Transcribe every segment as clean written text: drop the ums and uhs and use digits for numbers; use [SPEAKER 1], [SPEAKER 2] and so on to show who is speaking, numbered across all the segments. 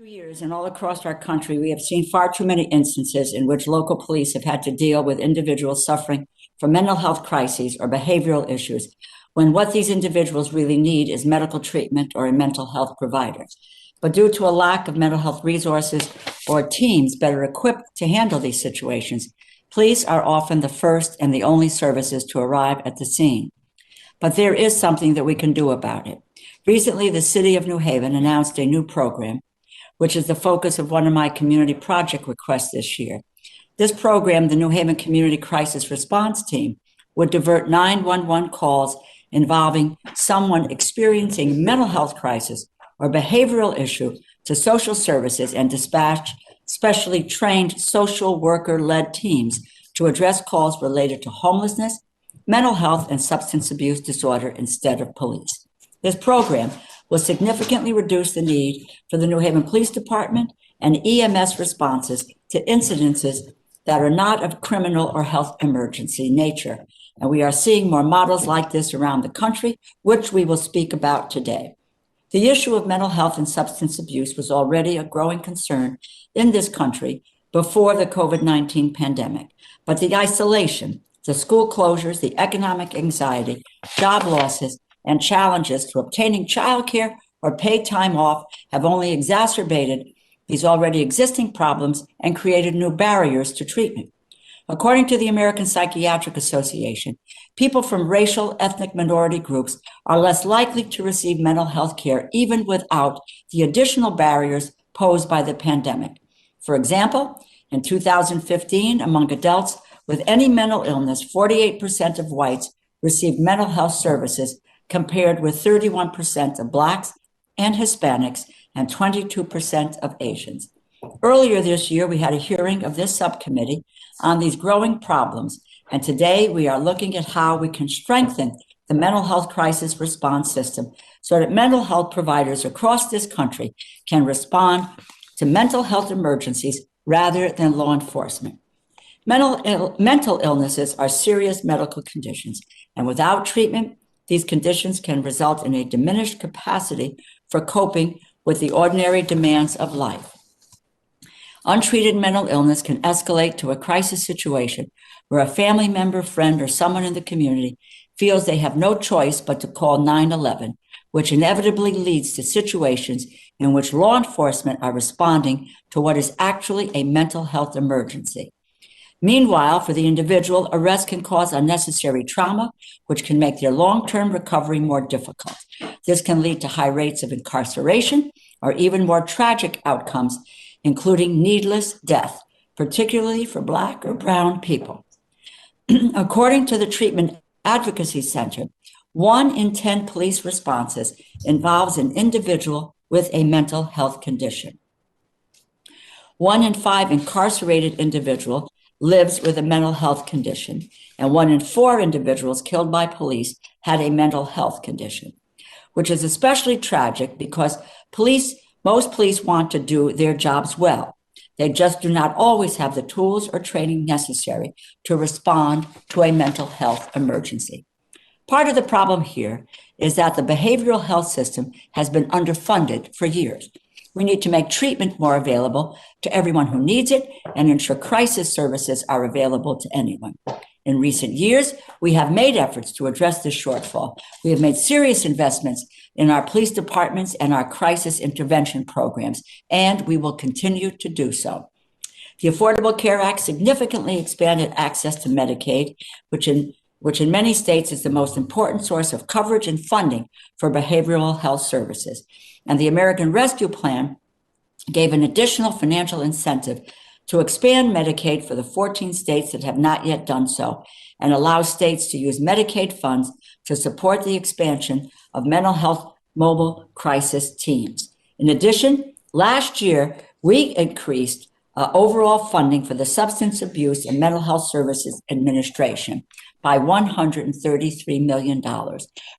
[SPEAKER 1] Years and all across our country, we have seen far too many instances in which local police have had to deal with individuals suffering from mental health crises or behavioral issues, when what these individuals really need is medical treatment or a mental health provider. But due to a lack of mental health resources or teams better equipped to handle these situations, police are often the first and the only services to arrive at the scene. But there is something that we can do about it. Recently, the City of New Haven announced a new program, which is the focus of one of my community project requests this year. This program, the New Haven Community Crisis Response Team, would divert 911 calls involving someone experiencing mental health crisis or behavioral issue to social services and dispatch specially trained social worker-led teams to address calls related to homelessness, mental health, and substance abuse disorder instead of police. This program will significantly reduce the need for the New Haven Police Department and EMS responses to incidences that are not of criminal or health emergency nature. And we are seeing more models like this around the country, which we will speak about today. The issue of mental health and substance abuse was already a growing concern in this country before the COVID-19 pandemic, but the isolation, the school closures, the economic anxiety, job losses, and challenges to obtaining childcare or paid time off have only exacerbated these already existing problems and created new barriers to treatment. According to the American Psychiatric Association, people from racial, ethnic minority groups are less likely to receive mental health care even without the additional barriers posed by the pandemic. For example, in 2015, among adults with any mental illness, 48% of whites received mental health services, compared with 31% of Blacks and Hispanics and 22% of Asians. Earlier this year, we had a hearing of this subcommittee on these growing problems, and today we are looking at how we can strengthen the mental health crisis response system so that mental health providers across this country can respond to mental health emergencies rather than law enforcement. Mental illnesses are serious medical conditions, and without treatment, these conditions can result in a diminished capacity for coping with the ordinary demands of life. Untreated mental illness can escalate to a crisis situation where a family member, friend, or someone in the community feels they have no choice but to call 911, which inevitably leads to situations in which law enforcement are responding to what is actually a mental health emergency. Meanwhile, for the individual, arrest can cause unnecessary trauma, which can make their long-term recovery more difficult. This can lead to high rates of incarceration or even more tragic outcomes, including needless death, particularly for Black or brown people. According to the Treatment Advocacy Center, 1 in 10 police responses involves an individual with a mental health condition. 1 in 5 incarcerated individuals lives with a mental health condition, and 1 in 4 individuals killed by police had a mental health condition, which is especially tragic because most police want to do their jobs well. They just do not always have the tools or training necessary to respond to a mental health emergency. Part of the problem here is that the behavioral health system has been underfunded for years. We need to make treatment more available to everyone who needs it and ensure crisis services are available to anyone. In recent years, we have made efforts to address this shortfall. We have made serious investments in our police departments and our crisis intervention programs, and we will continue to do so. The Affordable Care Act significantly expanded access to Medicaid, which in many states is the most important source of coverage and funding for behavioral health services. And the American Rescue Plan gave an additional financial incentive to expand Medicaid for the 14 states that have not yet done so, and allow states to use Medicaid funds to support the expansion of mental health mobile crisis teams. In addition, last year, we increased overall funding for the Substance Abuse and Mental Health Services Administration by $133 million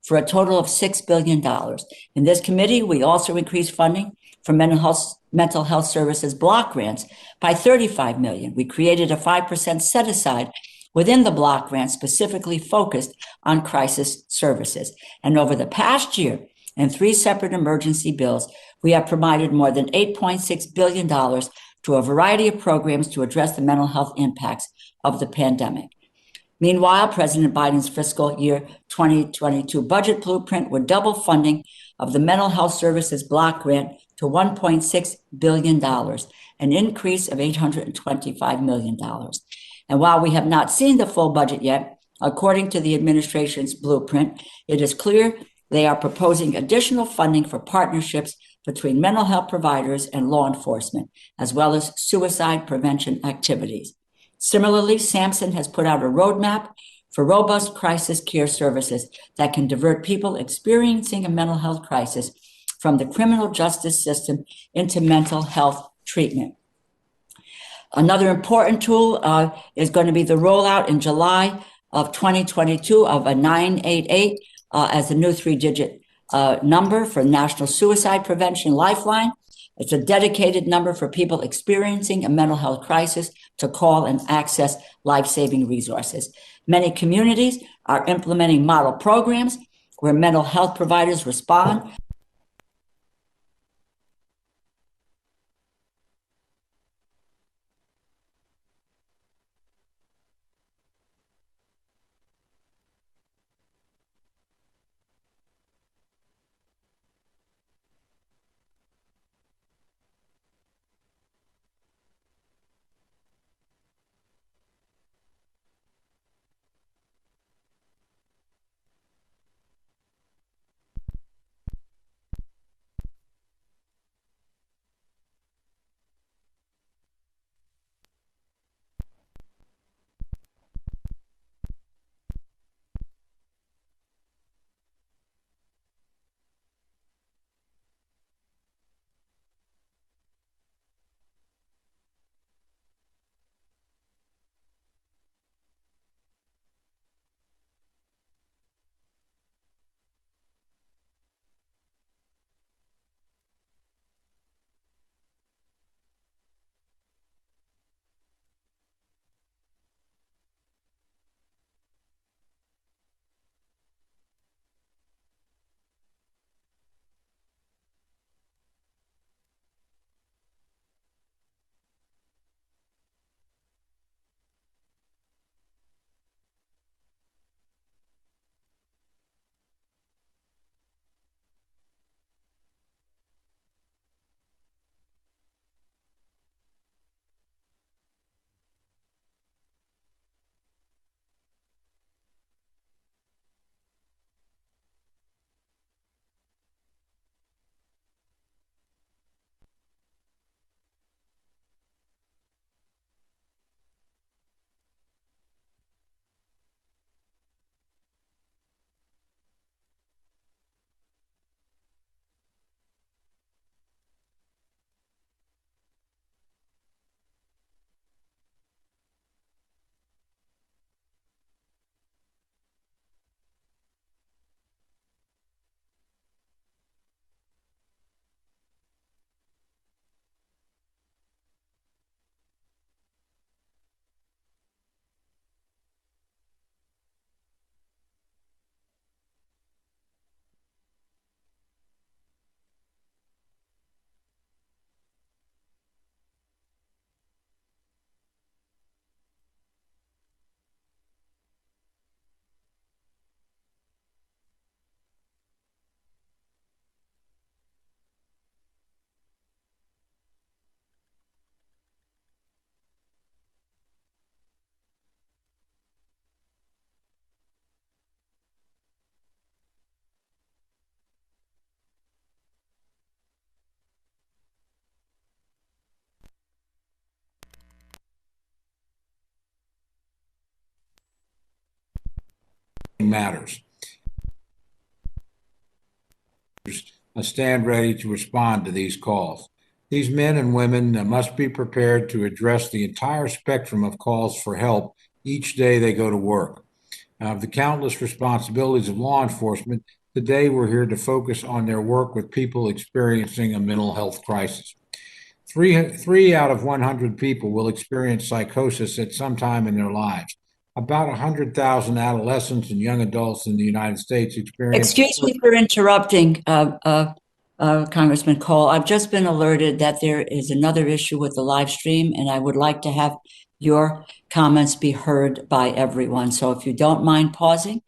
[SPEAKER 1] for a total of $6 billion. In this committee, we also increased funding for mental health services block grants by $35 million. We created a 5% set aside within the block grant specifically focused on crisis services. And over the past year, in 3 separate emergency bills, We have provided more than $8.6 billion to a variety of programs to address the mental health impacts of the pandemic. Meanwhile, President Biden's fiscal year 2022 budget blueprint would double funding of the Mental Health Services Block Grant to $1.6 billion, an increase of $825 million. And while we have not seen the full budget yet, according to the administration's blueprint, it is clear they are proposing additional funding for partnerships between mental health providers and law enforcement, as well as suicide prevention activities. Similarly, Sampson has put out a roadmap for robust crisis care services that can divert people experiencing a mental health crisis from the criminal justice system into mental health treatment. Another important tool is going to be the rollout in July of 2022 of a 988 as a new three-digit number for National Suicide Prevention Lifeline. It's a dedicated number for people experiencing a mental health crisis to call and access life-saving resources. Many communities are implementing model programs where mental health providers respond
[SPEAKER 2] matters. Stand ready to respond to these calls. These men and women must be prepared to address the entire spectrum of calls for help each day they go to work. Of the countless responsibilities of law enforcement, today we're here to focus on their work with people experiencing a mental health crisis. Three out of 100 people will experience psychosis at some time in their lives. About 100,000 adolescents and young adults in the United States experience.
[SPEAKER 1] Excuse me for interrupting, Congressman Cole. I've just been alerted that there is another issue with the live stream, and I would like to have your comments be heard by everyone. So if you don't mind pausing,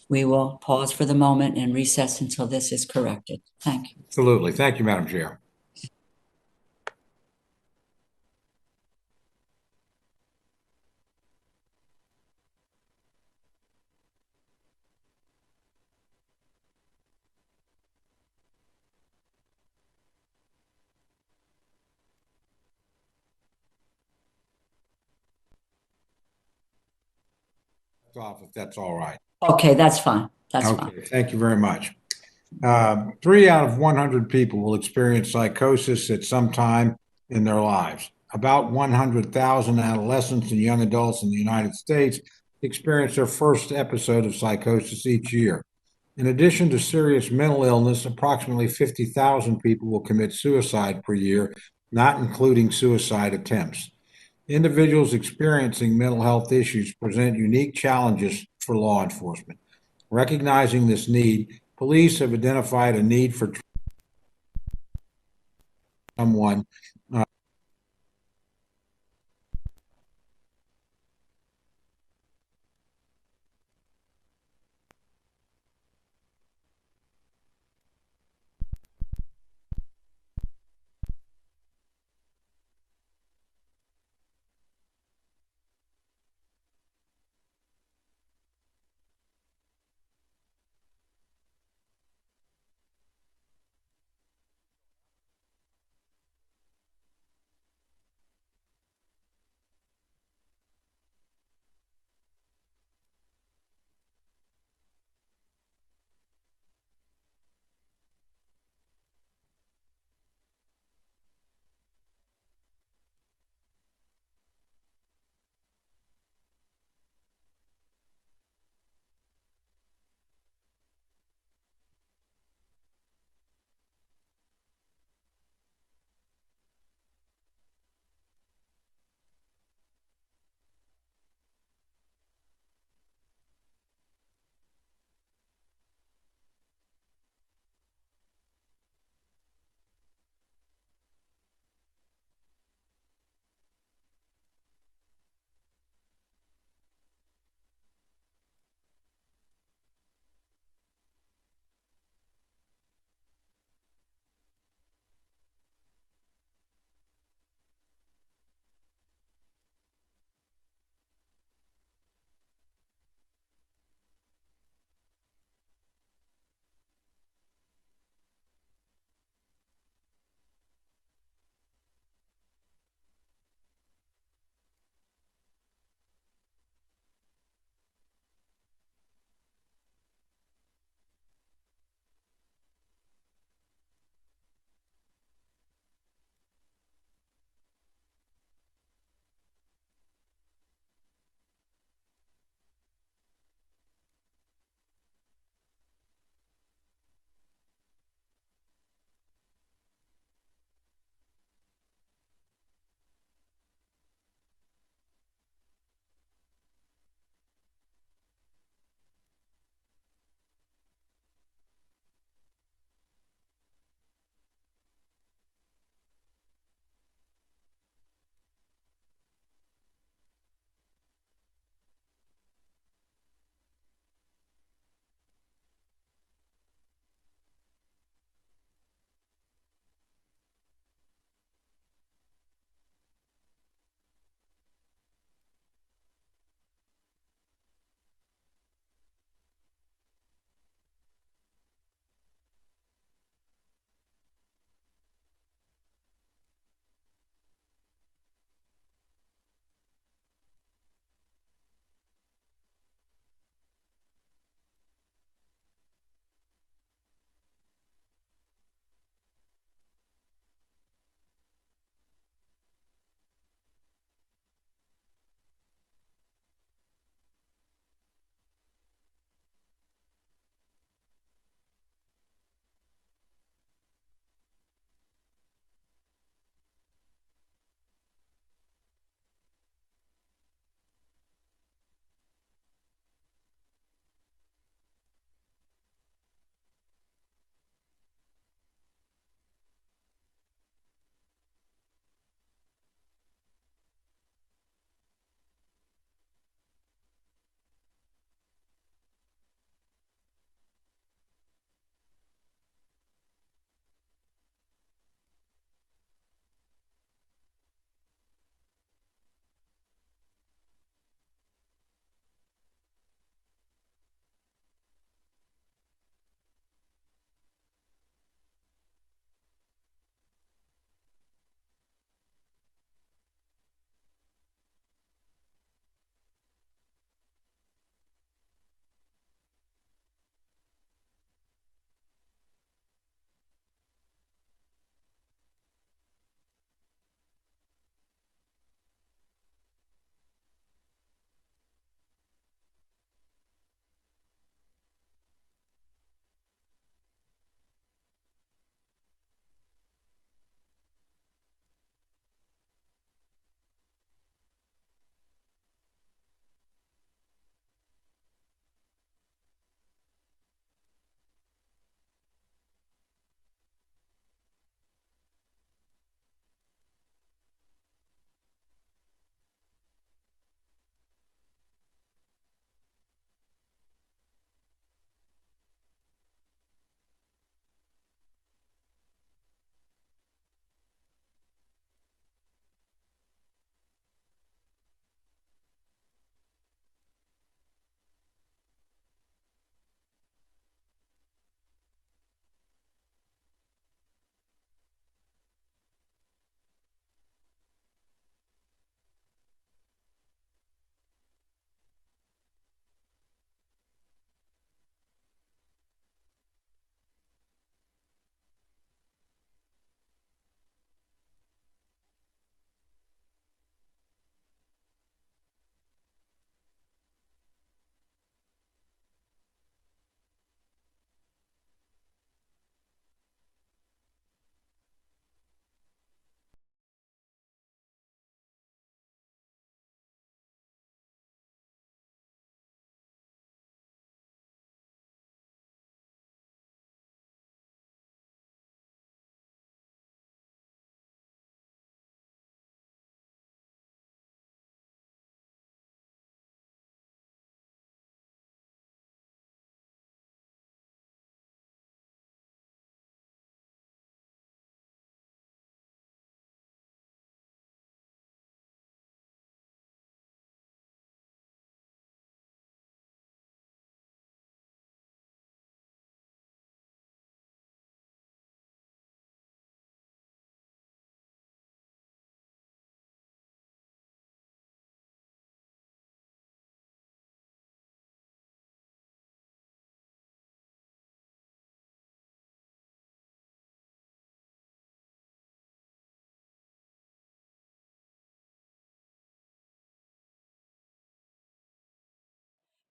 [SPEAKER 1] we will pause for the moment and recess until this is corrected. Thank you.
[SPEAKER 2] Absolutely. Thank you, Madam Chair. Off if that's all right.
[SPEAKER 1] Okay, that's fine. That's fine.
[SPEAKER 2] Okay, thank you very much. 3 out of 100 people will experience psychosis at some time in their lives. About 100,000 adolescents and young adults in the United States experience their first episode of psychosis each year. In addition to serious mental illness, approximately 50,000 people will commit suicide per year, not including suicide attempts. Individuals experiencing mental health issues present unique challenges for law enforcement. Recognizing this need, police have identified a need for someone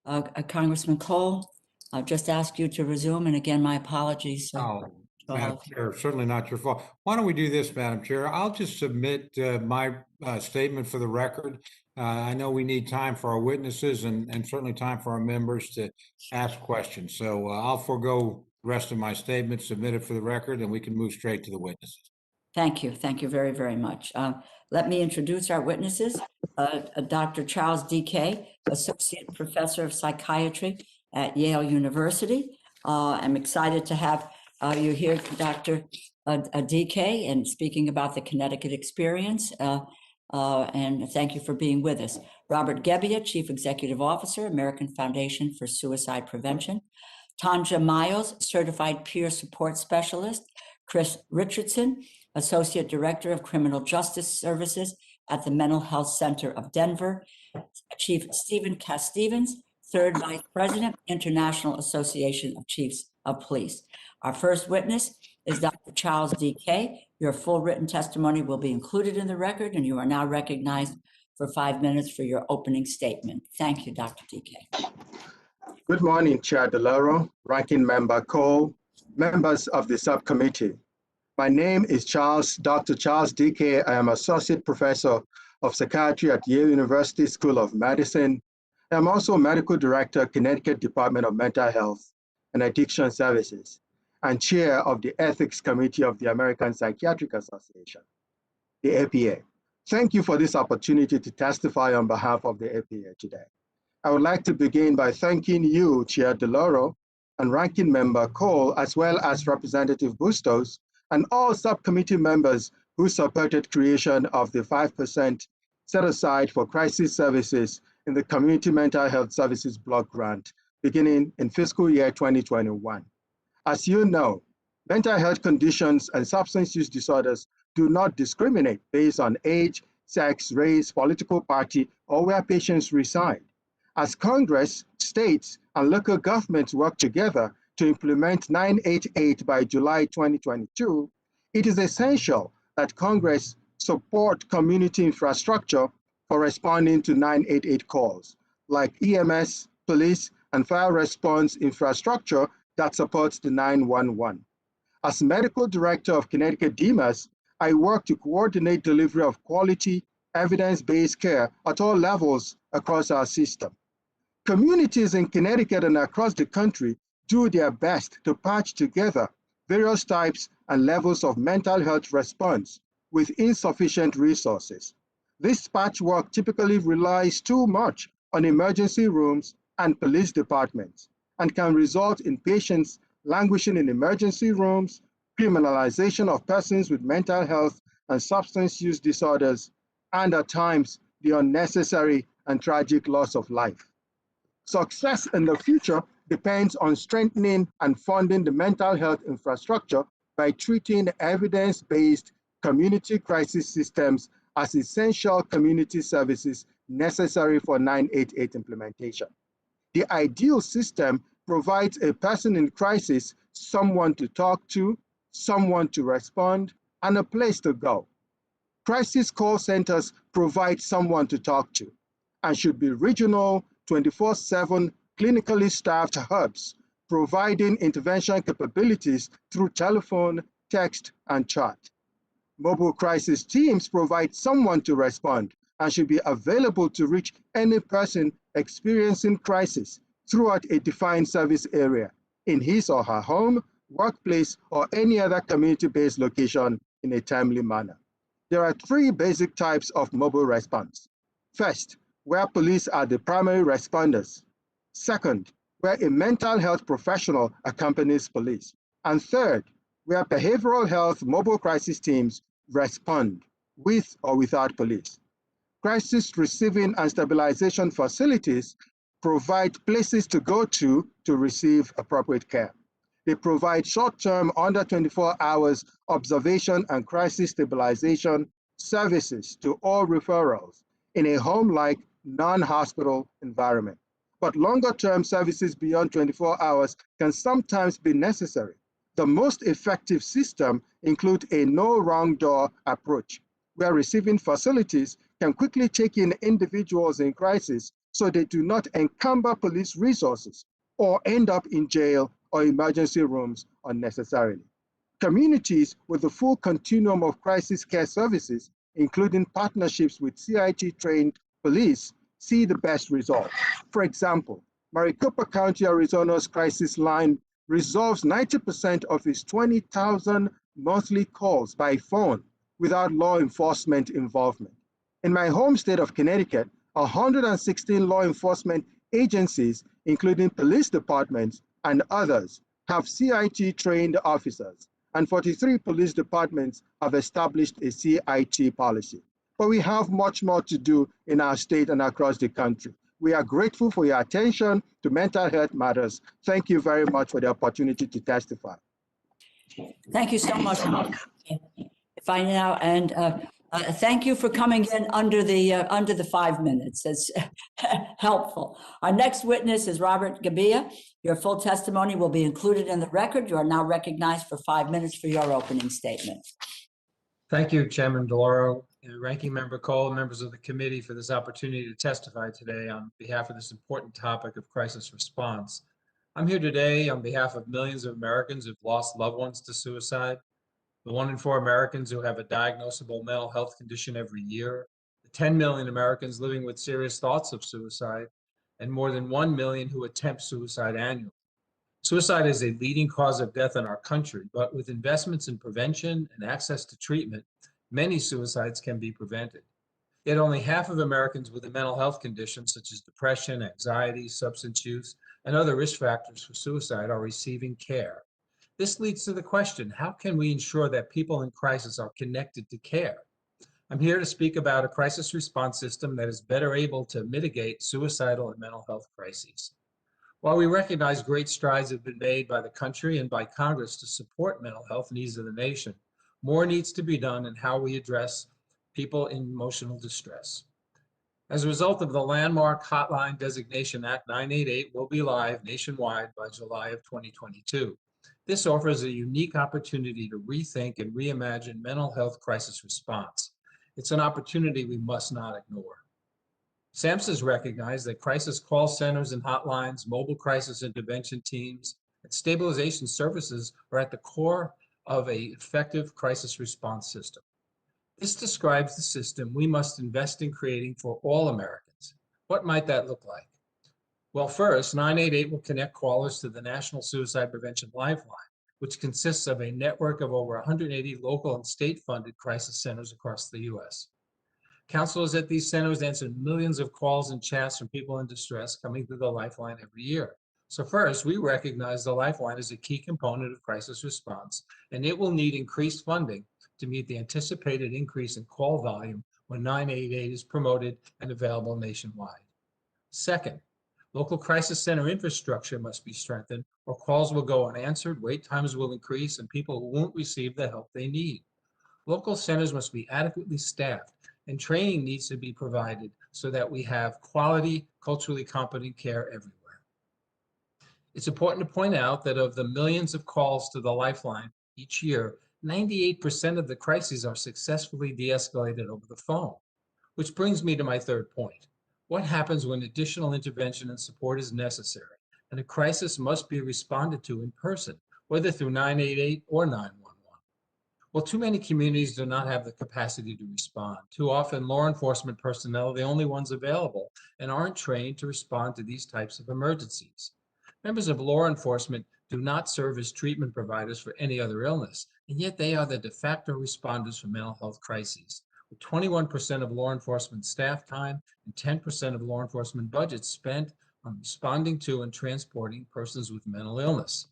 [SPEAKER 1] Congressman Cole, I'll just ask you to resume, and again, my apologies.
[SPEAKER 2] Oh, Madam Chair, certainly not your fault. Why don't we do this, Madam Chair? I'll just submit my statement for the record. I know we need time for our witnesses and certainly time for our members to ask questions. So I'll forego the rest of my statement, submit it for the record, and we can move straight to the witnesses.
[SPEAKER 1] Thank you. Thank you very, very much. Let me introduce our witnesses. Dr. Charles D.K., Associate Professor of Psychiatry at Yale University. I'm excited to have you here, Dr. D.K., and speaking about the Connecticut experience. And thank you for being with us. Robert Gebbia, Chief Executive Officer, American Foundation for Suicide Prevention. Tanja Miles, Certified Peer Support Specialist. Chris Richardson, Associate Director of Criminal Justice Services at the Mental Health Center of Denver. Chief Stephen Castevens, Third Vice President, International Association of Chiefs of Police. Our first witness is Dr. Charles D.K. Your full written testimony will be included in the record, and you are now recognized for 5 minutes for your opening statement. Thank you, Dr. D.K.
[SPEAKER 3] Good morning, Chair DeLauro, Ranking Member Cole, members of the subcommittee. My name is Dr. Charles D.K. I am Associate Professor of Psychiatry at Yale University School of Medicine. I'm also Medical Director, Connecticut Department of Mental Health and Addiction Services, and Chair of the Ethics Committee of the American Psychiatric Association, the APA. Thank you for this opportunity to testify on behalf of the APA today. I would like to begin by thanking you, Chair DeLauro, and Ranking Member Cole, as well as Representative Bustos, and all subcommittee members who supported creation of the 5% set aside for crisis services in the Community Mental Health Services Block Grant, beginning in fiscal year 2021. As you know, mental health conditions and substance use disorders do not discriminate based on age, sex, race, political party, or where patients reside. As Congress, states, and local governments work together to implement 988 by July 2022, it is essential that Congress support community infrastructure for responding to 988 calls, like EMS, police, and fire response infrastructure that supports the 911. As Medical Director of Connecticut DEMAS, I work to coordinate delivery of quality, evidence-based care at all levels across our system. Communities in Connecticut and across the country do their best to patch together various types and levels of mental health response with insufficient resources. This patchwork typically relies too much on emergency rooms and police departments and can result in patients languishing in emergency rooms, criminalization of persons with mental health and substance use disorders, and at times the unnecessary and tragic loss of life. Success in the future depends on strengthening and funding the mental health infrastructure by treating evidence-based community crisis systems as essential community services necessary for 988 implementation. The ideal system provides a person in crisis someone to talk to, someone to respond, and a place to go. Crisis call centers provide someone to talk to and should be regional, 24/7 clinically staffed hubs, providing intervention capabilities through telephone, text, and chat. Mobile crisis teams provide someone to respond and should be available to reach any person experiencing crisis throughout a defined service area in his or her home, workplace, or any other community-based location in a timely manner. There are 3 basic types of mobile response. First, where police are the primary responders. Second, where a mental health professional accompanies police. And third, where behavioral health mobile crisis teams respond with or without police. Crisis receiving and stabilization facilities provide places to go to receive appropriate care. They provide short-term, under 24 hours observation and crisis stabilization services to all referrals in a home-like non-hospital environment. But longer-term services beyond 24 hours can sometimes be necessary. The most effective system includes a no wrong door approach, where receiving facilities can quickly take in individuals in crisis so they do not encumber police resources or end up in jail or emergency rooms unnecessarily. Communities with the full continuum of crisis care services, including partnerships with CIT-trained police, see the best results. For example, Maricopa County, Arizona's crisis line resolves 90% of its 20,000 monthly calls by phone without law enforcement involvement. In my home state of Connecticut, 116 law enforcement agencies, including police departments and others, have CIT-trained officers, and 43 police departments have established a CIT policy. But we have much more to do in our state and across the country. We are grateful for your attention to mental health matters. Thank you very much for the opportunity to testify.
[SPEAKER 1] Thank you so much. If I now, and thank you for coming in under the 5 minutes. It's helpful. Our next witness is Robert Gabia. Your full testimony will be included in the record. You are now recognized for 5 minutes for your opening statement.
[SPEAKER 4] Thank you, Chairman DeLauro, Ranking Member Cole, members of the committee for this opportunity to testify today on behalf of this important topic of crisis response. I'm here today on behalf of millions of Americans who've lost loved ones to suicide, the 1 in 4 Americans who have a diagnosable mental health condition every year, the 10 million Americans living with serious thoughts of suicide, and more than 1 million who attempt suicide annually. Suicide is a leading cause of death in our country, but with investments in prevention and access to treatment, many suicides can be prevented. Yet only half of Americans with a mental health condition such as depression, anxiety, substance use, and other risk factors for suicide are receiving care. This leads to the question, how can we ensure that people in crisis are connected to care? I'm here to speak about a crisis response system that is better able to mitigate suicidal and mental health crises. While we recognize great strides have been made by the country and by Congress to support mental health needs of the nation, more needs to be done in how we address people in emotional distress. As a result of the landmark Hotline Designation Act 988 will be live nationwide by July of 2022. This offers a unique opportunity to rethink and reimagine mental health crisis response. It's an opportunity we must not ignore. SAMHSA recognized that crisis call centers and hotlines, mobile crisis intervention teams, and stabilization services are at the core of an effective crisis response system. This describes the system we must invest in creating for all Americans. What might that look like? Well, first, 988 will connect callers to the National Suicide Prevention Lifeline, which consists of a network of over 180 local and state-funded crisis centers across the U.S. Counselors at these centers answer millions of calls and chats from people in distress coming through the Lifeline every year. So first, we recognize the Lifeline is a key component of crisis response, and it will need increased funding to meet the anticipated increase in call volume when 988 is promoted and available nationwide. Second, local crisis center infrastructure must be strengthened, or calls will go unanswered, wait times will increase, and people won't receive the help they need. Local centers must be adequately staffed, and training needs to be provided so that we have quality, culturally competent care everywhere. It's important to point out that of the millions of calls to the Lifeline each year, 98% of the crises are successfully de-escalated over the phone, which brings me to my third point. What happens when additional intervention and support is necessary, and a crisis must be responded to in person, whether through 988 or 911? Well, too many communities do not have the capacity to respond. Too often, law enforcement personnel are the only ones available and aren't trained to respond to these types of emergencies. Members of law enforcement do not serve as treatment providers for any other illness, and yet they are the de facto responders for mental health crises, with 21% of law enforcement staff time and 10% of law enforcement budgets spent on responding to and transporting persons with mental illness.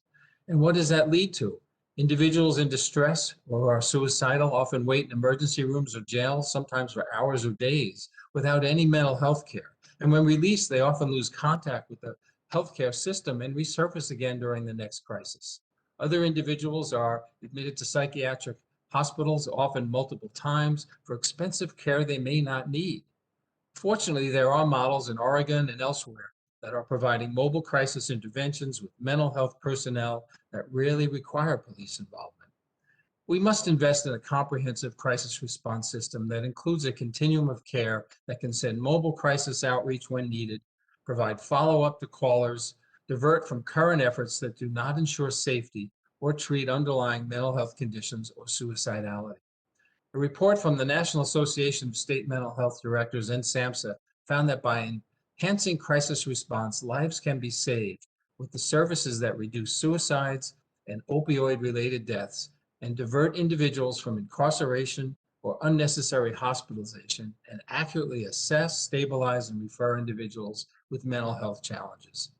[SPEAKER 4] And what does that lead to? Individuals in distress or are suicidal often wait in emergency rooms or jails, sometimes for hours or days, without any mental health care. And when released, they often lose contact with the healthcare system and resurface again during the next crisis. Other individuals are admitted to psychiatric hospitals, often multiple times, for expensive care they may not need. Fortunately, there are models in Oregon and elsewhere that are providing mobile crisis interventions with mental health personnel that rarely require police involvement. We must invest in a comprehensive crisis response system that includes a continuum of care that can send mobile crisis outreach when needed, provide follow-up to callers, divert from current efforts that do not ensure safety or treat underlying mental health conditions or suicidality. A report from the National Association of State Mental Health Directors and SAMHSA found that by enhancing crisis response, lives can be saved with the services that reduce suicides and opioid-related deaths and divert individuals from incarceration or unnecessary hospitalization and accurately assess, stabilize, and refer individuals with mental health challenges.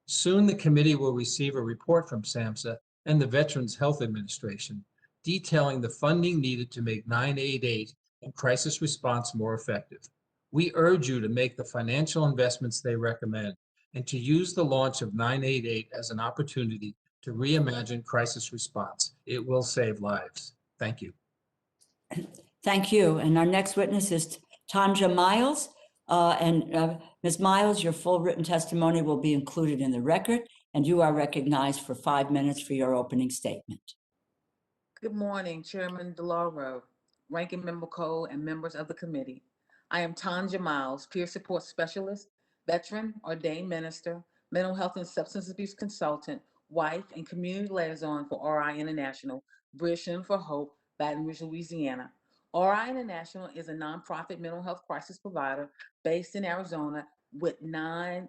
[SPEAKER 4] Soon, the committee will receive a report from SAMHSA and the Veterans Health Administration detailing the funding needed to make 988 and crisis response more effective. We urge you to make the financial investments they recommend and to use the launch of 988 as an opportunity to reimagine crisis response. It will save lives. Thank you.
[SPEAKER 1] Thank you. And our next witness is Tanja Miles. Ms. Miles, your full written testimony will be included in the record, and you are recognized for 5 minutes for your opening statement.
[SPEAKER 5] Good morning, Chairman DeLauro, Ranking Member Cole, and members of the committee. I am Tanja Miles, peer support specialist, veteran, ordained minister, mental health and substance abuse consultant, wife, and community liaison for RI International, Bridging for Hope, Baton Rouge, Louisiana. RI International is a nonprofit mental health crisis provider based in Arizona with 9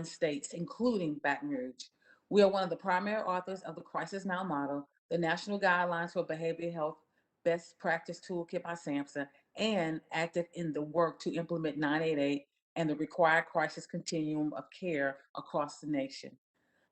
[SPEAKER 5] states, including Baton Rouge. We are one of the primary authors of the Crisis Now model, the National Guidelines for Behavioral Health Best Practice Toolkit by SAMHSA, and active in the work to implement 988 and the required crisis continuum of care across the nation.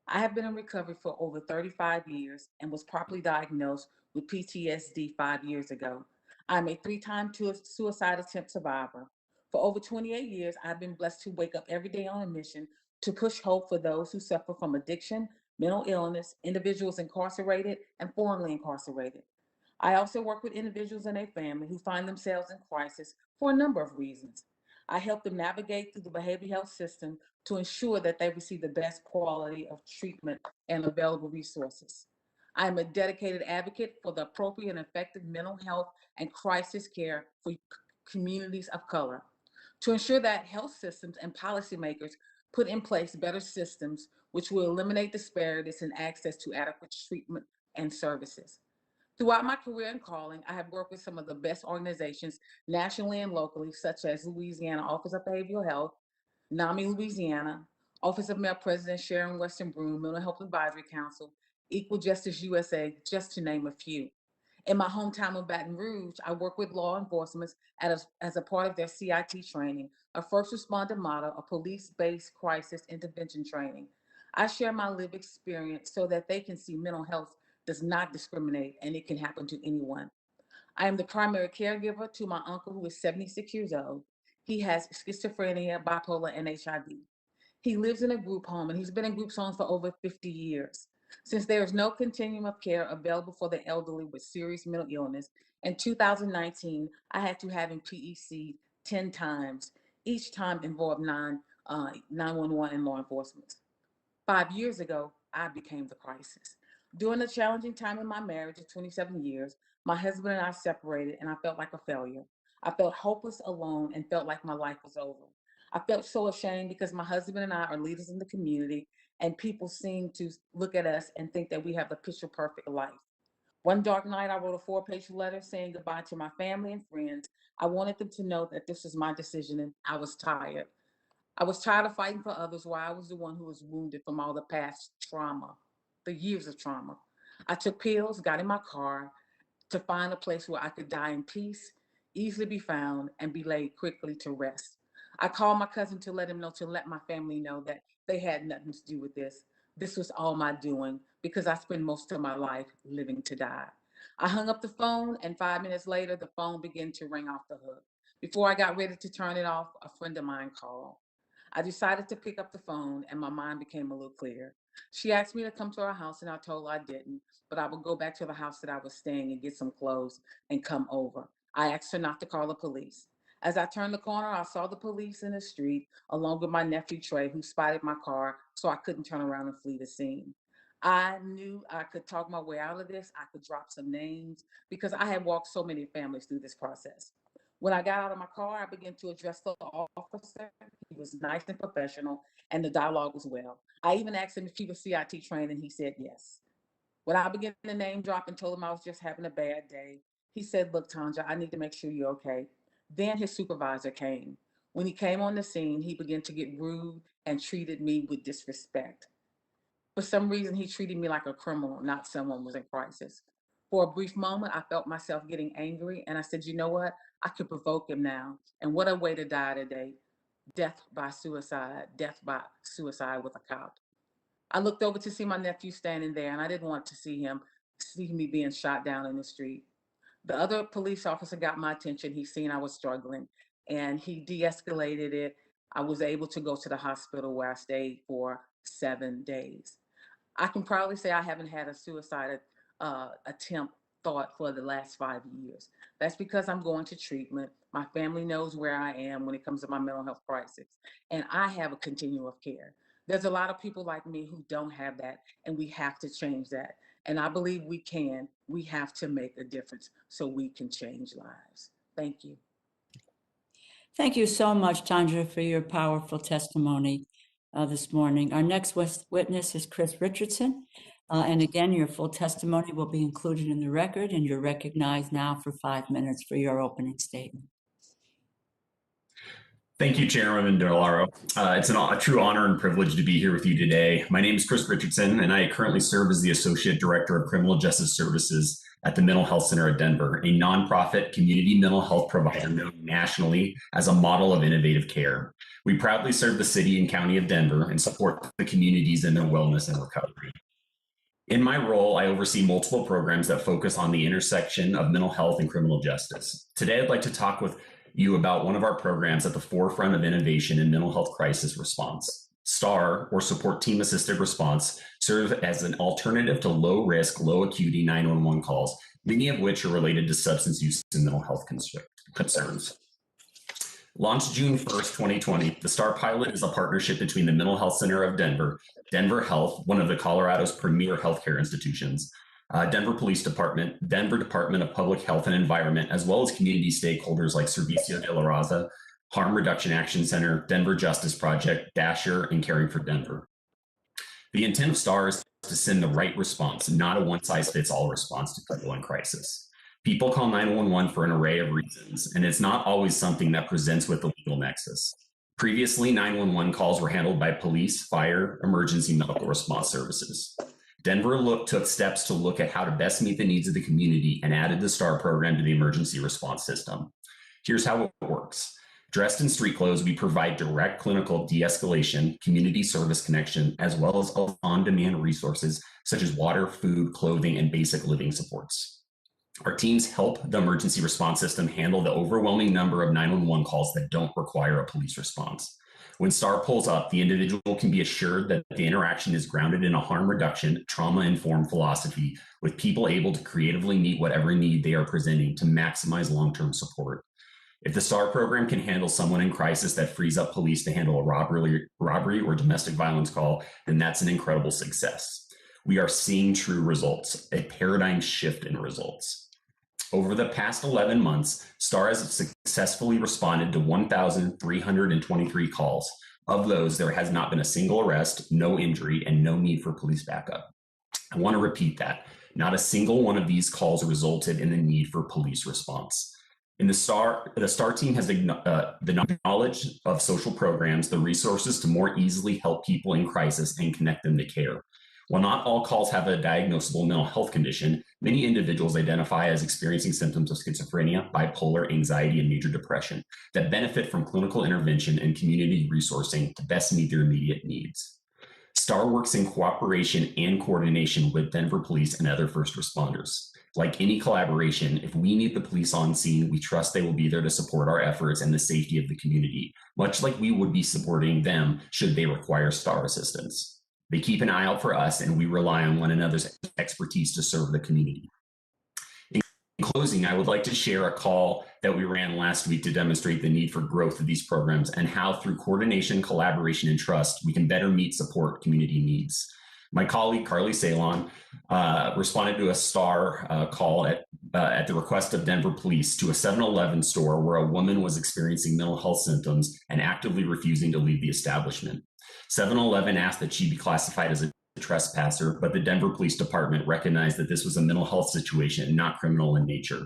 [SPEAKER 5] I have been in recovery for over 35 years and was properly diagnosed with PTSD 5 years ago. I'm a 3-time suicide attempt survivor. For over 28 years, I've been blessed to wake up every day on a mission to push hope for those who suffer from addiction, mental illness, individuals incarcerated, and formerly incarcerated. I also work with individuals and their family who find themselves in crisis for a number of reasons. I help them navigate through the behavioral health system to ensure that they receive the best quality of treatment and available resources. I am a dedicated advocate for the appropriate and effective mental health and crisis care for communities of color, to ensure that health systems and policymakers put in place better systems which will eliminate disparities in access to adequate treatment and services. Throughout my career in calling, I have worked with some of the best organizations nationally and locally, such as Louisiana Office of Behavioral Health, NAMI Louisiana, Office of Mayor President Sharon Weston Broome, Mental Health Advisory Council, Equal Justice USA, just to name a few. In my hometown of Baton Rouge, I work with law enforcement as a part of their CIT training, a first responder model, a police-based crisis intervention training. I share my lived experience so that they can see mental health does not discriminate and it can happen to anyone. I am the primary caregiver to my uncle who is 76 years old. He has schizophrenia, bipolar, and HIV. He lives in a group home and he's been in group homes for over 50 years. Since there is no continuum of care available for the elderly with serious mental illness, in 2019, I had to have him PEC 10 times. Each time involved 911 and law enforcement. 5 years ago, I became the crisis. During a challenging time in my marriage of 27 years, my husband and I separated and I felt like a failure. I felt hopeless, alone, and felt like my life was over. I felt so ashamed because my husband and I are leaders in the community and people seem to look at us and think that we have the picture perfect life. One dark night, I wrote a 4-page letter saying goodbye to my family and friends. I wanted them to know that this was my decision and I was tired. I was tired of fighting for others while I was the one who was wounded from all the past trauma, the years of trauma. I took pills, got in my car to find a place where I could die in peace, easily be found, and be laid quickly to rest. I called my cousin to let my family know that they had nothing to do with this. This was all my doing because I spent most of my life living to die. I hung up the phone, and 5 minutes later, the phone began to ring off the hook. Before I got ready to turn it off, a friend of mine called. I decided to pick up the phone and my mind became a little clear. She asked me to come to her house and I told her I didn't, but I would go back to the house that I was staying and get some clothes and come over. I asked her not to call the police. As I turned the corner, I saw the police in the street along with my nephew Trey, who spotted my car, so I couldn't turn around and flee the scene. I knew I could talk my way out of this. I could drop some names because I had walked so many families through this process. When I got out of my car, I began to address the officer. He was nice and professional, and the dialogue was well. I even asked him if he was CIT trained, and he said yes. When I began to name drop and told him I was just having a bad day, he said, "Look, Tanja, I need to make sure you're okay." Then his supervisor came. When he came on the scene, he began to get rude and treated me with disrespect. For some reason, he treated me like a criminal, not someone who was in crisis. For a brief moment, I felt myself getting angry, and I said, "You know what? I could provoke him now. And what a way to die today. Death by suicide, death by suicide with a cop." I looked over to see my nephew standing there, and I didn't want to see me being shot down in the street. The other police officer got my attention. He seen I was struggling, and he de-escalated it. I was able to go to the hospital where I stayed for 7 days. I can probably say I haven't had a suicide attempt thought for the last 5 years. That's because I'm going to treatment. My family knows where I am when it comes to my mental health crisis, and I have a continuum of care. There's a lot of people like me who don't have that, and we have to change that. And I believe we can. We have to make a difference so we can change lives. Thank you.
[SPEAKER 1] Thank you so much, Tanja, for your powerful testimony this morning. Our next witness is Chris Richardson. And again, your full testimony will be included in the record, and you're recognized now for 5 minutes for your opening statement.
[SPEAKER 6] Thank you, Chairwoman DeLauro. It's a true honor and privilege to be here with you today. My name is Chris Richardson, and I currently serve as the Associate Director of Criminal Justice Services at the Mental Health Center of Denver, a nonprofit community mental health provider known nationally as a model of innovative care. We proudly serve the city and county of Denver and support the communities in their wellness and recovery. In my role, I oversee multiple programs that focus on the intersection of mental health and criminal justice. Today, I'd like to talk with you about one of our programs at the forefront of innovation in mental health crisis response. STAR, or Support Team Assisted Response, serves as an alternative to low-risk, low-acuity 911 calls, many of which are related to substance use and mental health concerns. Launched June 1st, 2020, the STAR pilot is a partnership between the Mental Health Center of Denver, Denver Health, one of the Colorado's premier healthcare institutions, Denver Police Department, Denver Department of Public Health and Environment, as well as community stakeholders like Servicio de la Raza, Harm Reduction Action Center, Denver Justice Project, Dasher, and Caring for Denver. The intent of STAR is to send the right response, not a one-size-fits-all response to people in crisis. People call 911 for an array of reasons, and it's not always something that presents with a legal nexus. Previously, 911 calls were handled by police, fire, emergency medical response services. Denver took steps to look at how to best meet the needs of the community and added the STAR program to the emergency response system. Here's how it works. Dressed in street clothes, we provide direct clinical de-escalation, community service connection, as well as on-demand resources such as water, food, clothing, and basic living supports. Our teams help the emergency response system handle the overwhelming number of 911 calls that don't require a police response. When STAR pulls up, the individual can be assured that the interaction is grounded in a harm reduction, trauma-informed philosophy, with people able to creatively meet whatever need they are presenting to maximize long-term support. If the STAR program can handle someone in crisis that frees up police to handle a robbery or domestic violence call, then that's an incredible success. We are seeing true results, a paradigm shift in results. Over the past 11 months, STAR has successfully responded to 1,323 calls. Of those, there has not been a single arrest, no injury, and no need for police backup. I want to repeat that. Not a single one of these calls resulted in the need for police response. In the STAR team has the knowledge of social programs, the resources to more easily help people in crisis and connect them to care. While not all calls have a diagnosable mental health condition, many individuals identify as experiencing symptoms of schizophrenia, bipolar, anxiety, and major depression that benefit from clinical intervention and community resourcing to best meet their immediate needs. STAR works in cooperation and coordination with Denver police and other first responders. Like any collaboration, if we need the police on scene, we trust they will be there to support our efforts and the safety of the community, much like we would be supporting them should they require STAR assistance. They keep an eye out for us, and we rely on one another's expertise to serve the community. In closing, I would like to share a call that we ran last week to demonstrate the need for growth of these programs and how through coordination, collaboration, and trust, we can better meet support community needs. My colleague, Carly Salon, responded to a STAR call at the request of Denver police to a 7-Eleven store where a woman was experiencing mental health symptoms and actively refusing to leave the establishment. 7-Eleven asked that she be classified as a trespasser, but the Denver Police Department recognized that this was a mental health situation and not criminal in nature.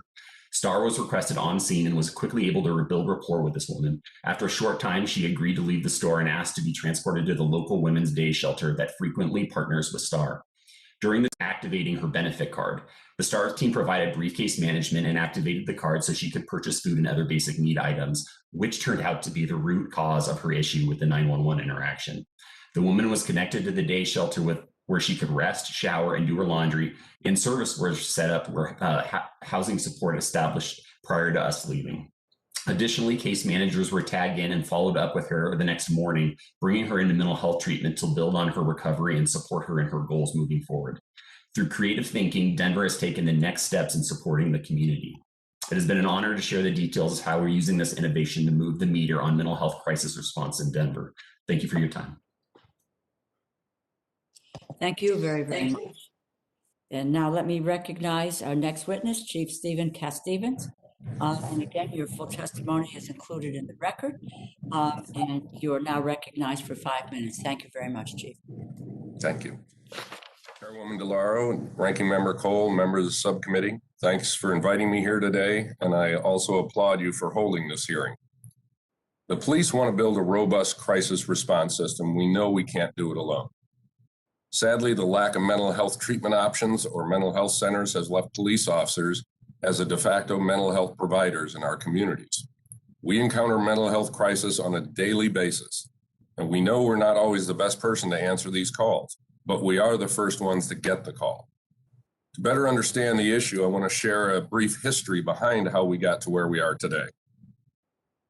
[SPEAKER 6] Star was requested on scene and was quickly able to build rapport with this woman. After a short time, she agreed to leave the store and asked to be transported to the local women's day shelter that frequently partners with Star. During activating her benefit card, the Star team provided briefcase management and activated the card so she could purchase food and other basic need items, which turned out to be the root cause of her issue with the 911 interaction. The woman was connected to the day shelter where she could rest, shower, and do her laundry. In-service was set up where housing support established prior to us leaving. Additionally, case managers were tagged in and followed up with her the next morning, bringing her into mental health treatment to build on her recovery and support her in her goals moving forward. Through creative thinking, Denver has taken the next steps in supporting the community. It has been an honor to share the details of how we're using this innovation to move the meter on mental health crisis response in Denver. Thank you for your time.
[SPEAKER 1] Thank you very, very much. And now let me recognize our next witness, Chief Stephen Cass-Stevens. And again, your full testimony is included in the record, and you are now recognized for 5 minutes. Thank you very much, Chief.
[SPEAKER 7] Thank you. Chairwoman DeLauro and Ranking Member Cole, members of the subcommittee, thanks for inviting me here today, and I also applaud you for holding this hearing. The police want to build a robust crisis response system. We know we can't do it alone. Sadly, the lack of mental health treatment options or mental health centers has left police officers as a de facto mental health providers in our communities. We encounter mental health crisis on a daily basis, and we know we're not always the best person to answer these calls, but we are the first ones to get the call. To better understand the issue, I want to share a brief history behind how we got to where we are today.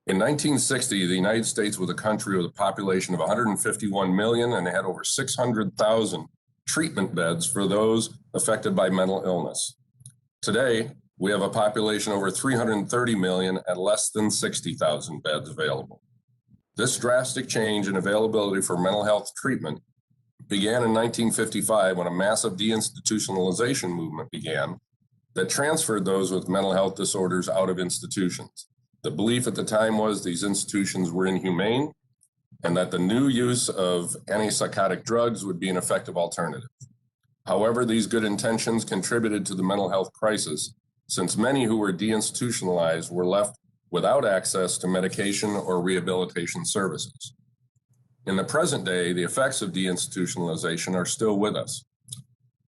[SPEAKER 7] In 1960, the United States was a country with a population of 151 million and had over 600,000 treatment beds for those affected by mental illness. Today, we have a population over 330 million and less than 60,000 beds available. This drastic change in availability for mental health treatment began in 1955 when a massive deinstitutionalization movement began that transferred those with mental health disorders out of institutions. The belief at the time was these institutions were inhumane and that the new use of antipsychotic drugs would be an effective alternative. However, these good intentions contributed to the mental health crisis, since many who were deinstitutionalized were left without access to medication or rehabilitation services. In the present day, the effects of deinstitutionalization are still with us.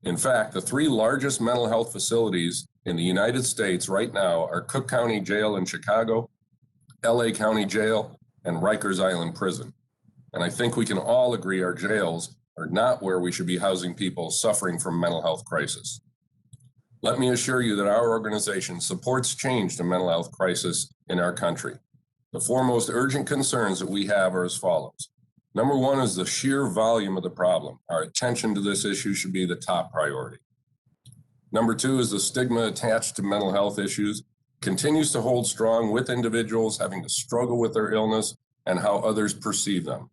[SPEAKER 7] In fact, the 3 largest mental health facilities in the United States right now are Cook County Jail in Chicago, LA County Jail, and Rikers Island Prison. And I think we can all agree our jails are not where we should be housing people suffering from mental health crisis. Let me assure you that our organization supports change to mental health crisis in our country. The 4 most urgent concerns that we have are as follows. Number 1 is the sheer volume of the problem. Our attention to this issue should be the top priority. Number 2 is the stigma attached to mental health issues continues to hold strong with individuals having to struggle with their illness and how others perceive them.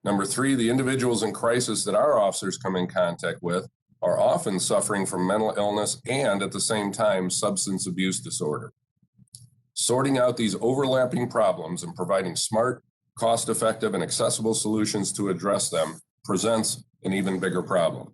[SPEAKER 7] Number 3, the individuals in crisis that our officers come in contact with are often suffering from mental illness and at the same time substance abuse disorder. Sorting out these overlapping problems and providing smart, cost-effective, and accessible solutions to address them presents an even bigger problem.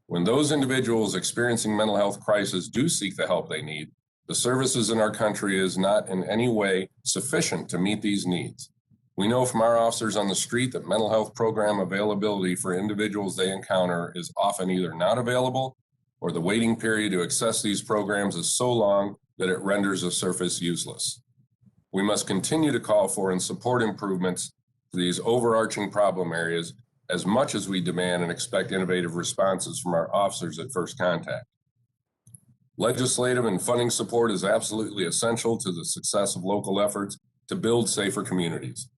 [SPEAKER 7] When those individuals experiencing mental health crisis do seek the help they need, the services in our country is not in any way sufficient to meet these needs. We know from our officers on the street that mental health program availability for individuals they encounter is often either not available or the waiting period to access these programs is so long that it renders the service useless. We must continue to call for and support improvements to these overarching problem areas as much as we demand and expect innovative responses from our officers at first contact. Legislative and funding support is absolutely essential to the success of local efforts to build safer communities.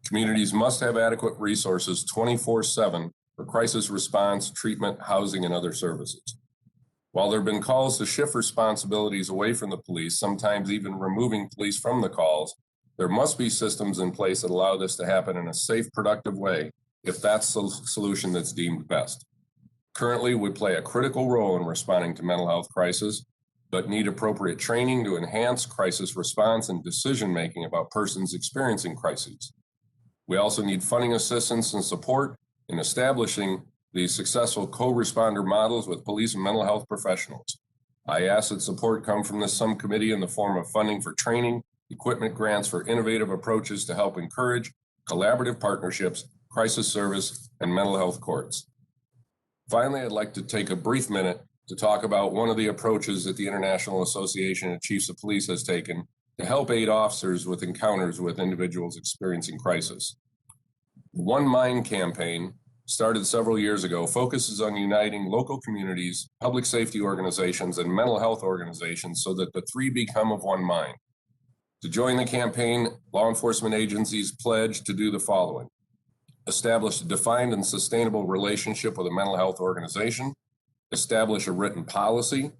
[SPEAKER 7] Communities must have adequate resources 24/7 for crisis response, treatment, housing, and other services. While there have been calls to shift responsibilities away from the police, sometimes even removing police from the calls, there must be systems in place that allow this to happen in a safe, productive way if that's the solution that's deemed best. Currently, we play a critical role in responding to mental health crisis, but need appropriate training to enhance crisis response and decision-making about persons experiencing crises. We also need funding assistance and support in establishing these successful co-responder models with police and mental health professionals. I ask that support come from this subcommittee in the form of funding for training, equipment grants for innovative approaches to help encourage collaborative partnerships, crisis service, and mental health courts. Finally, I'd like to take a brief minute to talk about one of the approaches that the International Association of Chiefs of Police has taken to help aid officers with encounters with individuals experiencing crisis. The One Mind campaign, started several years ago, focuses on uniting local communities, public safety organizations, and mental health organizations so that the three become of one mind. To join the campaign, law enforcement agencies pledge to do the following: establish a defined and sustainable relationship with a mental health organization, establish a written policy,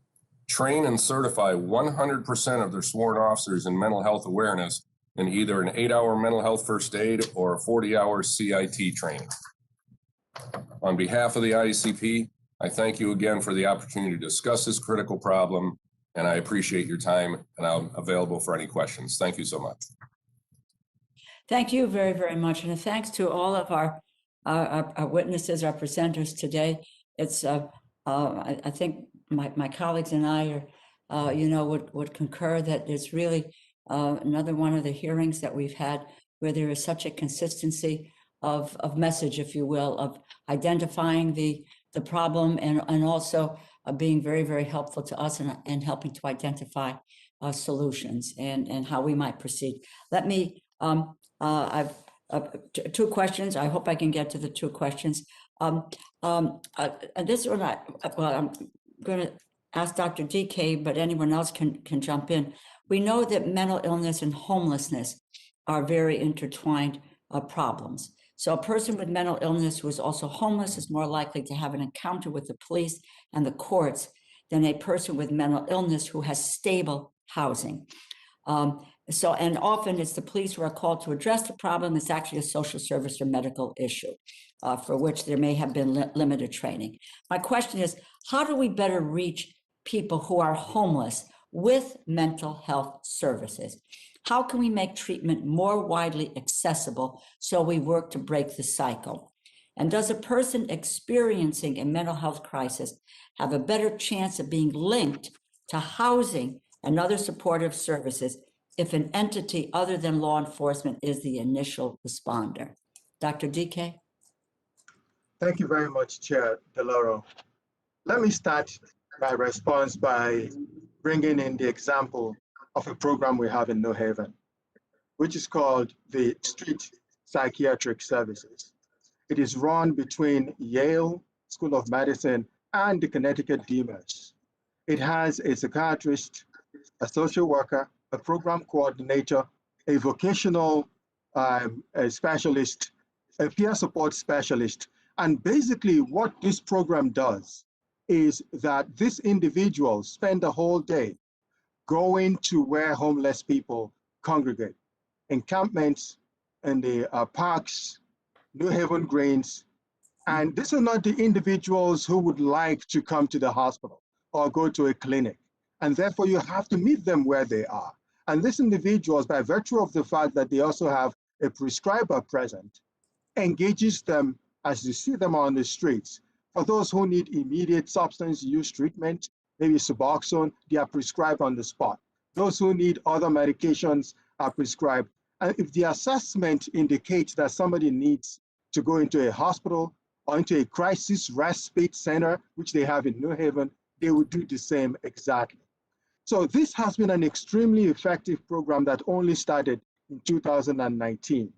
[SPEAKER 7] train and certify 100% of their sworn officers in mental health awareness in either an 8-hour mental health first aid or a 40-hour CIT training. On behalf of the IACP, I thank you again for the opportunity to discuss this critical problem, and I appreciate your time, and I'm available for any questions. Thank you so much.
[SPEAKER 1] Thank you very, very much. And thanks to all of our witnesses, our presenters today. It's, I think my colleagues and I are, would concur that it's really another one of the hearings that we've had where there is such a consistency of message, if you will, of identifying the problem and also being very, very helpful to us and helping to identify solutions and how we might proceed. Let me, I've two questions. I hope I can get to the two questions. And this one, I'm going to ask Dr. DK, but anyone else can jump in. We know that mental illness and homelessness are very intertwined problems. So a person with mental illness who is also homeless is more likely to have an encounter with the police and the courts than a person with mental illness who has stable housing. And often it's the police who are called to address the problem. It's actually a social service or medical issue for which there may have been limited training. My question is, how do we better reach people who are homeless with mental health services? How can we make treatment more widely accessible so we work to break the cycle? And does a person experiencing a mental health crisis have a better chance of being linked to housing and other supportive services if an entity other than law enforcement is the initial responder? Dr. DK?
[SPEAKER 3] Thank you very much, Chair DeLauro. Let me start my response by bringing in the example of a program we have in New Haven, which is called the Street Psychiatric Services. It is run between Yale School of Medicine and the Connecticut DMERS. It has a psychiatrist, a social worker, a program coordinator, a vocational a specialist, a peer support specialist. And basically what this program does is that these individuals spend the whole day going to where homeless people congregate, encampments in the parks, New Haven Greens. And these are not the individuals who would like to come to the hospital or go to a clinic. And therefore you have to meet them where they are. And these individuals, by virtue of the fact that they also have a prescriber present, engages them as you see them on the streets. For those who need immediate substance use treatment, maybe Suboxone, they are prescribed on the spot. Those who need other medications are prescribed. And if the assessment indicates that somebody needs to go into a hospital or into a crisis respite center, which they have in New Haven, they would do the same exactly. So this has been an extremely effective program that only started in 2019.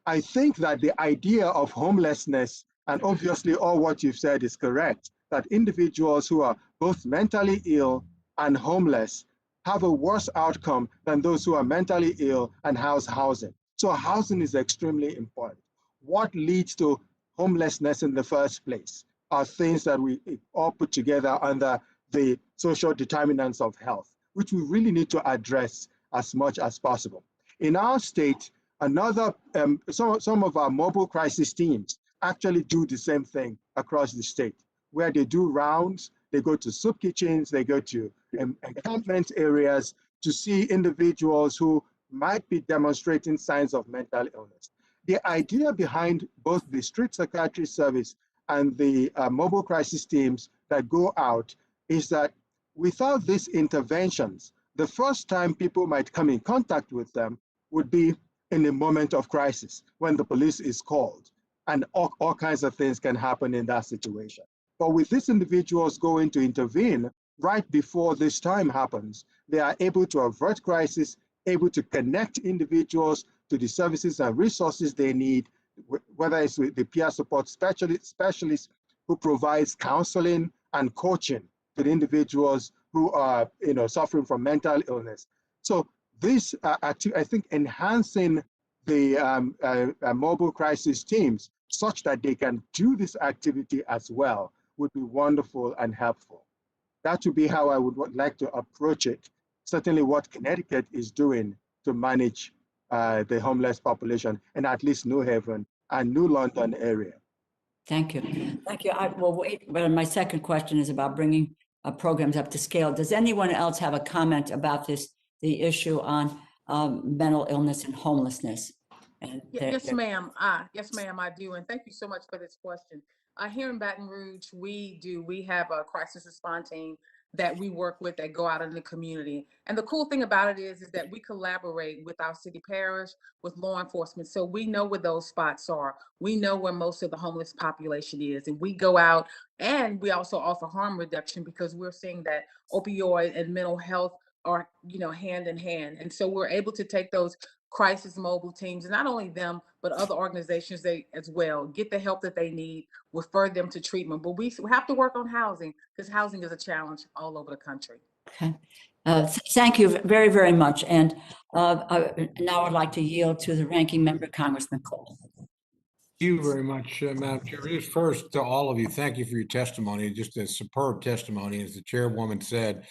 [SPEAKER 3] I think that the idea of homelessness, and obviously all what you've said is correct, that individuals who are both mentally ill and homeless have a worse outcome than those who are mentally ill and house housing. So housing is extremely important. What leads to homelessness in the first place are things that we all put together under the social determinants of health, which we really need to address as much as possible. In our state, some of our mobile crisis teams actually do the same thing across the state, where they do rounds They go to soup kitchens, they go to encampment areas to see individuals who might be demonstrating signs of mental illness. The idea behind both the street psychiatry service and the mobile crisis teams that go out is that without these interventions, the first time people might come in contact with them would be in a moment of crisis when the police is called, and all kinds of things can happen in that situation. But with these individuals going to intervene right before this time happens, they are able to avert crisis, able to connect individuals to the services and resources they need, whether it's with the peer support specialist who provides counseling and coaching to the individuals who are suffering from mental illness. So this, I think, enhancing the mobile crisis teams such that they can do this activity as well would be wonderful and helpful. That would be how I would like to approach it. Certainly what Connecticut is doing to manage the homeless population in at least New Haven and New London area.
[SPEAKER 1] Thank you. Thank you. I will wait, but my second question is about bringing programs up to scale. Does anyone else have a comment about the issue on mental illness and homelessness?
[SPEAKER 5] Yes, ma'am. Yes, ma'am, I do. And thank you so much for this question. Here in Baton Rouge, we have a crisis response team that we work with that go out in the community. And the cool thing about it is that we collaborate with our city parish, with law enforcement. So we know where those spots are. We know where most of the homeless population is. And we go out, and we also offer harm reduction because we're seeing that opioid and mental health are, hand in hand. And so we're able to take those crisis mobile teams, and not only them, but other organizations as well, get the help that they need, refer them to treatment. But we have to work on housing because housing is a challenge all over the country.
[SPEAKER 1] Okay. Thank you very, very much. And now I'd like to yield to the ranking member, Congressman Cole.
[SPEAKER 2] Thank you very much, Madam Chair. Just first, to all of you, thank you for your testimony. Just a superb testimony. As the chairwoman said,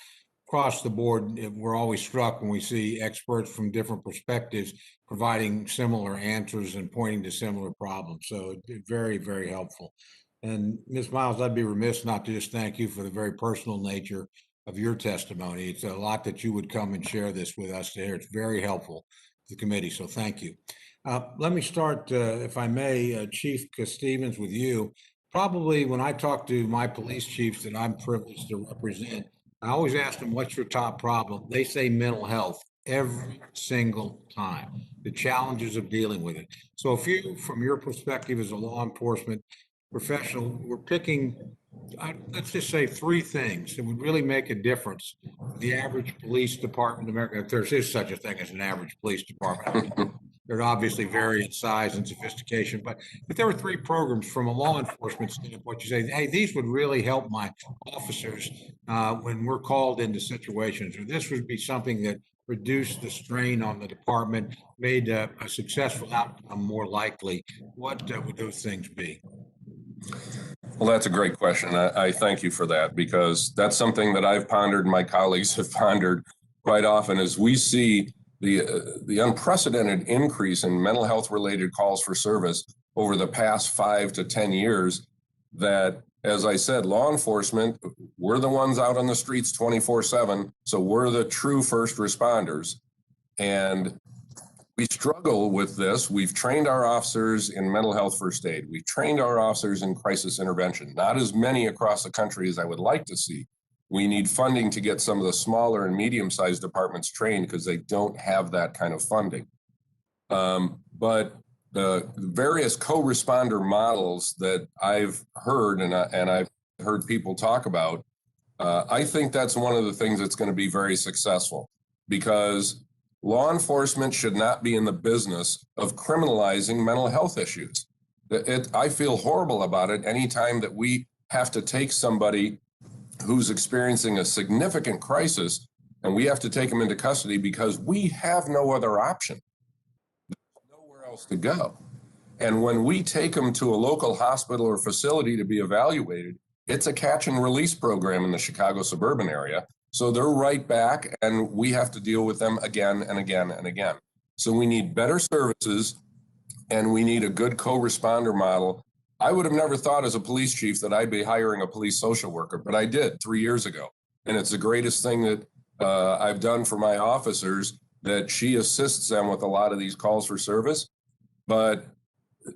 [SPEAKER 2] across the board, we're always struck when we see experts from different perspectives providing similar answers and pointing to similar problems. So very, very helpful. And Ms. Miles, I'd be remiss not to just thank you for the very personal nature of your testimony. It's a lot that you would come and share this with us here. It's very helpful to the committee, so thank you. Let me start, if I may, Chief Stevens, with you. Probably when I talk to my police chiefs that I'm privileged to represent, I always ask them, what's your top problem? They say mental health every single time, the challenges of dealing with it. So if you, from your perspective as a law enforcement professional, we're picking, let's just say 3 things that would really make a difference. The average police department in America, if there is such a thing as an average police department, they're obviously vary in size and sophistication, but if there were 3 programs from a law enforcement standpoint, you say, hey, these would really help my officers when we're called into situations, or this would be something that reduced the strain on the department, made a successful outcome more likely, what would those things be?
[SPEAKER 7] Well, that's a great question. I thank you for that, because that's something that I've pondered and my colleagues have pondered quite often as we see the unprecedented increase in mental health related calls for service over the past 5 to 10 years. That, as I said, law enforcement, we're the ones out on the streets 24/7. So we're the true first responders. And we struggle with this. We've trained our officers in mental health first aid. We've trained our officers in crisis intervention, not as many across the country as I would like to see. We need funding to get some of the smaller and medium-sized departments trained because they don't have that kind of funding. But the various co-responder models that I've heard and I've heard people talk about, I think that's one of the things that's going to be very successful, because law enforcement should not be in the business of criminalizing mental health issues. I feel horrible about it anytime that we have to take somebody who's experiencing a significant crisis and we have to take them into custody because we have no other option. There's nowhere else to go. And when we take them to a local hospital or facility to be evaluated, it's a catch and release program in the Chicago suburban area. So they're right back and we have to deal with them again and again and again. So we need better services and we need a good co-responder model I would have never thought as a police chief that I'd be hiring a police social worker, but I did 3 years ago. And it's the greatest thing that I've done for my officers, that she assists them with a lot of these calls for service. But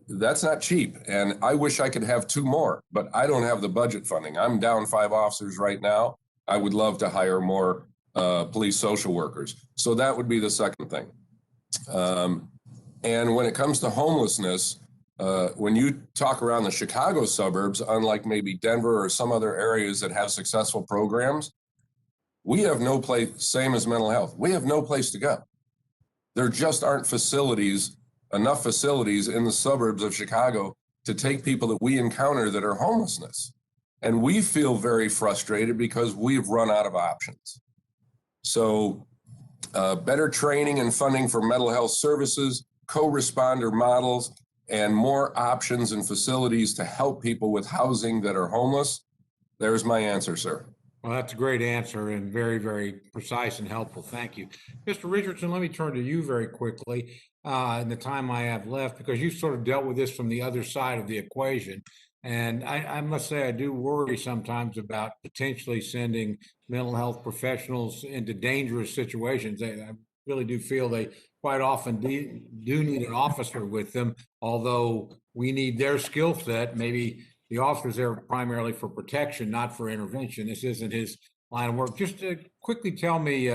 [SPEAKER 7] that's not cheap. And I wish I could have 2 more, but I don't have the budget funding. I'm down 5 officers right now. I would love to hire more police social workers. So that would be the second thing. And when it comes to homelessness, when you talk around the Chicago suburbs, unlike maybe Denver or some other areas that have successful programs, we have no place, same as mental health, we have no place to go. There just aren't enough facilities in the suburbs of Chicago to take people that we encounter that are homelessness. And we feel very frustrated because we've run out of options. So better training and funding for mental health services, co-responder models, and more options and facilities to help people with housing that are homeless. There's my answer, sir.
[SPEAKER 2] Well, that's a great answer and very, very precise and helpful. Thank you. Mr. Richardson, let me turn to you very quickly in the time I have left, because you sort of dealt with this from the other side of the equation. And I must say, I do worry sometimes about potentially sending mental health professionals into dangerous situations. I really do feel they quite often do need an officer with them, although we need their skill set. Maybe the officer's there primarily for protection, not for intervention. This isn't his line of work. Just quickly tell me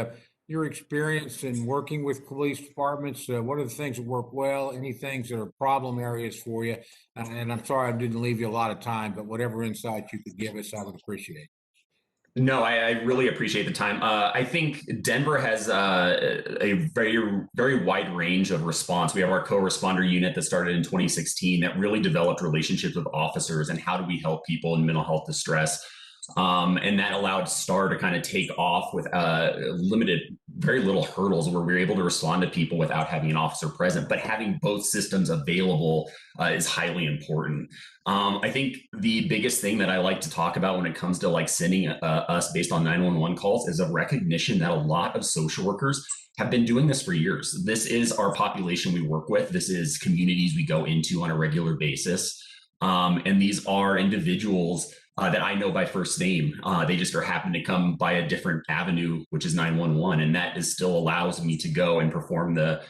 [SPEAKER 2] your experience in working with police departments. What are the things that work well? Any things that are problem areas for you? And I'm sorry I didn't leave you a lot of time, but whatever insight you could give us, I would appreciate.
[SPEAKER 6] No, I really appreciate the time. I think Denver has a very, very wide range of response. We have our co-responder unit that started in 2016 that really developed relationships with officers and how do we help people in mental health distress. And that allowed STAR to kind of take off with very little hurdles where we were able to respond to people without having an officer present. But having both systems available is highly important. I think the biggest thing that I like to talk about when it comes to like sending us based on 911 calls is a recognition that a lot of social workers have been doing this for years. This is our population we work with. This is communities we go into on a regular basis. And these are individuals that I know by first name. They just are happen to come by a different avenue, which is 911. And that is still allows me to go and perform the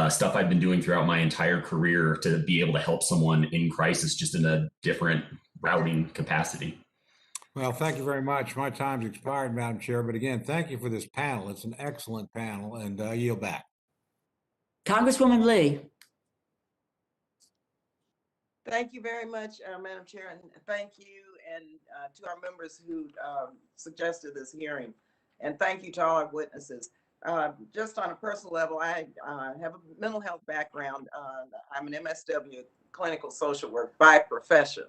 [SPEAKER 6] stuff I've been doing throughout my entire career to be able to help someone in crisis, just in a different routing capacity.
[SPEAKER 2] Well, thank you very much. My time's expired, Madam Chair. But again, thank you for this panel. It's an excellent panel, and I yield back.
[SPEAKER 1] Congresswoman Lee.
[SPEAKER 8] Thank you very much, Madam Chair, and thank you and to our members who suggested this hearing. And thank you to all our witnesses. Just on a personal level, I have a mental health background. I'm an MSW, clinical social work by profession.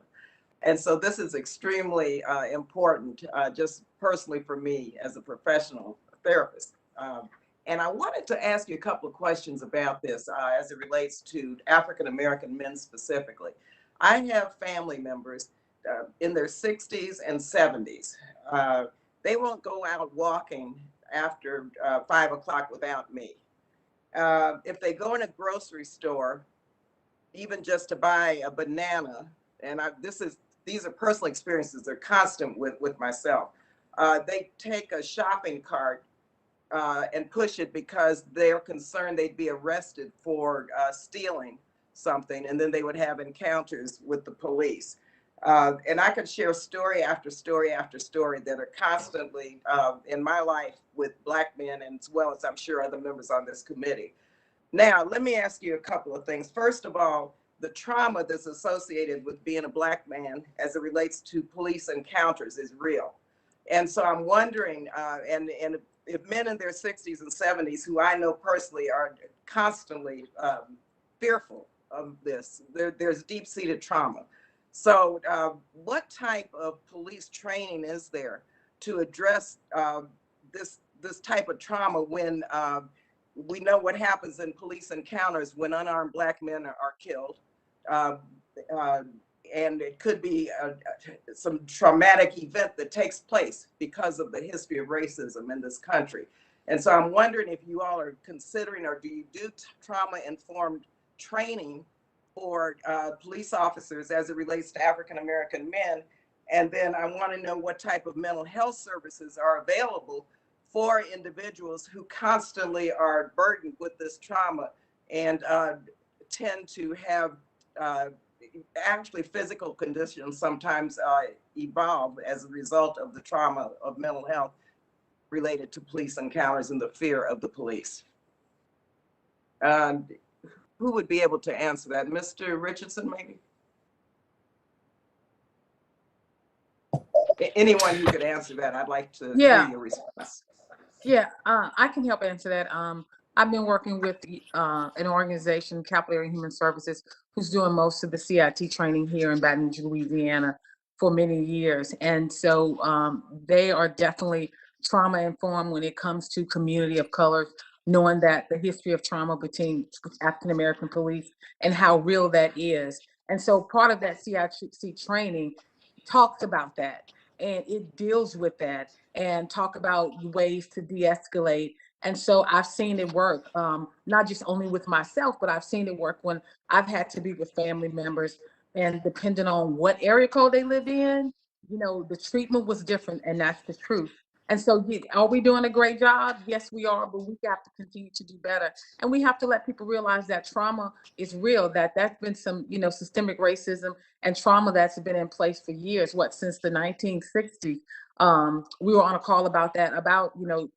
[SPEAKER 8] And so this is extremely important, just personally for me as a professional therapist. And I wanted to ask you a couple of questions about this as it relates to African-American men specifically. I have family members in their 60s and 70s. They won't go out walking after 5 o'clock without me. If they go in a grocery store, even just to buy a banana, and these are personal experiences, they're constant with myself. They take a shopping cart and push it because they're concerned they'd be arrested for stealing something, and then they would have encounters with the police. And I could share story after story after story that are constantly in my life with Black men, and as well as I'm sure other members on this committee. Now, let me ask you a couple of things. First of all, the trauma that's associated with being a Black man as it relates to police encounters is real. And so I'm wondering, and if men in their 60s and 70s, who I know personally are constantly fearful of this, there's deep-seated trauma. So what type of police training is there to address this type of trauma when we know what happens in police encounters when unarmed Black men are killed? And it could be some traumatic event that takes place because of the history of racism in this country. And so I'm wondering if you all are considering, or do you do trauma-informed training for police officers as it relates to African-American men. And then I want to know what type of mental health services are available for individuals who constantly are burdened with this trauma and tend to have actually physical conditions sometimes evolve as a result of the trauma of mental health related to police encounters and the fear of the police. Who would be able to answer that? Mr. Richardson, maybe? Anyone who could answer that, I'd like to hear your response.
[SPEAKER 5] Yeah, I can help answer that. I've been working with an organization, Capillary Human Services, who's doing most of the CIT training here in Baton Rouge, Louisiana, for many years. And so they are definitely trauma informed when it comes to community of color, knowing that the history of trauma between African American police and how real that is. And so part of that CIT training talks about that, and it deals with that and talk about ways to de-escalate. And so I've seen it work, not just only with myself, but I've seen it work when I've had to be with family members, and depending on what area code they live in, you know, the treatment was different, and that's the truth. And so are we doing a great job? Yes, we are, but we have to continue to do better. And we have to let people realize that trauma is real, that that's been some, you know, systemic racism and trauma that's been in place for years, since the 1960s. We were on a call about that, about, you know,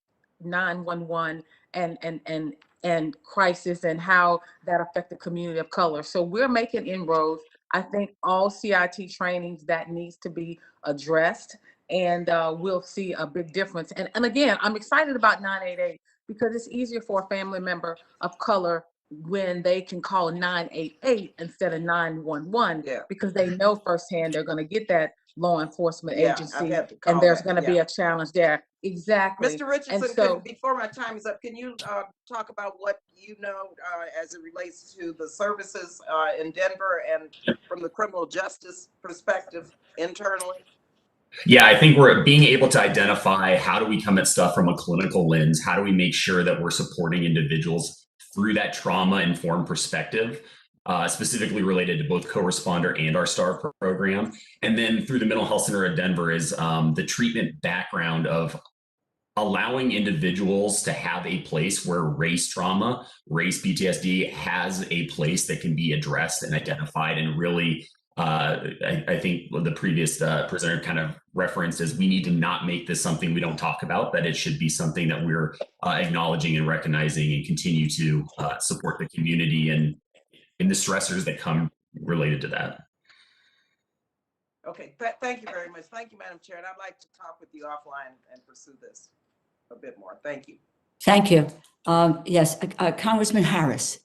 [SPEAKER 5] 911 and crisis and how that affected community of color. So we're making inroads. I think all CIT trainings that needs to be addressed, and we'll see a big difference. And again, I'm excited about 988 because it's easier for a family member of color when they can call 988 instead of 911, because they know firsthand they're going to get that law enforcement agency, and there's going to be a challenge there. Exactly.
[SPEAKER 8] Mr. Richardson,
[SPEAKER 5] so,
[SPEAKER 8] before my time is up, can you talk about what you know as it relates to the services in Denver and from the criminal justice perspective internally?
[SPEAKER 6] Yeah, I think we're being able to identify how do we come at stuff from a clinical lens? How do we make sure that we're supporting individuals through that trauma-informed perspective, specifically related to both co-responder and our STAR program? And then through the Mental Health Center of Denver is the treatment background of allowing individuals to have a place where race trauma, race PTSD has a place that can be addressed and identified. And really, I think the previous presenter kind of referenced is we need to not make this something we don't talk about, that it should be something that we're acknowledging and recognizing and continue to support the community and in the stressors that come related to that.
[SPEAKER 8] Okay, thank you very much. Thank you, Madam Chair. And I'd like to talk with you offline and pursue this a bit more. Thank you.
[SPEAKER 1] Thank you. Yes, Congressman Harris.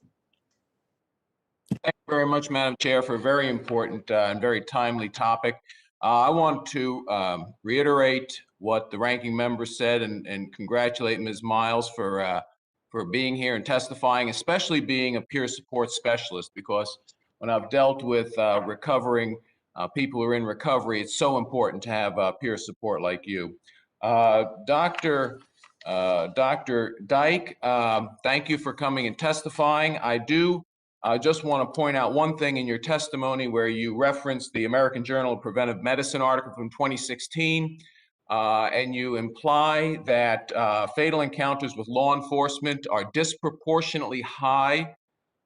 [SPEAKER 9] Thank you very much, Madam Chair, for a very important and very timely topic. I want to reiterate what the ranking member said and congratulate Ms. Miles for being here and testifying, especially being a peer support specialist, because when I've dealt with recovering people who are in recovery, it's so important to have peer support like you. Dr. Dyke, thank you for coming and testifying. I just want to point out one thing in your testimony where you referenced the American Journal of Preventive Medicine article from 2016, and you imply that fatal encounters with law enforcement are disproportionately high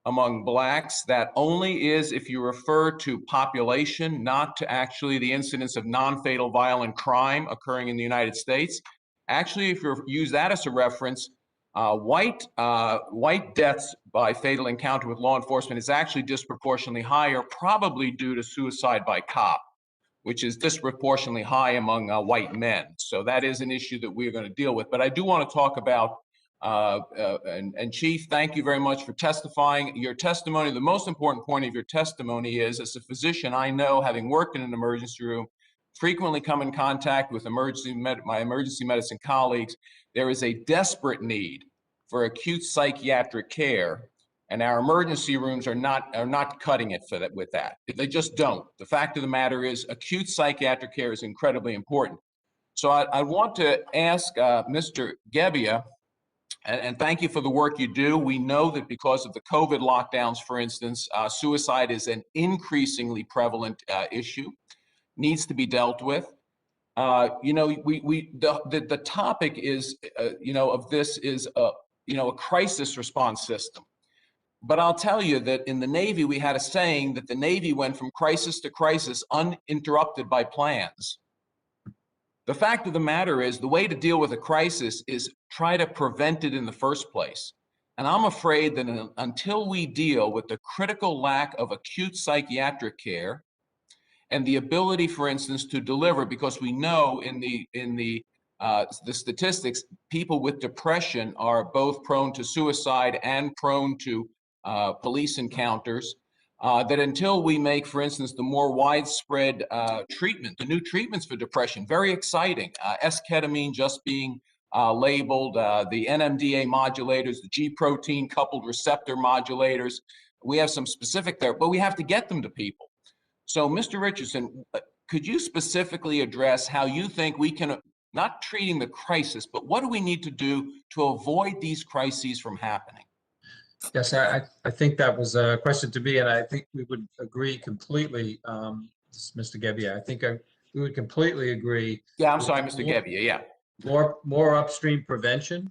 [SPEAKER 9] among Blacks. That only is if you refer to population, not to actually the incidence of non-fatal violent crime occurring in the United States. Actually, if you use that as a reference, white deaths by fatal encounter with law enforcement is actually disproportionately higher, probably due to suicide by cop, which is disproportionately high among white men. So that is an issue that we're going to deal with. But I do want to talk about, and Chief, thank you very much for testifying. Your testimony, the most important point of your testimony is, as a physician, I know, having worked in an emergency room, frequently come in contact with my emergency medicine colleagues, there is a desperate need for acute psychiatric care, and our emergency rooms are not cutting it with that. They just don't. The fact of the matter is, acute psychiatric care is incredibly important. So I want to ask Mr. Gebbia, And thank you for the work you do. We know that because of the COVID lockdowns, for instance, suicide is an increasingly prevalent issue, needs to be dealt with. The topic is, of this is, a crisis response system. But I'll tell you that in the Navy, we had a saying that the Navy went from crisis to crisis uninterrupted by plans. The fact of the matter is the way to deal with a crisis is try to prevent it in the first place. And I'm afraid that until we deal with the critical lack of acute psychiatric care and the ability, for instance, to deliver, because we know in the statistics, people with depression are both prone to suicide and prone to police encounters, that until we make, for instance, the more widespread treatment, the new treatments for depression, very exciting, S-ketamine just being labeled, the NMDA modulators, the G-protein coupled receptor modulators. We have some specific there, but we have to get them to people. So, Mr. Richardson, could you specifically address how you think we can, not treating the crisis, but what do we need to do to avoid these crises from happening?
[SPEAKER 4] Yes, I think that was a question to me, and I think we would agree completely, Mr. Gebbia. I think we would completely agree.
[SPEAKER 9] Yeah, I'm sorry, Mr. Gebbia, yeah.
[SPEAKER 4] More upstream prevention,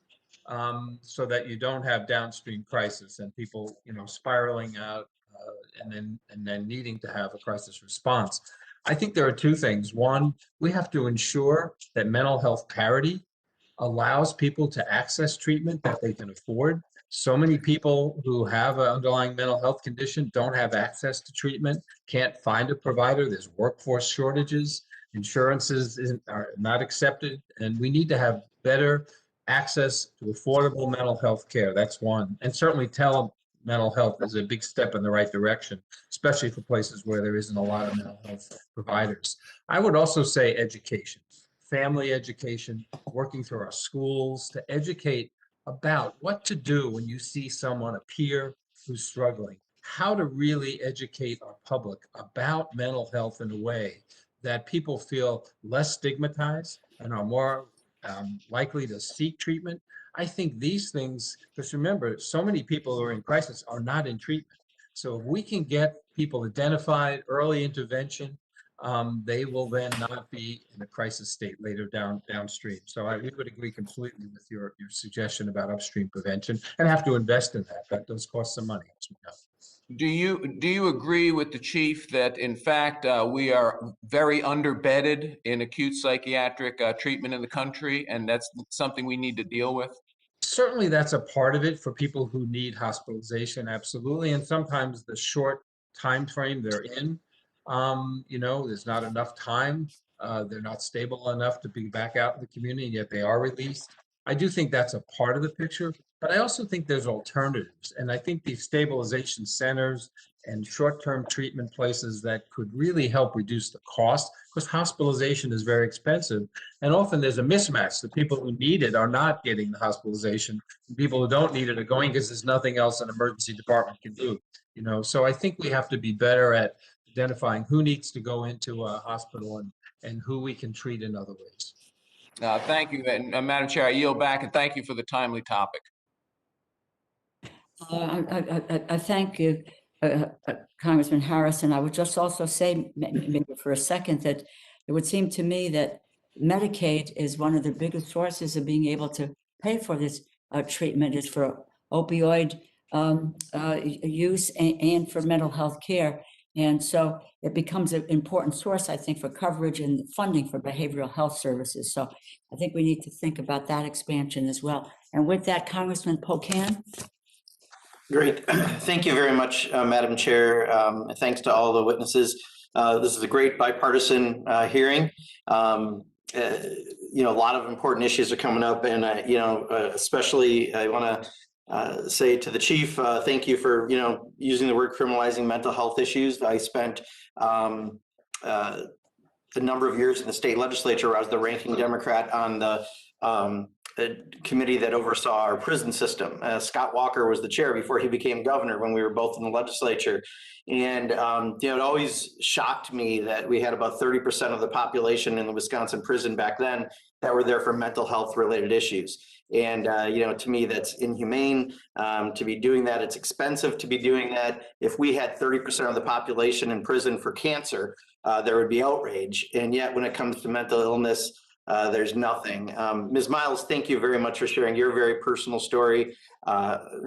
[SPEAKER 4] so that you don't have downstream crisis and people, spiraling out and then needing to have a crisis response. I think there are two things. One, we have to ensure that mental health parity allows people to access treatment that they can afford. So many people who have an underlying mental health condition don't have access to treatment, can't find a provider. There's workforce shortages, insurances are not accepted, and we need to have better access to affordable mental health care. That's one. And certainly mental health is a big step in the right direction, especially for places where there isn't a lot of mental health providers. I would also say education, family education, working through our schools to educate about what to do when you see someone, a peer who's struggling, how to really educate our public about mental health in a way that people feel less stigmatized and are more likely to seek treatment. I think these things, because remember, so many people who are in crisis are not in treatment. So if we can get people identified, early intervention, they will then not be in a crisis state later downstream. So we would agree completely with your suggestion about upstream prevention and have to invest in that. That does cost some money, as we know.
[SPEAKER 9] Do you agree with the chief that in fact we are very underbedded in acute psychiatric treatment in the country, and that's something we need to deal with?
[SPEAKER 4] Certainly that's a part of it for people who need hospitalization, absolutely. And sometimes the short time frame they're in, there's not enough time. They're not stable enough to be back out in the community, and yet they are released. I do think that's a part of the picture, but I also think there's alternatives. And I think these stabilization centers and short-term treatment places that could really help reduce the cost, because hospitalization is very expensive. And often there's a mismatch. The people who need it are not getting the hospitalization. The people who don't need it are going because there's nothing else an emergency department can do. So I think we have to be better at identifying who needs to go into a hospital and who we can treat in other ways.
[SPEAKER 9] Thank you, and Madam Chair, I yield back, and thank you for the timely topic.
[SPEAKER 1] I thank you, Congressman Harrison. I would just also say, maybe for a second, that it would seem to me that Medicaid is one of the biggest sources of being able to pay for this treatment, is for opioid use and for mental health care. And so it becomes an important source, I think, for coverage and funding for behavioral health services. So I think we need to think about that expansion as well. And with that, Congressman Pocan.
[SPEAKER 10] Great. Thank you very much, Madam Chair. Thanks to all the witnesses. This is a great bipartisan hearing. A lot of important issues are coming up, and especially I want to say to the chief, thank you for using the word criminalizing mental health issues. I spent a number of years in the state legislature where I was the ranking Democrat on the committee that oversaw our prison system. Scott Walker was the chair before he became governor when we were both in the legislature. And it always shocked me that we had about 30% of the population in the Wisconsin prison back then that were there for mental health related issues. And, to me, that's inhumane to be doing that. It's expensive to be doing that. If we had 30% of the population in prison for cancer, there would be outrage. And yet when it comes to mental illness, there's nothing. Ms. Miles, thank you very much for sharing your very personal story.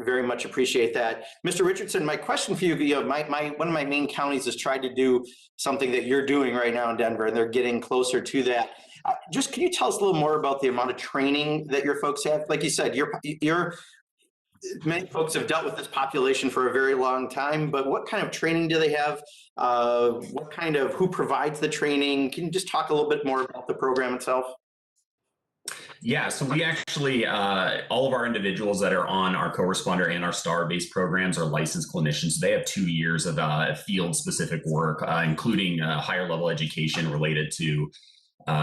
[SPEAKER 10] Very much appreciate that. Mr. Richardson, my question for you, one of my main counties has tried to do something that you're doing right now in Denver, and they're getting closer to that. Just can you tell us a little more about the amount of training that your folks have? Like you said, many folks have dealt with this population for a very long time, but what kind of training do they have? Who provides the training? Can you just talk a little bit more about the program itself?
[SPEAKER 6] Yeah, so we actually, all of our individuals that are on our co-responder and our STAR-based programs are licensed clinicians. So they have 2 years of field-specific work, including higher level education related to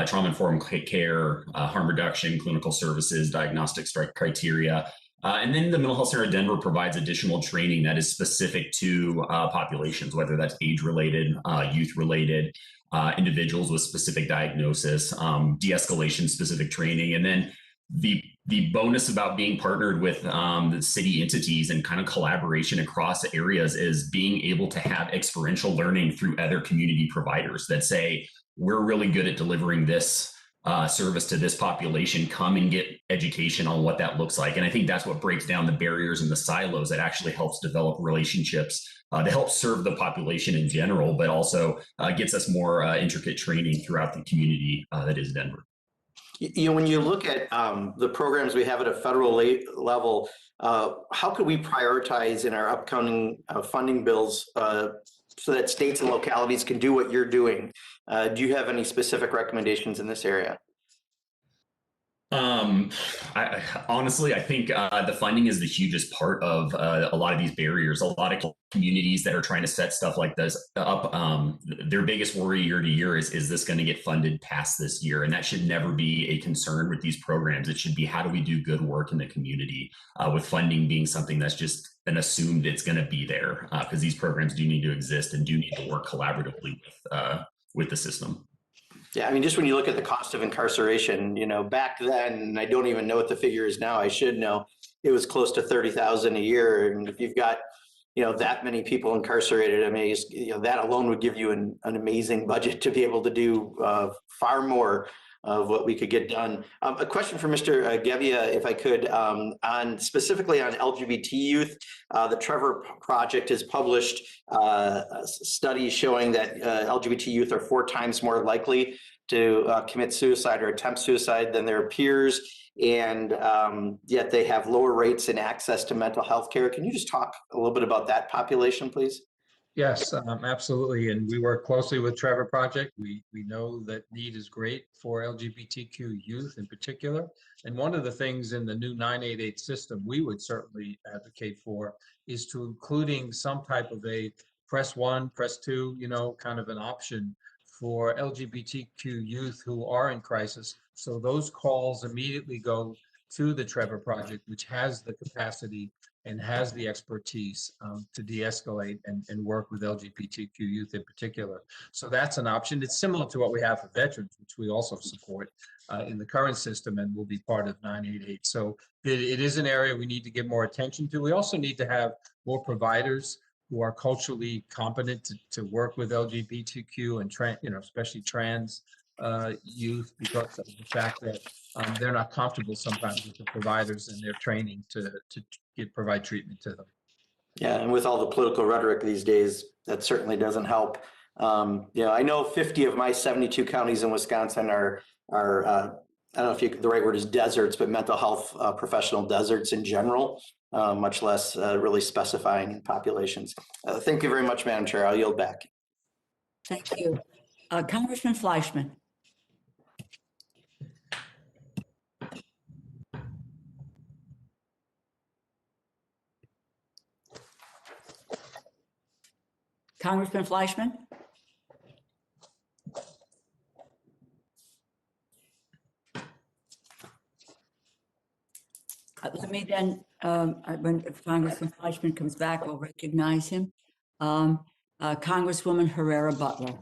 [SPEAKER 6] trauma-informed care, harm reduction, clinical services, diagnostic criteria. And then the Mental Health Center of Denver provides additional training that is specific to populations, whether that's age-related, youth-related, individuals with specific diagnosis, de-escalation specific training. And then the bonus about being partnered with the city entities and kind of collaboration across areas is being able to have experiential learning through other community providers that say, we're really good at delivering this service to this population. Come and get education on what that looks like. And I think that's what breaks down the barriers and the silos that actually helps develop relationships that help serve the population in general, but also gets us more intricate training throughout the community that is Denver.
[SPEAKER 10] When you look at the programs we have at a federal level, how could we prioritize in our upcoming funding bills so that states and localities can do what you're doing? Do you have any specific recommendations in this area?
[SPEAKER 6] Honestly, I think the funding is the hugest part of a lot of these barriers. A lot of communities that are trying to set stuff like this up, their biggest worry year to year is this going to get funded past this year? And that should never be a concern with these programs. It should be, how do we do good work in the community, with funding being something that's just an assumed it's going to be there, because these programs do need to exist and do need to work collaboratively with the system.
[SPEAKER 10] Yeah, I mean, just when you look at the cost of incarceration, back then, and I don't even know what the figure is now, I should know, it was close to $30,000 a year. And if you've got, that many people incarcerated, I mean, that alone would give you an amazing budget to be able to do far more of what we could get done. A question for Mr. Gebbia, if I could, specifically on LGBT youth. The Trevor Project has published studies showing that LGBT youth are 4 times more likely to commit suicide or attempt suicide than their peers, and yet they have lower rates in access to mental health care. Can you just talk a little bit about that population, please?
[SPEAKER 4] Yes, absolutely. And we work closely with Trevor Project. We know that need is great for LGBTQ youth in particular. And one of the things in the new 988 system we would certainly advocate for is to including some type of a press 1, press 2, kind of an option for LGBTQ youth who are in crisis. So those calls immediately go to the Trevor Project, which has the capacity and has the expertise to de-escalate and work with LGBTQ youth in particular. So that's an option. It's similar to what we have for veterans, which we also support in the current system and will be part of 988. So it is an area we need to give more attention to. We also need to have more providers who are culturally competent to work with LGBTQ and especially trans youth, because of the fact that they're not comfortable sometimes with the providers and their training to provide treatment to them.
[SPEAKER 10] Yeah, and with all the political rhetoric these days, that certainly doesn't help. I know 50 of my 72 counties in Wisconsin are I don't know if the right word is deserts, but mental health professional deserts in general, much less really specifying populations. Thank you very much, Madam Chair. I'll yield back.
[SPEAKER 1] Thank you. Congressman Fleischman. Congressman Fleischman? Let me then, when Congressman Fleischman comes back, I'll recognize him. Congresswoman Herrera Butler.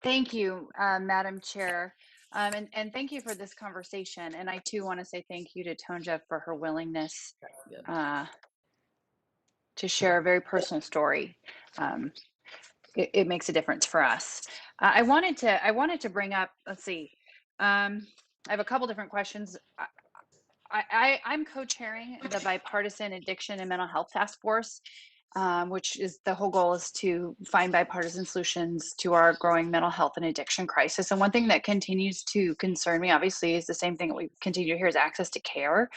[SPEAKER 11] Thank you, Madam Chair. And thank you for this conversation. And I too want to say thank you to Tonja for her willingness to share a very personal story. It makes a difference for us. I wanted to bring up, let's see, I have a couple different questions. I'm co-chairing the bipartisan addiction and mental health task force, which is the whole goal is to find bipartisan solutions to our growing mental health and addiction crisis. And one thing that continues to concern me, obviously, is the same thing that we continue to hear is access to care.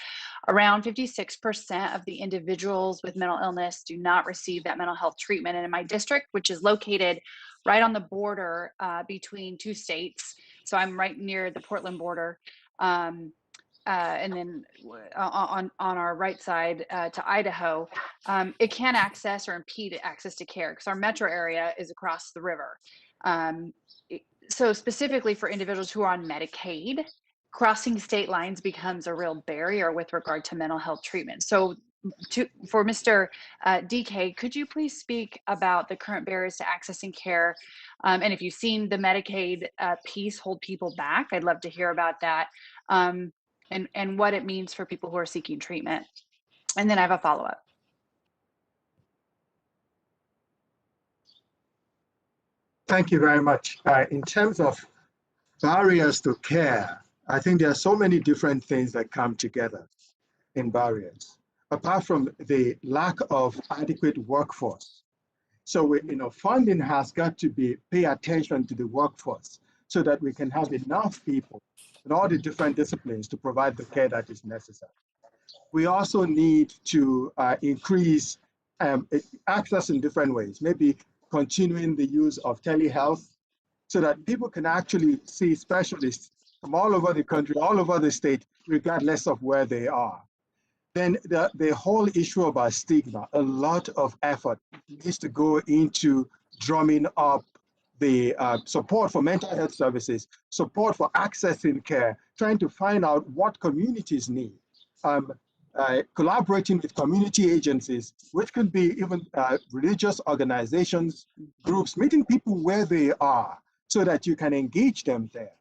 [SPEAKER 11] Around 56% of the individuals with mental illness do not receive that mental health treatment. And in my district, which is located right on the border between two states, so I'm right near the Portland border, and then on our right side to Idaho, it can access or impede access to care because our metro area is across the river. So specifically for individuals who are on Medicaid, crossing state lines becomes a real barrier with regard to mental health treatment. So for Mr. DK, could you please speak about the current barriers to accessing care? And if you've seen the Medicaid piece hold people back, I'd love to hear about that. And what it means for people who are seeking treatment. And then I have a follow-up.
[SPEAKER 3] Thank you very much. In terms of barriers to care, I think there are so many different things that come together in barriers, apart from the lack of adequate workforce. So funding has got to pay attention to the workforce so that we can have enough people in all the different disciplines to provide the care that is necessary. We also need to increase access in different ways, maybe continuing the use of telehealth so that people can actually see specialists from all over the country, all over the state, regardless of where they are. Then the whole issue about stigma, a lot of effort needs to go into drumming up the support for mental health services, support for accessing care, trying to find out what communities need, collaborating with community agencies, which could be even religious organizations, groups, meeting people where they are so that you can engage them there.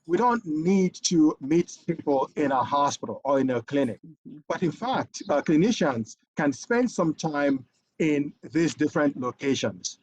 [SPEAKER 3] We don't need to meet people in a hospital or in a clinic, but in fact, clinicians can spend some time in these different locations.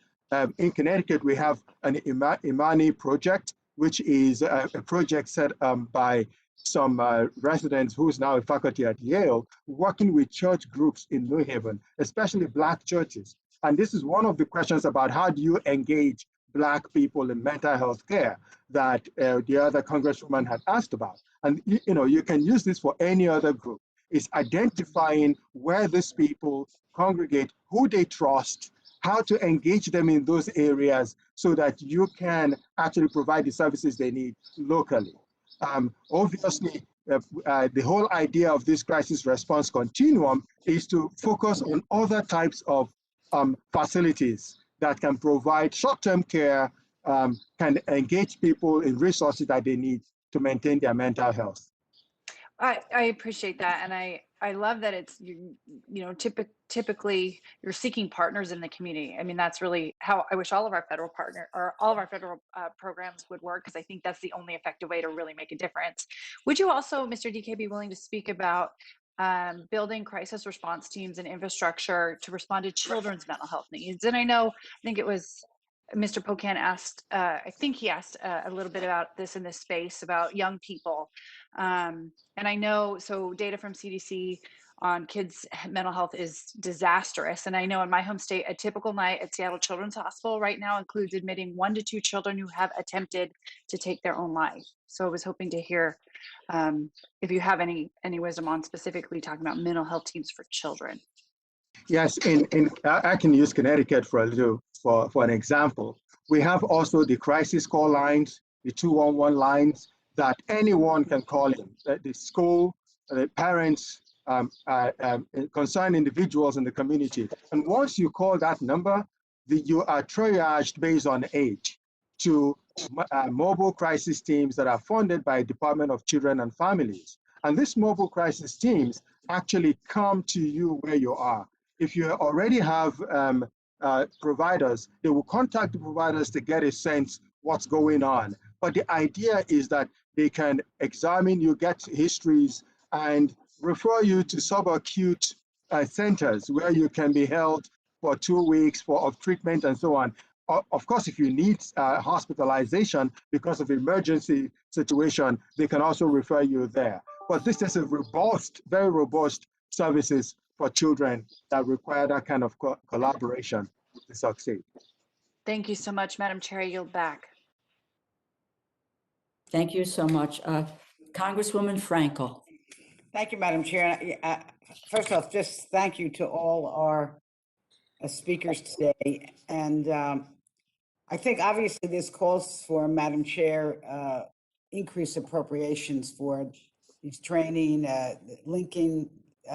[SPEAKER 3] In Connecticut, we have an Imani project, which is a project set by some residents who's now a faculty at Yale, working with church groups in New Haven, especially Black churches. And this is one of the questions about how do you engage Black people in mental health care that the other congresswoman had asked about. And you can use this for any other group. It's identifying where these people congregate, who they trust, how to engage them in those areas so that you can actually provide the services they need locally. Obviously, the whole idea of this crisis response continuum is to focus on other types of facilities that can provide short-term care, can engage people in resources that they need to maintain their mental health.
[SPEAKER 11] I appreciate that, and I love that it's typically you're seeking partners in the community. I mean, that's really how I wish all of our federal programs would work, because I think that's the only effective way to really make a difference. Would you also, Mr. DK, be willing to speak about building crisis response teams and infrastructure to respond to children's mental health needs? And I think it was Mr. Pocan asked, I think he asked a little bit about this in this space about young people. And I know, so data from CDC on kids' mental health is disastrous. And I know in my home state, a typical night at Seattle Children's Hospital right now includes admitting 1 to 2 children who have attempted to take their own life. So I was hoping to hear if you have any wisdom on specifically talking about mental health teams for children.
[SPEAKER 3] Yes, I can use Connecticut for an example. We have also the crisis call lines, the 211 lines that anyone can call in. The school, the parents, concerned individuals in the community. And once you call that number, you are triaged based on age to mobile crisis teams that are funded by Department of Children and Families. And these mobile crisis teams actually come to you where you are. If you already have providers, they will contact the providers to get a sense what's going on. But the idea is that they can examine you, get histories, and refer you to subacute centers where you can be held for 2 weeks of treatment and so on. Of course, if you need hospitalization because of emergency situation, they can also refer you there. But this is a robust, very robust services for children that require that kind of collaboration to succeed.
[SPEAKER 11] Thank you so much, Madam Chair. I yield back.
[SPEAKER 1] Thank you so much. Congresswoman Frankel.
[SPEAKER 12] Thank you, Madam Chair. First off, just thank you to all our speakers today. And I think obviously this calls for, Madam Chair, increased appropriations for these training, linking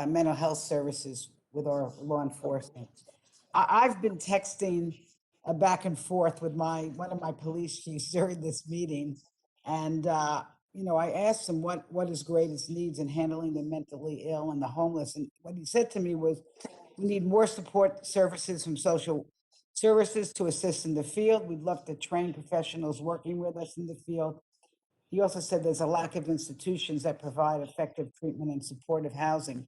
[SPEAKER 12] mental health services with our law enforcement. I've been texting back and forth with one of my police chiefs during this meeting. And, I asked him what his greatest needs in handling the mentally ill and the homeless. And what he said to me was, we need more support services from social services to assist in the field. We'd love to train professionals working with us in the field. He also said there's a lack of institutions that provide effective treatment and supportive housing.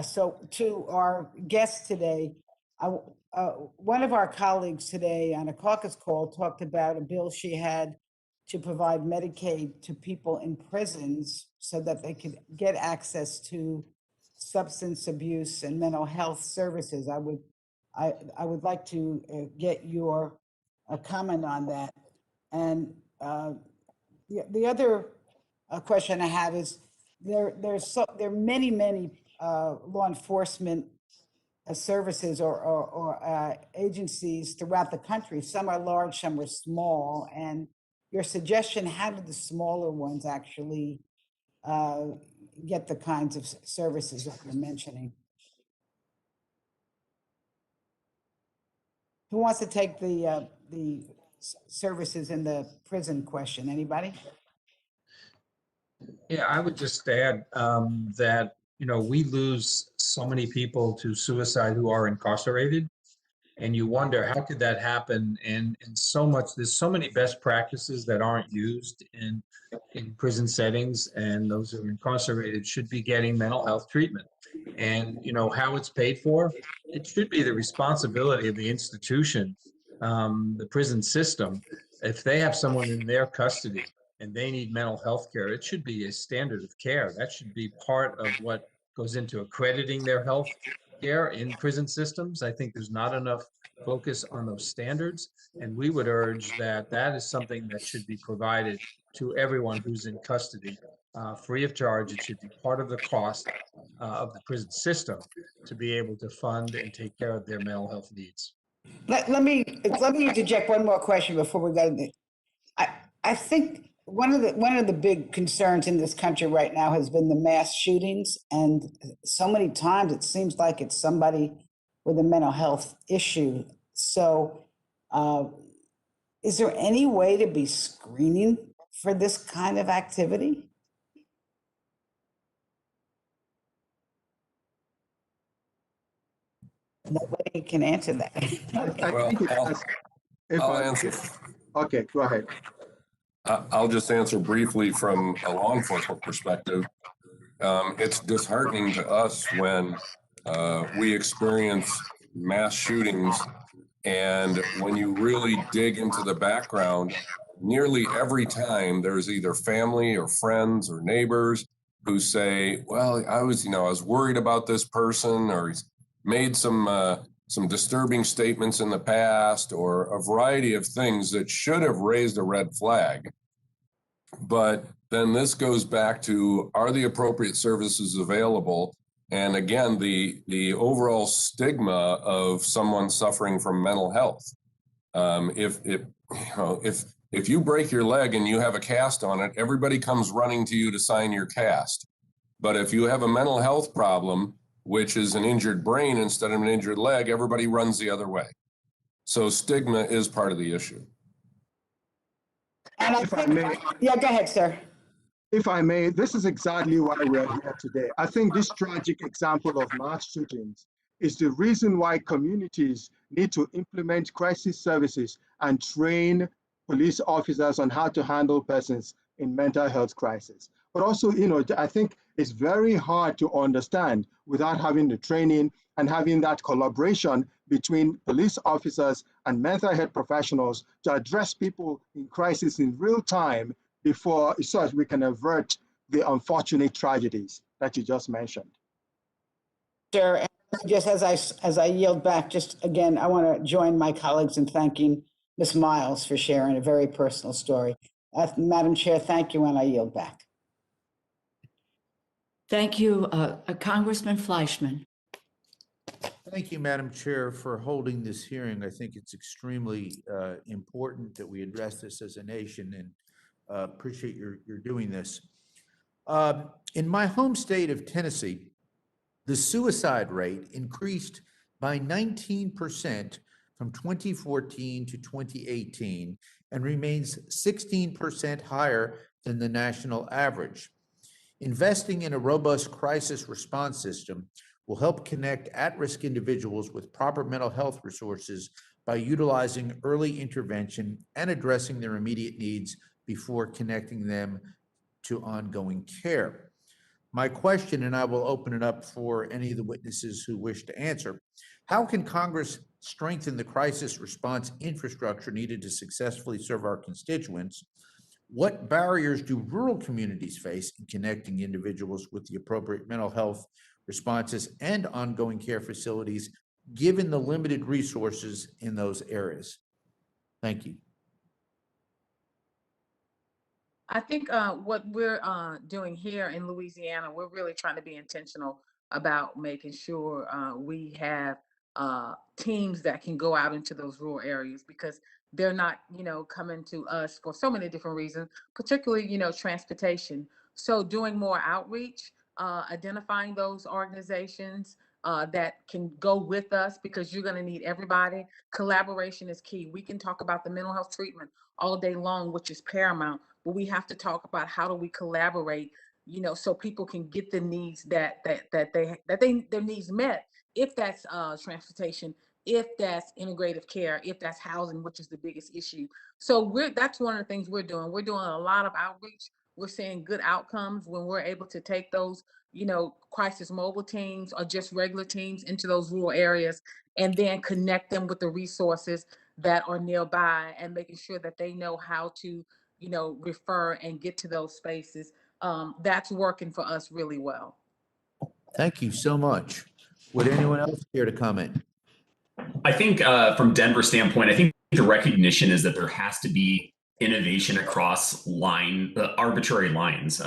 [SPEAKER 12] So to our guests today, one of our colleagues today on a caucus call talked about a bill she had to provide Medicaid to people in prisons so that they could get access to substance abuse and mental health services. I would like to get your comment on that. And the other question I have is there are many law enforcement services or agencies throughout the country. Some are large, some are small. And your suggestion, how do the smaller ones actually get the kinds of services that you're mentioning? Who wants to take the services in the prison question? Anybody?
[SPEAKER 4] Yeah, I would just add that, we lose so many people to suicide who are incarcerated. And you wonder, how could that happen? And there's so many best practices that aren't used in prison settings, and those who are incarcerated should be getting mental health treatment. And how it's paid for, it should be the responsibility of the institution, the prison system. If they have someone in their custody and they need mental health care, it should be a standard of care. That should be part of what goes into accrediting their health care in prison systems. I think there's not enough focus on those standards, and we would urge that is something that should be provided to everyone who's in custody, free of charge. It should be part of the cost of the prison system to be able to fund and take care of their mental health needs.
[SPEAKER 12] Let me interject one more question before we go. I think one of the big concerns in this country right now has been the mass shootings, and so many times it seems like it's somebody with a mental health issue. So, is there any way to be screening for this kind of activity? Nobody can answer that.
[SPEAKER 7] I'll answer.
[SPEAKER 3] Okay, go ahead.
[SPEAKER 7] I'll just answer briefly from a law enforcement perspective. It's disheartening to us when we experience mass shootings, and when you really dig into the background, nearly every time there's either family or friends or neighbors who say, well, I was worried about this person, or he's made some disturbing statements in the past, or a variety of things that should have raised a red flag. But then this goes back to, are the appropriate services available? And again, the overall stigma of someone suffering from mental health. If you break your leg and you have a cast on it, everybody comes running to you to sign your cast. But if you have a mental health problem, which is an injured brain instead of an injured leg, everybody runs the other way. So stigma is part of the issue.
[SPEAKER 12] And I think, yeah, go ahead, sir.
[SPEAKER 3] if I may, this is exactly why we're here today. I think this tragic example of mass shootings is the reason why communities need to implement crisis services and train police officers on how to handle persons in mental health crisis. But also, I think it's very hard to understand without having the training and having that collaboration between police officers and mental health professionals to address people in crisis in real time before, so as we can avert the unfortunate tragedies that you just mentioned.
[SPEAKER 12] Sure. And just as I yield back, just again, I want to join my colleagues in thanking Ms. Miles for sharing a very personal story. Madam Chair, thank you, and I yield back.
[SPEAKER 1] Thank you, Congressman Fleischman.
[SPEAKER 2] Thank you, Madam Chair, for holding this hearing. I think it's extremely important that we address this as a nation, and appreciate your doing this. In my home state of Tennessee, the suicide rate increased by 19% from 2014 to 2018 and remains 16% higher than the national average. Investing in a robust crisis response system will help connect at-risk individuals with proper mental health resources by utilizing early intervention and addressing their immediate needs before connecting them to ongoing care. My question, and I will open it up for any of the witnesses who wish to answer: how can Congress strengthen the crisis response infrastructure needed to successfully serve our constituents? What barriers do rural communities face in connecting individuals with the appropriate mental health responses and ongoing care facilities, given the limited resources in those areas? Thank you.
[SPEAKER 5] I think what we're doing here in Louisiana, we're really trying to be intentional about making sure we have teams that can go out into those rural areas, because they're not, coming to us for so many different reasons, particularly, transportation. So doing more outreach, identifying those organizations that can go with us, because you're going to need everybody. Collaboration is key. We can talk about the mental health treatment all day long, which is paramount, but we have to talk about how do we collaborate, so people can get the needs that their needs met. If that's transportation, if that's integrative care, if that's housing, which is the biggest issue. So that's one of the things we're doing. We're doing a lot of outreach. We're seeing good outcomes when we're able to take those, crisis mobile teams or just regular teams into those rural areas, and then connect them with the resources that are nearby, and making sure that they know how to, refer and get to those spaces. That's working for us really well.
[SPEAKER 2] Thank you so much. Would anyone else care to comment?
[SPEAKER 6] I think from Denver's standpoint, I think the recognition is that there has to be innovation across arbitrary lines.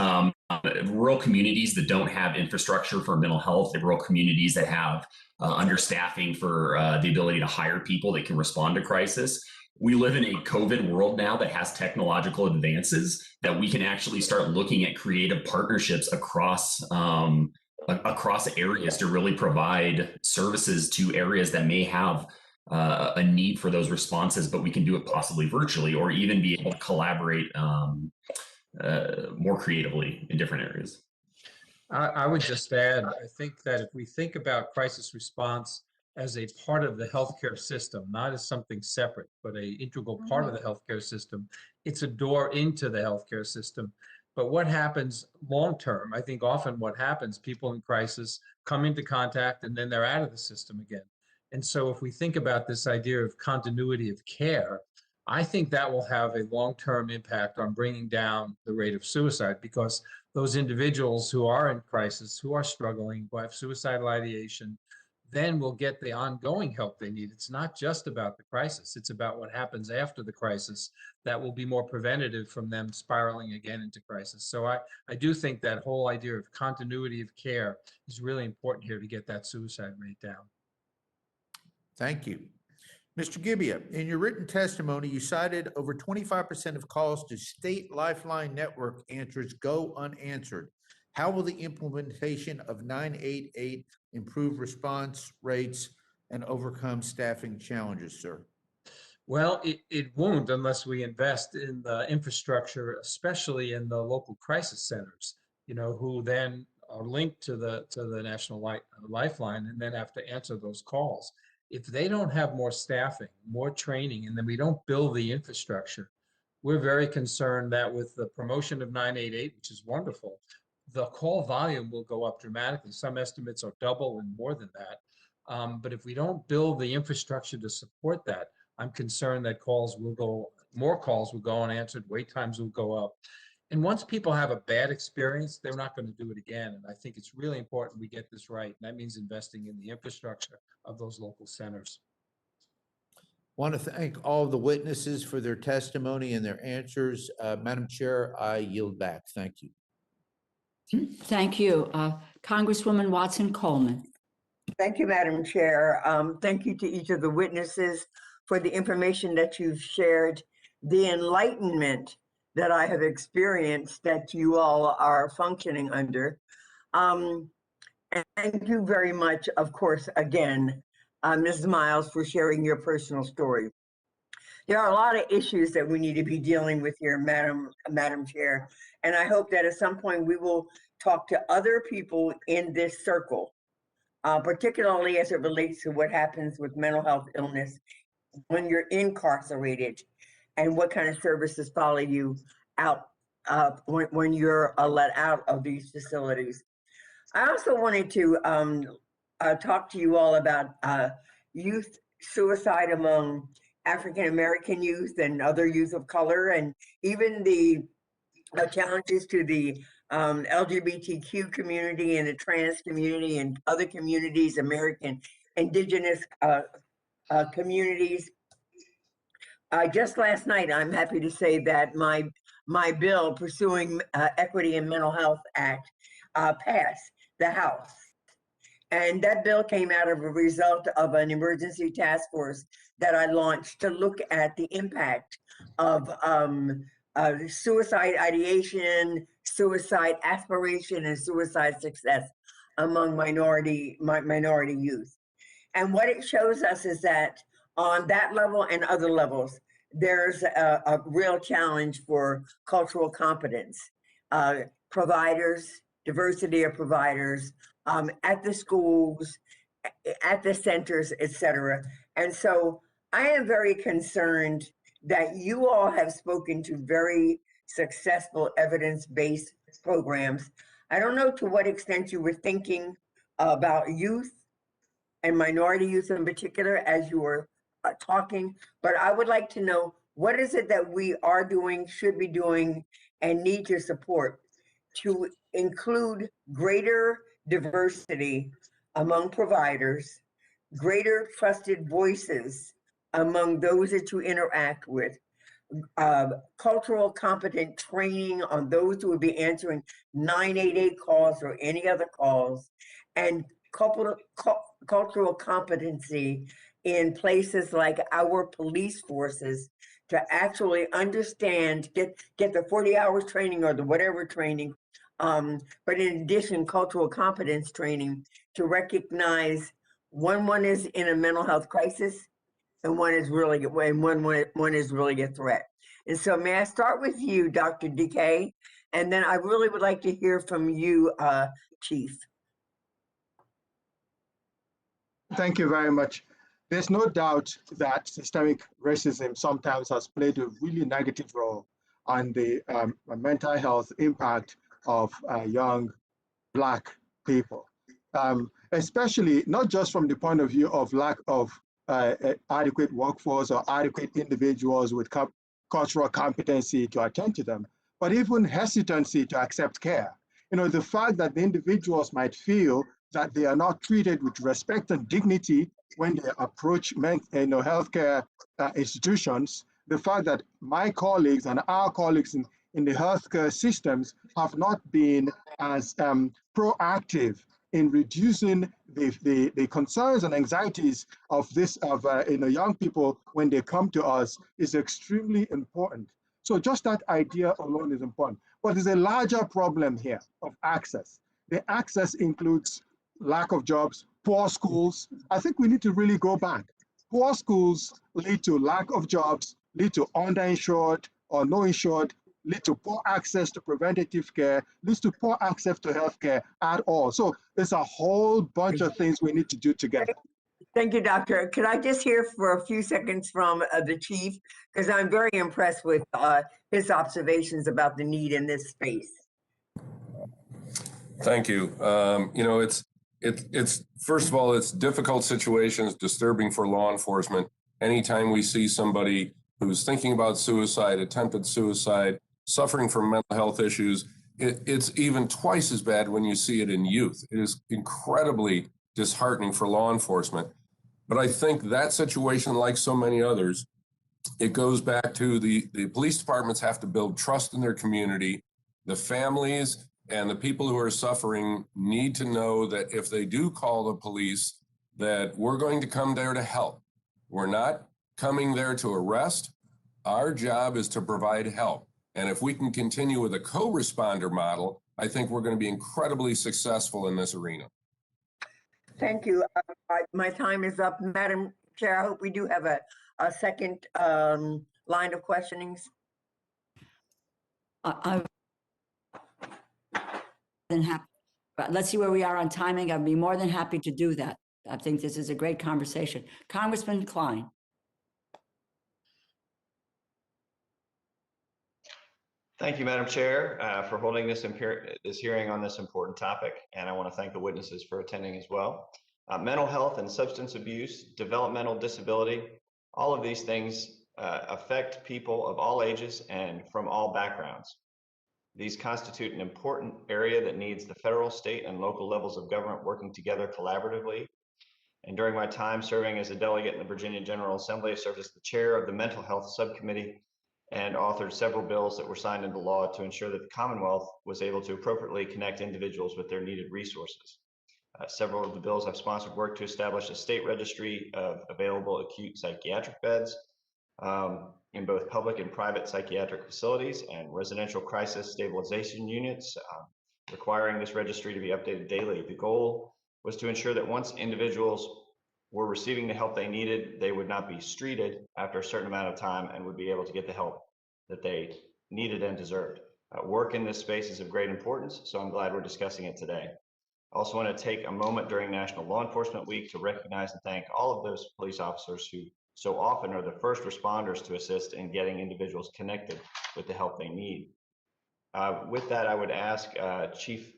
[SPEAKER 6] Rural communities that don't have infrastructure for mental health, the rural communities that have understaffing for the ability to hire people that can respond to crisis. We live in a COVID world now that has technological advances that we can actually start looking at creative partnerships across areas to really provide services to areas that may have a need for those responses, but we can do it possibly virtually, or even be able to collaborate more creatively in different areas.
[SPEAKER 4] I would just add, I think that if we think about crisis response as a part of the healthcare system, not as something separate, but an integral part of the healthcare system, it's a door into the healthcare system. But what happens long term, I think often what happens, people in crisis come into contact and then they're out of the system again. And so if we think about this idea of continuity of care, I think that will have a long-term impact on bringing down the rate of suicide, because those individuals who are in crisis, who are struggling, who have suicidal ideation, then will get the ongoing help they need. It's not just about the crisis. It's about what happens after the crisis that will be more preventative from them spiraling again into crisis. So I do think that whole idea of continuity of care is really important here to get that suicide rate down.
[SPEAKER 2] Thank you. Mr. Gibbia, in your written testimony, you cited over 25% of calls to state Lifeline Network answers go unanswered. How will the implementation of 988 improve response rates and overcome staffing challenges, sir?
[SPEAKER 4] Well, it won't unless we invest in the infrastructure, especially in the local crisis centers, who then are linked to the National Lifeline and then have to answer those calls. If they don't have more staffing, more training, and then we don't build the infrastructure, we're very concerned that with the promotion of 988, which is wonderful, the call volume will go up dramatically. Some estimates are double and more than that. But if we don't build the infrastructure to support that, I'm concerned that more calls will go unanswered, wait times will go up. And once people have a bad experience, they're not going to do it again. And I think it's really important we get this right. And that means investing in the infrastructure of those local centers.
[SPEAKER 2] Want to thank all of the witnesses for their testimony and their answers. Madam Chair, I yield back. Thank you.
[SPEAKER 1] Thank you. Congresswoman Watson Coleman.
[SPEAKER 13] Thank you, Madam Chair. Thank you to each of the witnesses for the information that you've shared, the enlightenment that I have experienced that you all are functioning under. And thank you very much, of course, again, Mrs. Miles, for sharing your personal story. There are a lot of issues that we need to be dealing with here, Madam Chair, and I hope that at some point we will talk to other people in this circle, particularly as it relates to what happens with mental health illness when you're incarcerated and what kind of services follow you out when you're let out of these facilities. I also wanted to talk to you all about youth suicide among African American youth and other youth of color, and even the challenges to the LGBTQ community and the trans community and other communities, American Indigenous communities. Just last night, I'm happy to say that my bill pursuing Equity in Mental Health Act passed the House. And that bill came out of a result of an emergency task force that I launched to look at the impact of suicide ideation, suicide aspiration, and suicide success among minority youth. And what it shows us is that on that level and other levels, there's a real challenge for cultural competence. Providers, diversity of providers, at the schools, at the centers, et cetera. And so I am very concerned that you all have spoken to very successful evidence-based programs. I don't know to what extent you were thinking about youth and minority youth in particular as you were talking, but I would like to know, what is it that we are doing, should be doing, and need your support to include greater diversity among providers, greater trusted voices among those that you interact with, cultural competent training on those who would be answering 988 calls or any other calls, and cultural competency in places like our police forces to actually understand, get the 40 hours training or the whatever training, but in addition, cultural competence training to recognize when one is in a mental health crisis and one is really a threat. And so may I start with you, Dr. DK, and then I really would like to hear from you, Chief.
[SPEAKER 3] Thank you very much. There's no doubt that systemic racism sometimes has played a really negative role on the mental health impact of young Black people, especially not just from the point of view of lack of adequate workforce or adequate individuals with cultural competency to attend to them, but even hesitancy to accept care. You know, the fact that the individuals might feel that they are not treated with respect and dignity when they approach healthcare institutions, the fact that my colleagues and our colleagues in the healthcare systems have not been as proactive in reducing the concerns and anxieties of young people when they come to us is extremely important. So just that idea alone is important. But there's a larger problem here of access. The access includes lack of jobs, poor schools. I think we need to really go back Poor schools lead to lack of jobs, lead to underinsured or no insured, lead to poor access to preventative care, leads to poor access to healthcare at all. So it's a whole bunch of things we need to do together.
[SPEAKER 13] Thank you, Doctor. Could I just hear for a few seconds from the chief? Because I'm very impressed with his observations about the need in this space.
[SPEAKER 7] Thank you. You know, it's first of all, it's difficult situations, disturbing for law enforcement. Anytime we see somebody who's thinking about suicide, attempted suicide, suffering from mental health issues, it's even twice as bad when you see it in youth. It is incredibly disheartening for law enforcement. But I think that situation, like so many others, it goes back to the police departments have to build trust in their community. The families and the people who are suffering need to know that if they do call the police, that we're going to come there to help. We're not coming there to arrest. Our job is to provide help. And if we can continue with a co-responder model, I think we're going to be incredibly successful in this arena.
[SPEAKER 13] Thank you. My time is up. Madam Chair, I hope we do have a second line of questionings.
[SPEAKER 1] I'm than happy. But let's see where we are on timing. I'd be more than happy to do that. I think this is a great conversation. Congressman Klein.
[SPEAKER 14] Thank you, Madam Chair, for holding this hearing on this important topic. And I want to thank the witnesses for attending as well. Mental health and substance abuse, developmental disability, all of these things affect people of all ages and from all backgrounds. These constitute an important area that needs the federal, state, and local levels of government working together collaboratively. And during my time serving as a delegate in the Virginia General Assembly, I served as the chair of the Mental Health Subcommittee and authored several bills that were signed into law to ensure that the Commonwealth was able to appropriately connect individuals with their needed resources. Several of the bills I've sponsored work to establish a state registry of available acute psychiatric beds in both public and private psychiatric facilities and residential crisis stabilization units, requiring this registry to be updated daily. The goal was to ensure that once individuals were receiving the help they needed, they would not be streeted after a certain amount of time and would be able to get the help that they needed and deserved. Work in this space is of great importance, so I'm glad we're discussing it today. I also want to take a moment during National Law Enforcement Week to recognize and thank all of those police officers who so often are the first responders to assist in getting individuals connected with the help they need. With that, I would ask Chief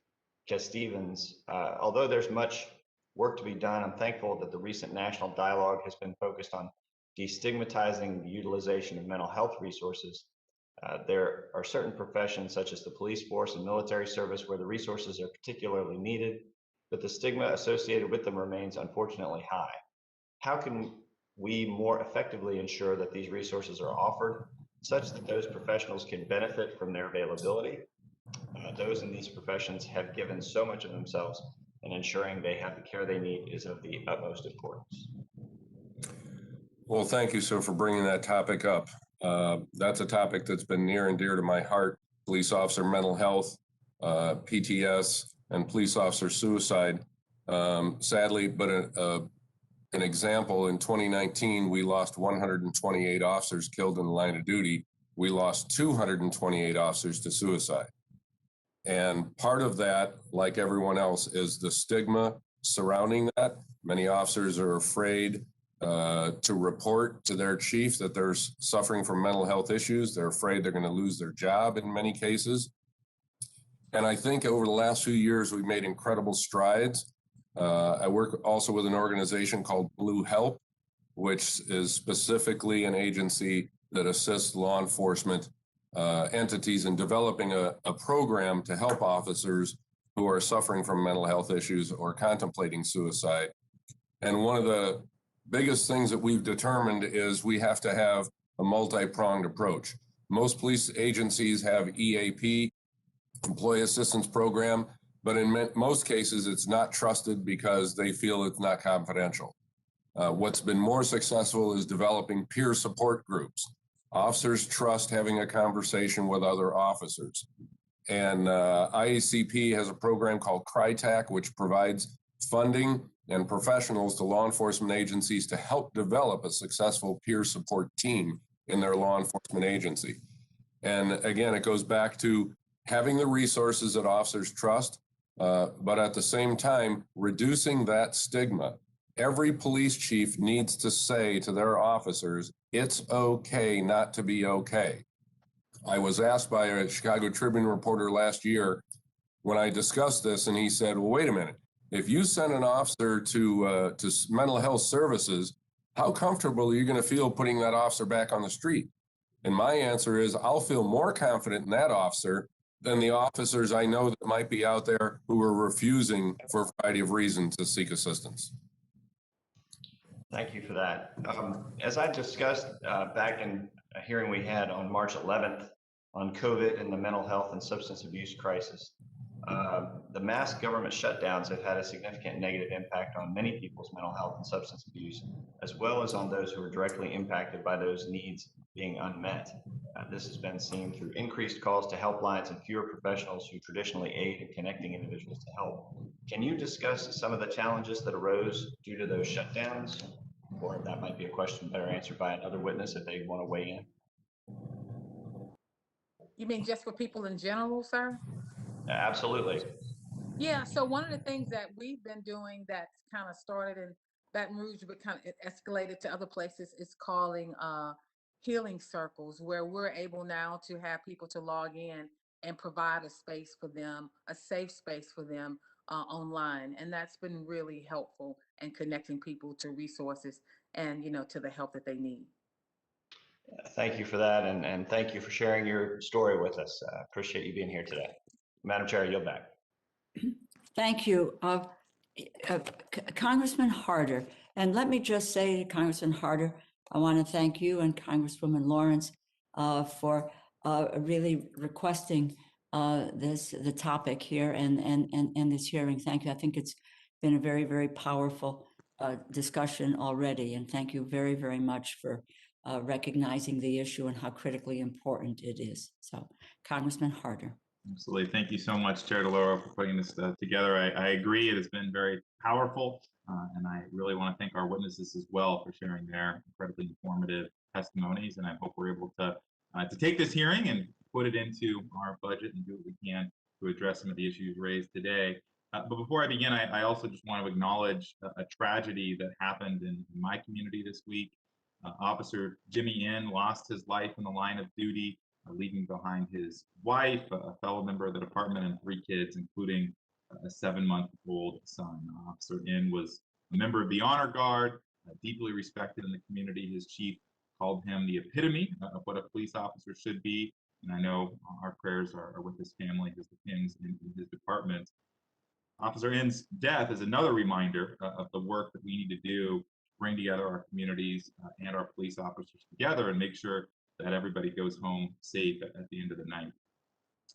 [SPEAKER 14] Stevens, although there's much work to be done, I'm thankful that the recent national dialogue has been focused on destigmatizing the utilization of mental health resources. There are certain professions such as the police force and military service where the resources are particularly needed, but the stigma associated with them remains unfortunately high. How can we more effectively ensure that these resources are offered such that those professionals can benefit from their availability? Those in these professions have given so much of themselves, and ensuring they have the care they need is of the utmost importance.
[SPEAKER 7] Well, thank you, sir, for bringing that topic up. That's a topic that's been near and dear to my heart. Police officer mental health, PTS, and police officer suicide. Sadly, but an example, in 2019, we lost 128 officers killed in the line of duty. We lost 228 officers to suicide. And part of that, like everyone else, is the stigma surrounding that. Many officers are afraid to report to their chief that they're suffering from mental health issues. They're afraid they're going to lose their job in many cases. And I think over the last few years, we've made incredible strides. I work also with an organization called Blue Help, which is specifically an agency that assists law enforcement entities in developing a program to help officers who are suffering from mental health issues or contemplating suicide. And one of the biggest things that we've determined is we have to have a multi-pronged approach. Most police agencies have EAP, Employee Assistance Program, but in most cases it's not trusted because they feel it's not confidential. What's been more successful is developing peer support groups. Officers trust having a conversation with other officers. And IACP has a program called CRITAC, which provides funding and professionals to law enforcement agencies to help develop a successful peer support team in their law enforcement agency. And again, it goes back to having the resources that officers trust, but at the same time, reducing that stigma. Every police chief needs to say to their officers, it's okay not to be okay. I was asked by a Chicago Tribune reporter last year when I discussed this, and he said, well, wait a minute. If you send an officer to mental health services, how comfortable are you going to feel putting that officer back on the street? And my answer is, I'll feel more confident in that officer than the officers I know that might be out there who are refusing for a variety of reasons to seek assistance.
[SPEAKER 14] Thank you for that. As I discussed back in a hearing we had on March 11th on COVID and the mental health and substance abuse crisis, the mass government shutdowns have had a significant negative impact on many people's mental health and substance abuse, as well as on those who are directly impacted by those needs being unmet. This has been seen through increased calls to helplines and fewer professionals who traditionally aid in connecting individuals to help. Can you discuss some of the challenges that arose due to those shutdowns? Or that might be a question better answered by another witness if they want to weigh in.
[SPEAKER 5] You mean just for people in general, sir?
[SPEAKER 14] Absolutely.
[SPEAKER 5] Yeah, so one of the things that we've been doing that's kind of started in Baton Rouge, but kind of it escalated to other places, is calling healing circles, where we're able now to have people to log in and provide a space for them, a safe space for them online. And that's been really helpful in connecting people to resources and, to the help that they need.
[SPEAKER 14] Thank you for that. And thank you for sharing your story with us. I appreciate you being here today. Madam Chair, I yield back.
[SPEAKER 1] Thank you. Congressman Harder, and let me just say to Congressman Harder, I want to thank you and Congresswoman Lawrence for really requesting the topic here and this hearing. Thank you. I think it's been a very, very powerful discussion already, and thank you very, very much for recognizing the issue and how critically important it is. So, Congressman Harder.
[SPEAKER 15] Absolutely. Thank you so much, Chair DeLauro, for putting this together. I agree. It has been very powerful, and I really want to thank our witnesses as well for sharing their incredibly informative testimonies. And I hope we're able to take this hearing and put it into our budget and do what we can to address some of the issues raised today. But before I begin, I also just want to acknowledge a tragedy that happened in my community this week. Officer Jimmy Inn lost his life in the line of duty, leaving behind his wife, a fellow member of the department, and 3 kids, including a 7-month-old son. Officer Inn was a member of the Honor Guard, deeply respected in the community. His chief called him the epitome of what a police officer should be. And I know our prayers are with his family, his depends in his department. Officer Inn's death is another reminder of the work that we need to do, bring together our communities and our police officers together and make sure that everybody goes home safe at the end of the night.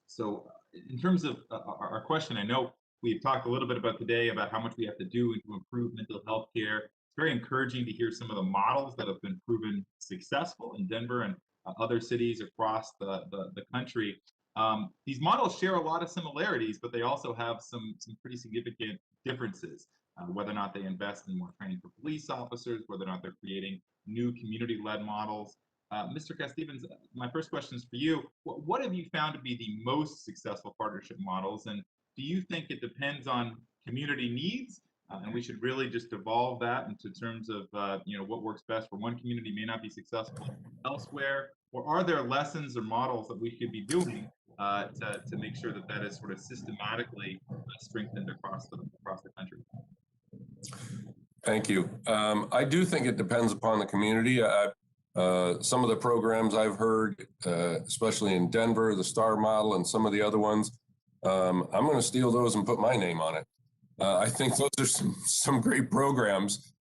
[SPEAKER 15] So in terms of our question, I know we've talked a little bit about today about how much we have to do to improve mental health care. It's very encouraging to hear some of the models that have been proven successful in Denver and other cities across the country. These models share a lot of similarities, but they also have some pretty significant differences, whether or not they invest in more training for police officers, whether or not they're creating new community-led models. Mr. Cass-Stevens, my first question is for you. What have you found to be the most successful partnership models? And do you think it depends on community needs? And we should really just evolve that into terms of what works best for one community may not be successful elsewhere? Or are there lessons or models that we should be doing to make sure that is sort of systematically strengthened across the country?
[SPEAKER 7] Thank you. I do think it depends upon the community. Some of the programs I've heard, especially in Denver, the STAR model and some of the other ones, I'm going to steal those and put my name on it. I think those are some great programs.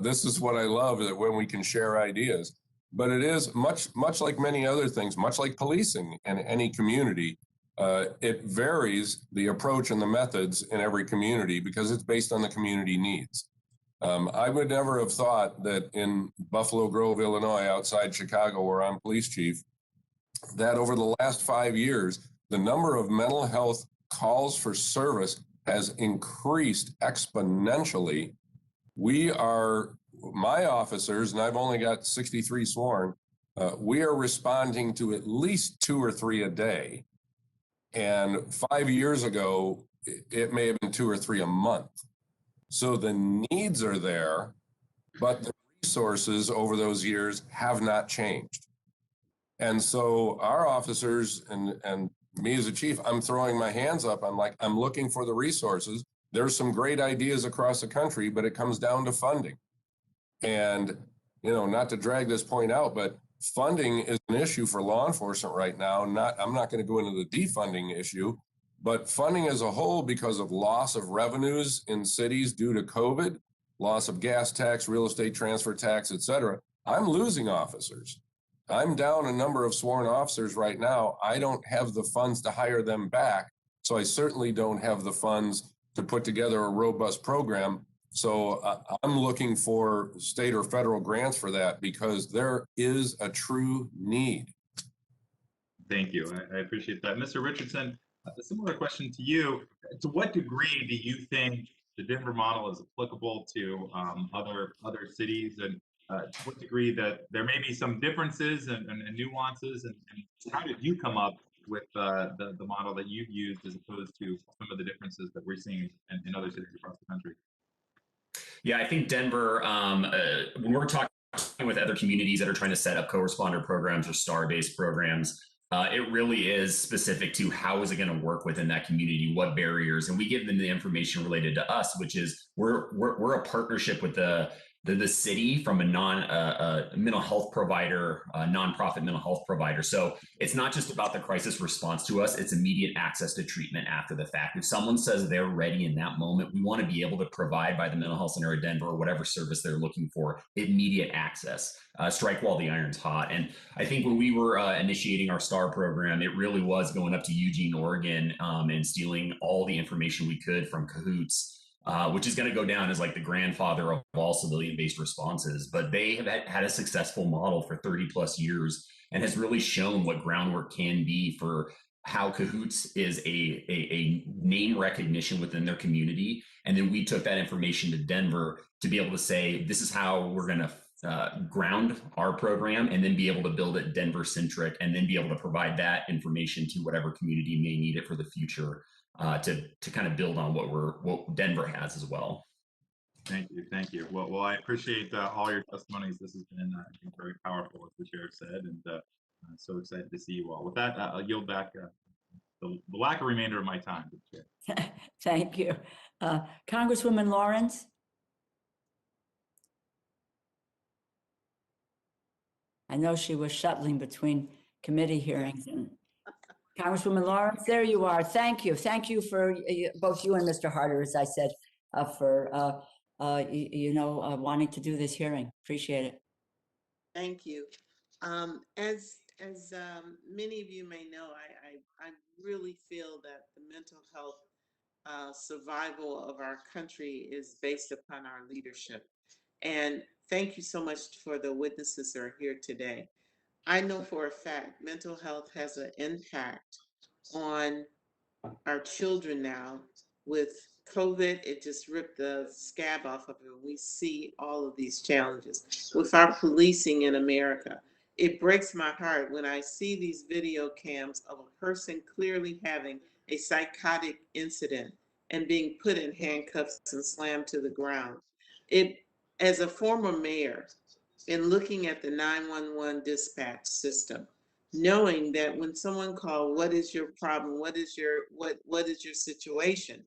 [SPEAKER 7] This is what I love, that when we can share ideas. But it is much like many other things, much like policing in any community. It varies the approach and the methods in every community because it's based on the community needs. I would never have thought that in Buffalo Grove, Illinois, outside Chicago, where I'm police chief, that over the last 5 years, the number of mental health calls for service has increased exponentially. My officers, and I've only got 63 sworn, we are responding to at least 2 or 3 a day. And 5 years ago, it may have been 2 or 3 a month. So the needs are there, but the resources over those years have not changed. And so our officers and me as a chief, I'm throwing my hands up. I'm looking for the resources. There's some great ideas across the country, but it comes down to funding. And, not to drag this point out, but funding is an issue for law enforcement right now. I'm not going to go into the defunding issue, but funding as a whole, because of loss of revenues in cities due to COVID, loss of gas tax, real estate transfer tax, et cetera, I'm losing officers. I'm down a number of sworn officers right now. I don't have the funds to hire them back. So I certainly don't have the funds to put together a robust program. So I'm looking for state or federal grants for that, because there is a true need.
[SPEAKER 15] Thank you. I appreciate that. Mr. Richardson, a similar question to you. To what degree do you think the Denver model is applicable to other cities, and to what degree that there may be some differences and nuances, and how did you come up with the model that you've used as opposed to some of the differences that we're seeing in other cities across the country?
[SPEAKER 6] Yeah, I think Denver, when we're talking with other communities that are trying to set up co-responder programs or STAR-based programs, it really is specific to how is it going to work within that community, what barriers, and we give them the information related to us, which is we're a partnership with the city from a mental health provider, a nonprofit mental health provider. So it's not just about the crisis response to us, it's immediate access to treatment after the fact. If someone says they're ready in that moment, we want to be able to provide by the Mental Health Center of Denver or whatever service they're looking for, immediate access, strike while the iron's hot. And I think when we were initiating our STAR program, it really was going up to Eugene, Oregon, and stealing all the information we could from Cahoots. Which is going to go down as like the grandfather of all civilian-based responses. But they have had a successful model for 30 plus years and has really shown what groundwork can be for how Cahoots is a name recognition within their community. And then we took that information to Denver to be able to say, this is how we're going to ground our program, and then be able to build it Denver centric, and then be able to provide that information to whatever community may need it for the future. To kind of build on what Denver has as well.
[SPEAKER 15] Thank you. Well, I appreciate all your testimonies. This has been, I think, very powerful, as the chair said, and so excited to see you all. With that, I'll yield back the lack of remainder of my time to the chair.
[SPEAKER 1] Thank you. Congresswoman Lawrence? I know she was shuttling between committee hearings. Congresswoman Lawrence, there you are. Thank you. Thank you for both you and Mr. Harder, as I said, for wanting to do this hearing. Appreciate it.
[SPEAKER 16] Thank you. As many of you may know, I really feel that the mental health survival of our country is based upon our leadership. And thank you so much for the witnesses that are here today. I know for a fact mental health has an impact on our children now. With COVID, it just ripped the scab off of it. We see all of these challenges. With our policing in America, it breaks my heart when I see these video cams of a person clearly having a psychotic incident and being put in handcuffs and slammed to the ground. As a former mayor, in looking at the 911 dispatch system, knowing that when someone calls, what is your problem? What is your situation?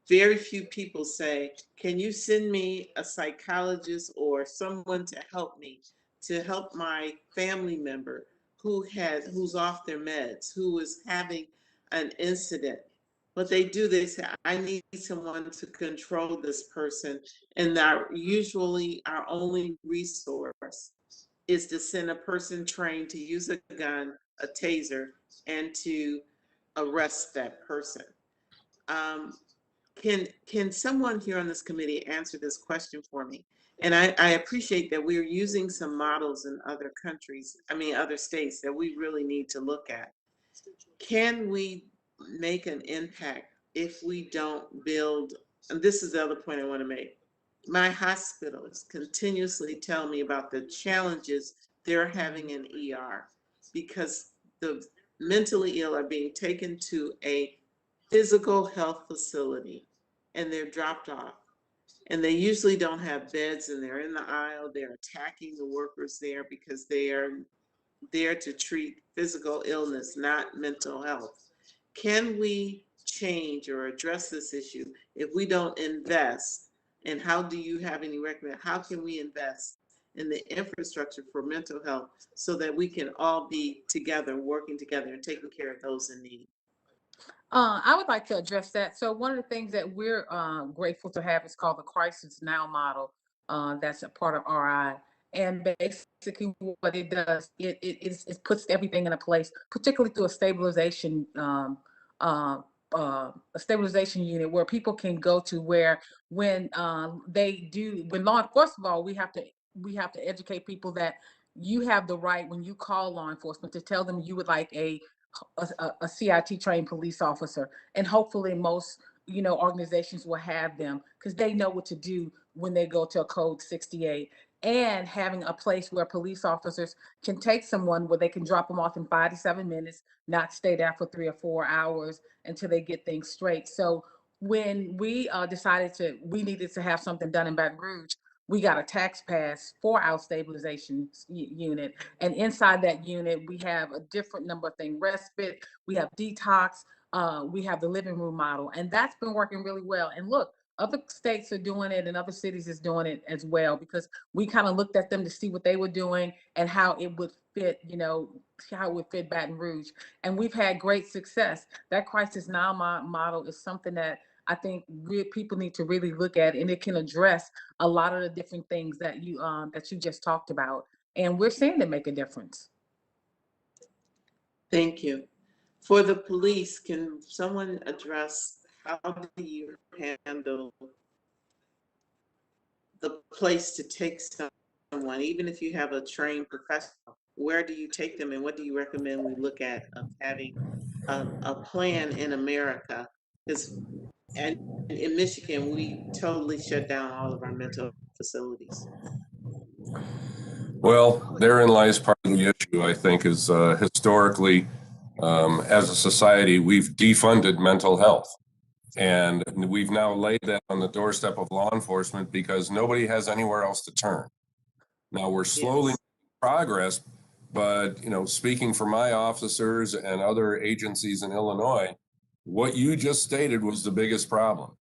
[SPEAKER 16] Very few people say, can you send me a psychologist or someone to help me, to help my family member who's off their meds, who is having an incident? What they do, they say, I need someone to control this person. And usually our only resource is to send a person trained to use a gun, a taser, and to arrest that person. Can someone here on this committee answer this question for me? And I appreciate that we're using some models in other countries, other states that we really need to look at. Can we make an impact if we don't build, and this is the other point I want to make. My hospitals continuously tell me about the challenges they're having in ER because the mentally ill are being taken to a physical health facility and they're dropped off. And they usually don't have beds and they're in the aisle. They're attacking the workers there because they are there to treat physical illness, not mental health. Can we change or address this issue if we don't invest? And how do you have any recommend? How can we invest in the infrastructure for mental health so that we can all be together, working together and taking care of those in need?
[SPEAKER 5] I would like to address that. So one of the things that we're grateful to have is called the Crisis Now model. That's a part of RI. And basically what it does, it puts everything in a place, particularly through uh, a stabilization unit where people can go to where when first of all, we have to educate people that you have the right when you call law enforcement to tell them you would like a CIT trained police officer, and hopefully most organizations will have them because they know what to do when they go to a code 68, and having a place where police officers can take someone where they can drop them off in 5 to 7 minutes, not stay there for 3 or 4 hours until they get things straight. So when we decided we needed to have something done in Baton Rouge, we got a tax pass for our stabilization unit. And inside that unit, we have a different number of things: respite, we have detox, we have the living room model. And that's been working really well. And look, other states are doing it and other cities is doing it as well, because we kind of looked at them to see what they were doing and how it would fit, how it would fit Baton Rouge. And we've had great success. That Crisis Now model is something that I think people need to really look at, and it can address a lot of the different things that you just talked about, and we're seeing it make a difference.
[SPEAKER 16] Thank you. For the police, can someone address how do you handle the place to take someone, even if you have a trained professional? Where do you take them, and what do you recommend we look at of having a plan in America? Because and in Michigan, we totally shut down all of our mental facilities.
[SPEAKER 7] Well, therein lies part of the issue, I think, is historically, as a society, we've defunded mental health. And we've now laid that on the doorstep of law enforcement because nobody has anywhere else to turn. Now we're slowly making progress, but speaking for my officers and other agencies in Illinois, what you just stated was the biggest problem.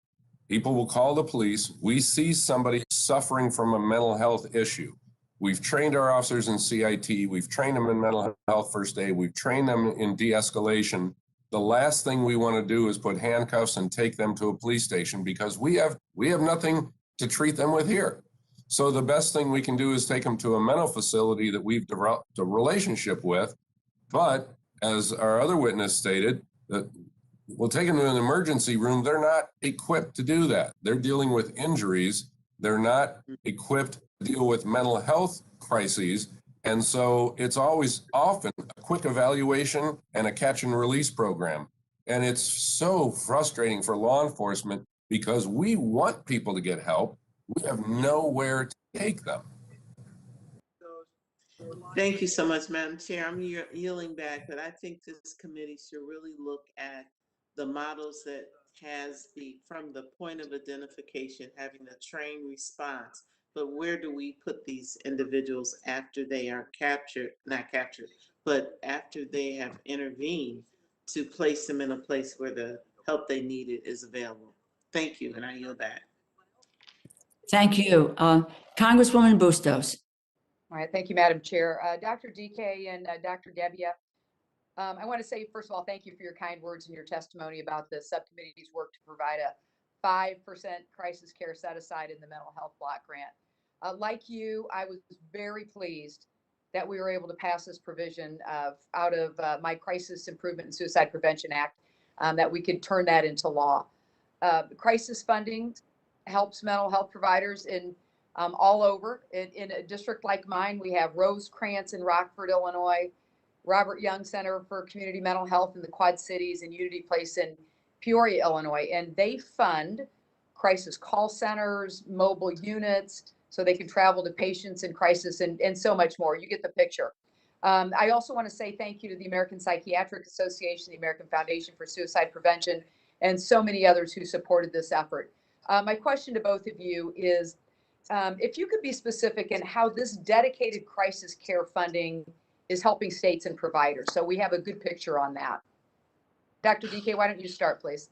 [SPEAKER 7] People will call the police. We see somebody suffering from a mental health issue. We've trained our officers in CIT. We've trained them in mental health first aid. We've trained them in de-escalation. The last thing we want to do is put handcuffs and take them to a police station because we have nothing to treat them with here. So the best thing we can do is take them to a mental facility that we've developed a relationship with. But as our other witness stated, that we'll take them to an emergency room. They're not equipped to do that. They're dealing with injuries. They're not equipped to deal with mental health crises. And so it's always often a quick evaluation and a catch and release program. And it's so frustrating for law enforcement because we want people to get help. We have nowhere to take them.
[SPEAKER 16] Thank you so much, Madam Chair. I'm yielding back, but I think this committee should really look at the models that from the point of identification, having a trained response, but where do we put these individuals after they are not captured, but after they have intervened, to place them in a place where the help they needed is available. Thank you, and I yield back.
[SPEAKER 1] Thank you. Congresswoman Bustos.
[SPEAKER 17] All right, thank you, Madam Chair. Dr. DK and Dr. Gebbia, I want to say, first of all, thank you for your kind words and your testimony about the subcommittee's work to provide a 5% crisis care set aside in the mental health block grant. Like you, I was very pleased that we were able to pass this provision out of my Crisis Improvement and Suicide Prevention Act, that we could turn that into law. Crisis funding helps mental health providers in all over. In a district like mine, we have Rosecrance in Rockford, Illinois, Robert Young Center for Community Mental Health in the Quad Cities, and Unity Place Peoria, Illinois, and they fund crisis call centers, mobile units, so they can travel to patients in crisis and so much more. You get the picture. I also want to say thank you to the American Psychiatric Association, the American Foundation for Suicide Prevention, and so many others who supported this effort. My question to both of you is, if you could be specific in how this dedicated crisis care funding is helping states and providers, so we have a good picture on that. Dr. DK, why don't you start, please?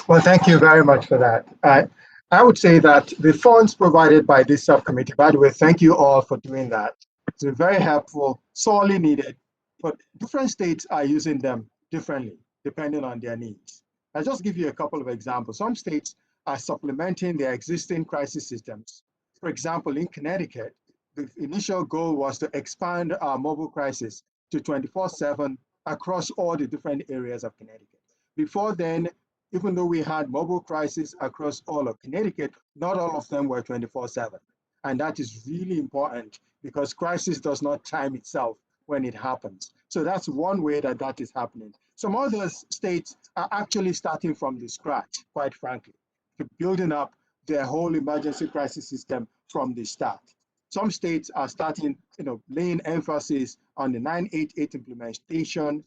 [SPEAKER 3] Well, thank you very much for that. I would say that the funds provided by this subcommittee, by the way, thank you all for doing that. It's been very helpful, sorely needed, but different states are using them differently, depending on their needs. I'll just give you a couple of examples. Some states are supplementing their existing crisis systems. For example, in Connecticut, the initial goal was to expand our mobile crisis to 24/7 across all the different areas of Connecticut. Before then, even though we had mobile crises across all of Connecticut, not all of them were 24/7. And that is really important because crisis does not time itself when it happens. So that's one way that that is happening. Some other states are actually starting from the scratch, quite frankly, to building up their whole emergency crisis system from the start. Some states are starting, laying emphasis on the 988 implementation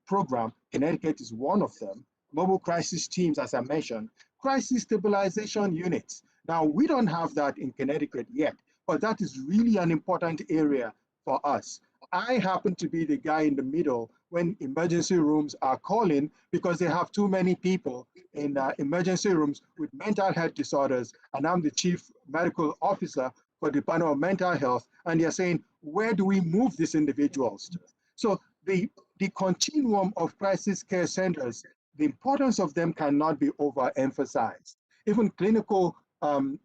[SPEAKER 3] program. Connecticut is one of them. Mobile crisis teams, as I mentioned, crisis stabilization units. Now, we don't have that in Connecticut yet, but that is really an important area for us. I happen to be the guy in the middle when emergency rooms are calling because they have too many people in emergency rooms with mental health disorders, and I'm the chief medical officer for the Department of Mental Health, and they're saying, where do we move these individuals to? So the continuum of crisis care centers, the importance of them cannot be overemphasized. Even clinical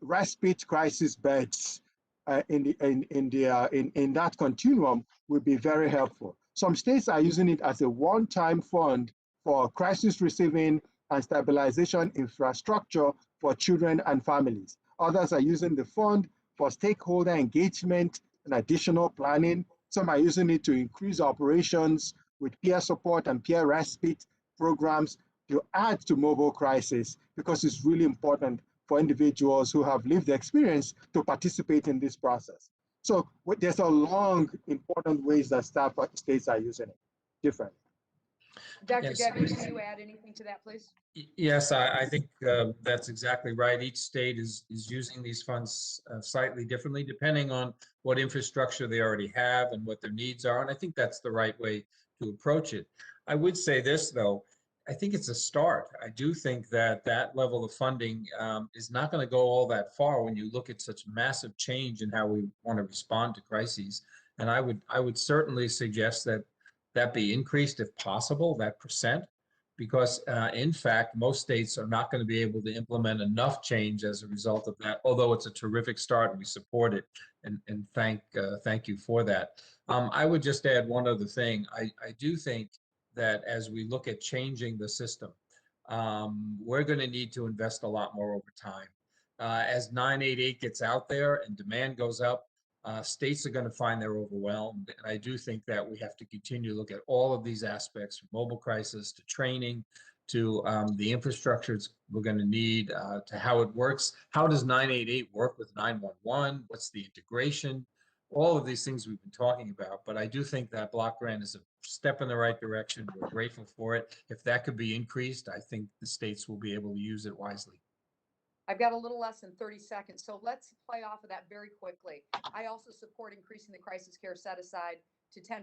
[SPEAKER 3] respite crisis beds in that continuum will be very helpful. Some states are using it as a one-time fund for crisis receiving and stabilization infrastructure for children and families. Others are using the fund for stakeholder engagement and additional planning. Some are using it to increase operations with peer support and peer respite programs to add to mobile crisis, because it's really important for individuals who have lived the experience to participate in this process. So there's a long, important ways that states are using it differently.
[SPEAKER 17] Dr.
[SPEAKER 4] Yes.
[SPEAKER 17] Debbie, can you add anything to that, please?
[SPEAKER 4] Yes, I think that's exactly right. Each state is using these funds slightly differently, depending on what infrastructure they already have and what their needs are. And I think that's the right way to approach it. I would say this, though, I think it's a start. I do think that that level of funding is not going to go all that far when you look at such massive change in how we want to respond to crises. And I would certainly suggest that that be increased if possible, that percent, because in fact, most states are not going to be able to implement enough change as a result of that, although it's a terrific start and we support it, and thank you for that. I would just add one other thing. I do think that as we look at changing the system, we're going to need to invest a lot more over time. As 988 gets out there and demand goes up, states are going to find they're overwhelmed. And I do think that we have to continue to look at all of these aspects, from mobile crisis to training to the infrastructures we're going to need, to how it works. How does 988 work with 911? What's the integration? All of these things we've been talking about. But I do think that block grant is a step in the right direction. We're grateful for it. If that could be increased, I think the states will be able to use it wisely.
[SPEAKER 17] I've got a little less than 30 seconds, so let's play off of that very quickly. I also support increasing the crisis care set aside to 10%.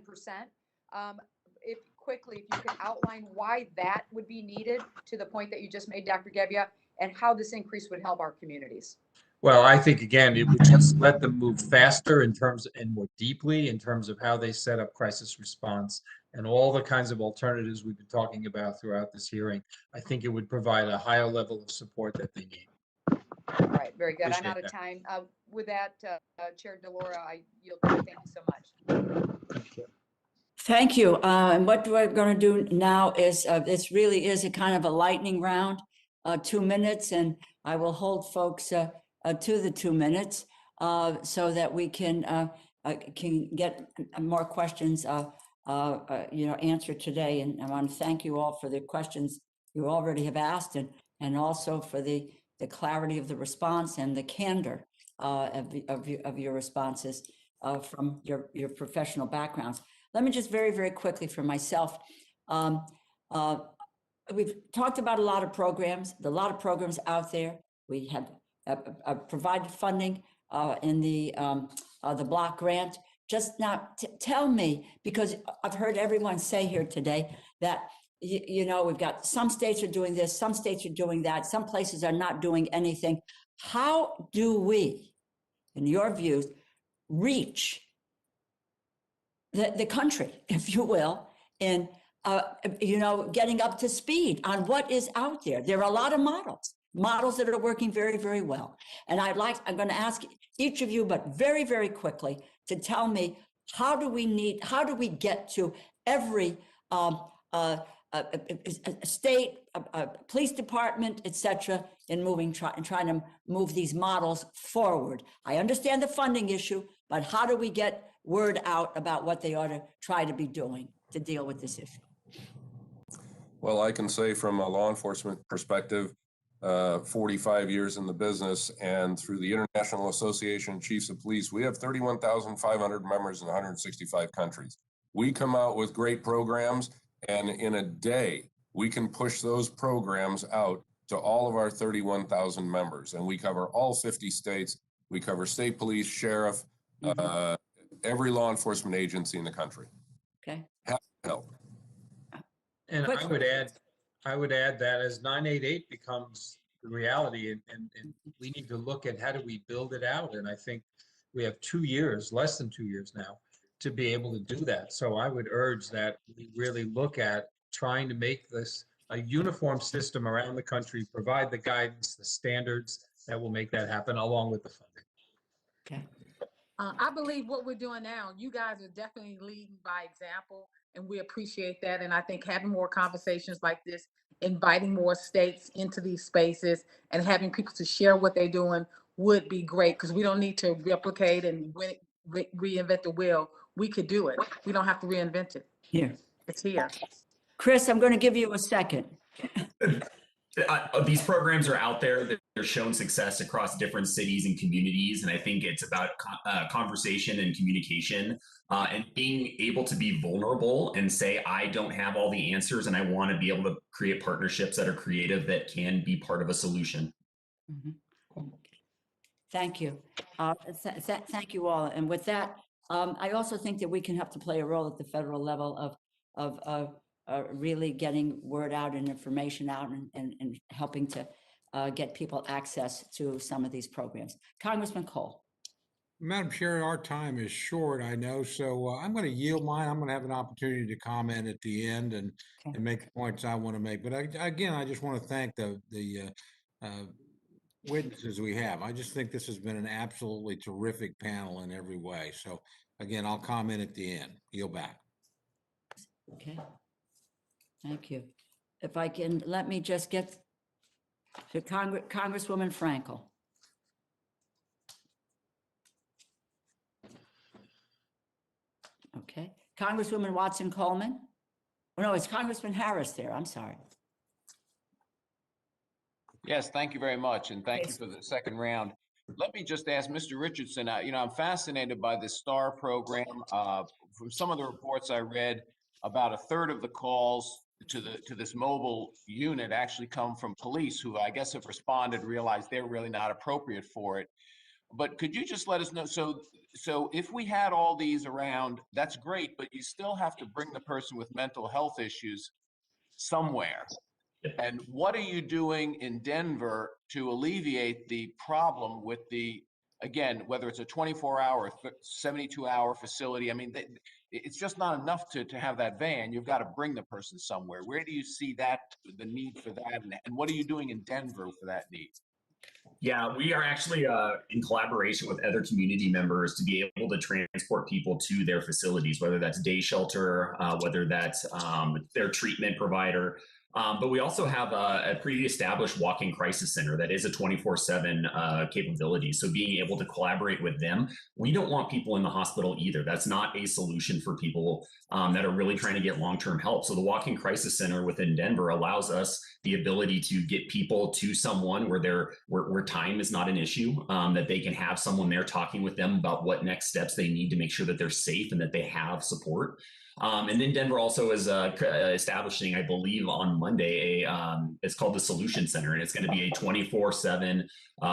[SPEAKER 17] If you could outline why that would be needed to the point that you just made, Dr. Gebbia, and how this increase would help our communities.
[SPEAKER 4] Well, I think, again, it would just let them move faster in terms and more deeply in terms of how they set up crisis response and all the kinds of alternatives we've been talking about throughout this hearing. I think it would provide a higher level of support that they need.
[SPEAKER 17] All right, very good.
[SPEAKER 4] Appreciate
[SPEAKER 17] I'm out of
[SPEAKER 4] that.
[SPEAKER 17] time. With that, Chair DeLauro, I yield to you. Thank you so much.
[SPEAKER 3] Thank you.
[SPEAKER 1] Thank you. And what we're going to do now is, this really is a kind of a lightning round, 2 minutes, and I will hold folks to the 2 minutes so that we can get more questions answer today. And I want to thank you all for the questions you already have asked, and also for the clarity of the response and the candor of your responses from your professional backgrounds. Let me just very, very quickly for myself. We've talked about a lot of programs, out there. We have provided funding in the block grant. Just now, tell me, because I've heard everyone say here today that, we've got some states are doing this, some states are doing that, some places are not doing anything. How do we, in your views, reach the country, if you will, in getting up to speed on what is out there? There are a lot of models that are working very, very well. And I'm going to ask each of you, but very, very quickly, to tell me, how do we get to every state, police department, et cetera, in trying to move these models forward? I understand the funding issue, but how do we get word out about what they ought to try to be doing to deal with this issue?
[SPEAKER 7] Well, I can say from a law enforcement perspective, 45 years in the business, and through the International Association of Chiefs of Police, we have 31,500 members in 165 countries. We come out with great programs, and in a day, we can push those programs out to all of our 31,000 members. And we cover all 50 states. We cover state police, sheriff, every law enforcement agency in the country.
[SPEAKER 1] Okay.
[SPEAKER 7] Help.
[SPEAKER 4] And I would add that as 988 becomes the reality, and we need to look at how do we build it out. And I think we have 2 years, less than 2 years now, to be able to do that. So I would urge that we really look at trying to make this a uniform system around the country, provide the guidance, the standards that will make that happen, along with the funding.
[SPEAKER 1] Okay.
[SPEAKER 5] I believe what we're doing now, you guys are definitely leading by example, and we appreciate that. And I think having more conversations like this, inviting more states into these spaces, and having people to share what they're doing would be great, because we don't need to replicate and reinvent the wheel. We could do it. We don't have to reinvent it.
[SPEAKER 1] Here.
[SPEAKER 5] It's here.
[SPEAKER 1] Chris, I'm going to give you a second.
[SPEAKER 6] These programs are out there. They're shown success across different cities and communities. And I think it's about conversation and communication, and being able to be vulnerable and say, I don't have all the answers, and I want to be able to create partnerships that are creative, that can be part of a solution.
[SPEAKER 1] Thank you. Thank you all. And with that, I also think that we can have to play a role at the federal level of really getting word out and information out, and helping to get people access to some of these programs. Congressman Cole.
[SPEAKER 2] Madam Chair, our time is short, I know, so I'm going to yield mine. I'm going to have an opportunity to comment at the end and make the points I want to make. But again, I just want to thank the witnesses we have. I just think this has been an absolutely terrific panel in every way. So again, I'll comment at the end. Yield back.
[SPEAKER 1] Okay. Thank you. If I can, let me just get to Congresswoman Frankel. Okay. Congresswoman Watson Coleman. Oh, no, it's Congressman Harris there. I'm sorry.
[SPEAKER 9] Yes, thank you very much. And thank you for the second round. Let me just ask Mr. Richardson, I'm fascinated by this STAR program. From some of the reports I read, about a third of the calls to this mobile unit actually come from police, who I guess have responded, realized they're really not appropriate for it. But could you just let us know, so if we had all these around, that's great, but you still have to bring the person with mental health issues somewhere. And what are you doing in Denver to alleviate the problem with again, whether it's a 24-hour, 72-hour facility? I mean, it's just not enough to have that van. You've got to bring the person somewhere. Where do you see the need for that? And what are you doing in Denver for that need?
[SPEAKER 6] Yeah, we are actually in collaboration with other community members to be able to transport people to their facilities, whether that's day shelter, whether that's their treatment provider. But we also have a pre-established walk-in crisis center that is a 24/7 capability. So being able to collaborate with them, we don't want people in the hospital either. That's not a solution for people that are really trying to get long-term help. So the walk-in crisis center within Denver allows us the ability to get people to someone where time is not an issue, that they can have someone there talking with them about what next steps they need to make sure that they're safe and that they have support. And then Denver also is establishing, I believe, on Monday, it's called the Solution Center, and it's going to be a 24/7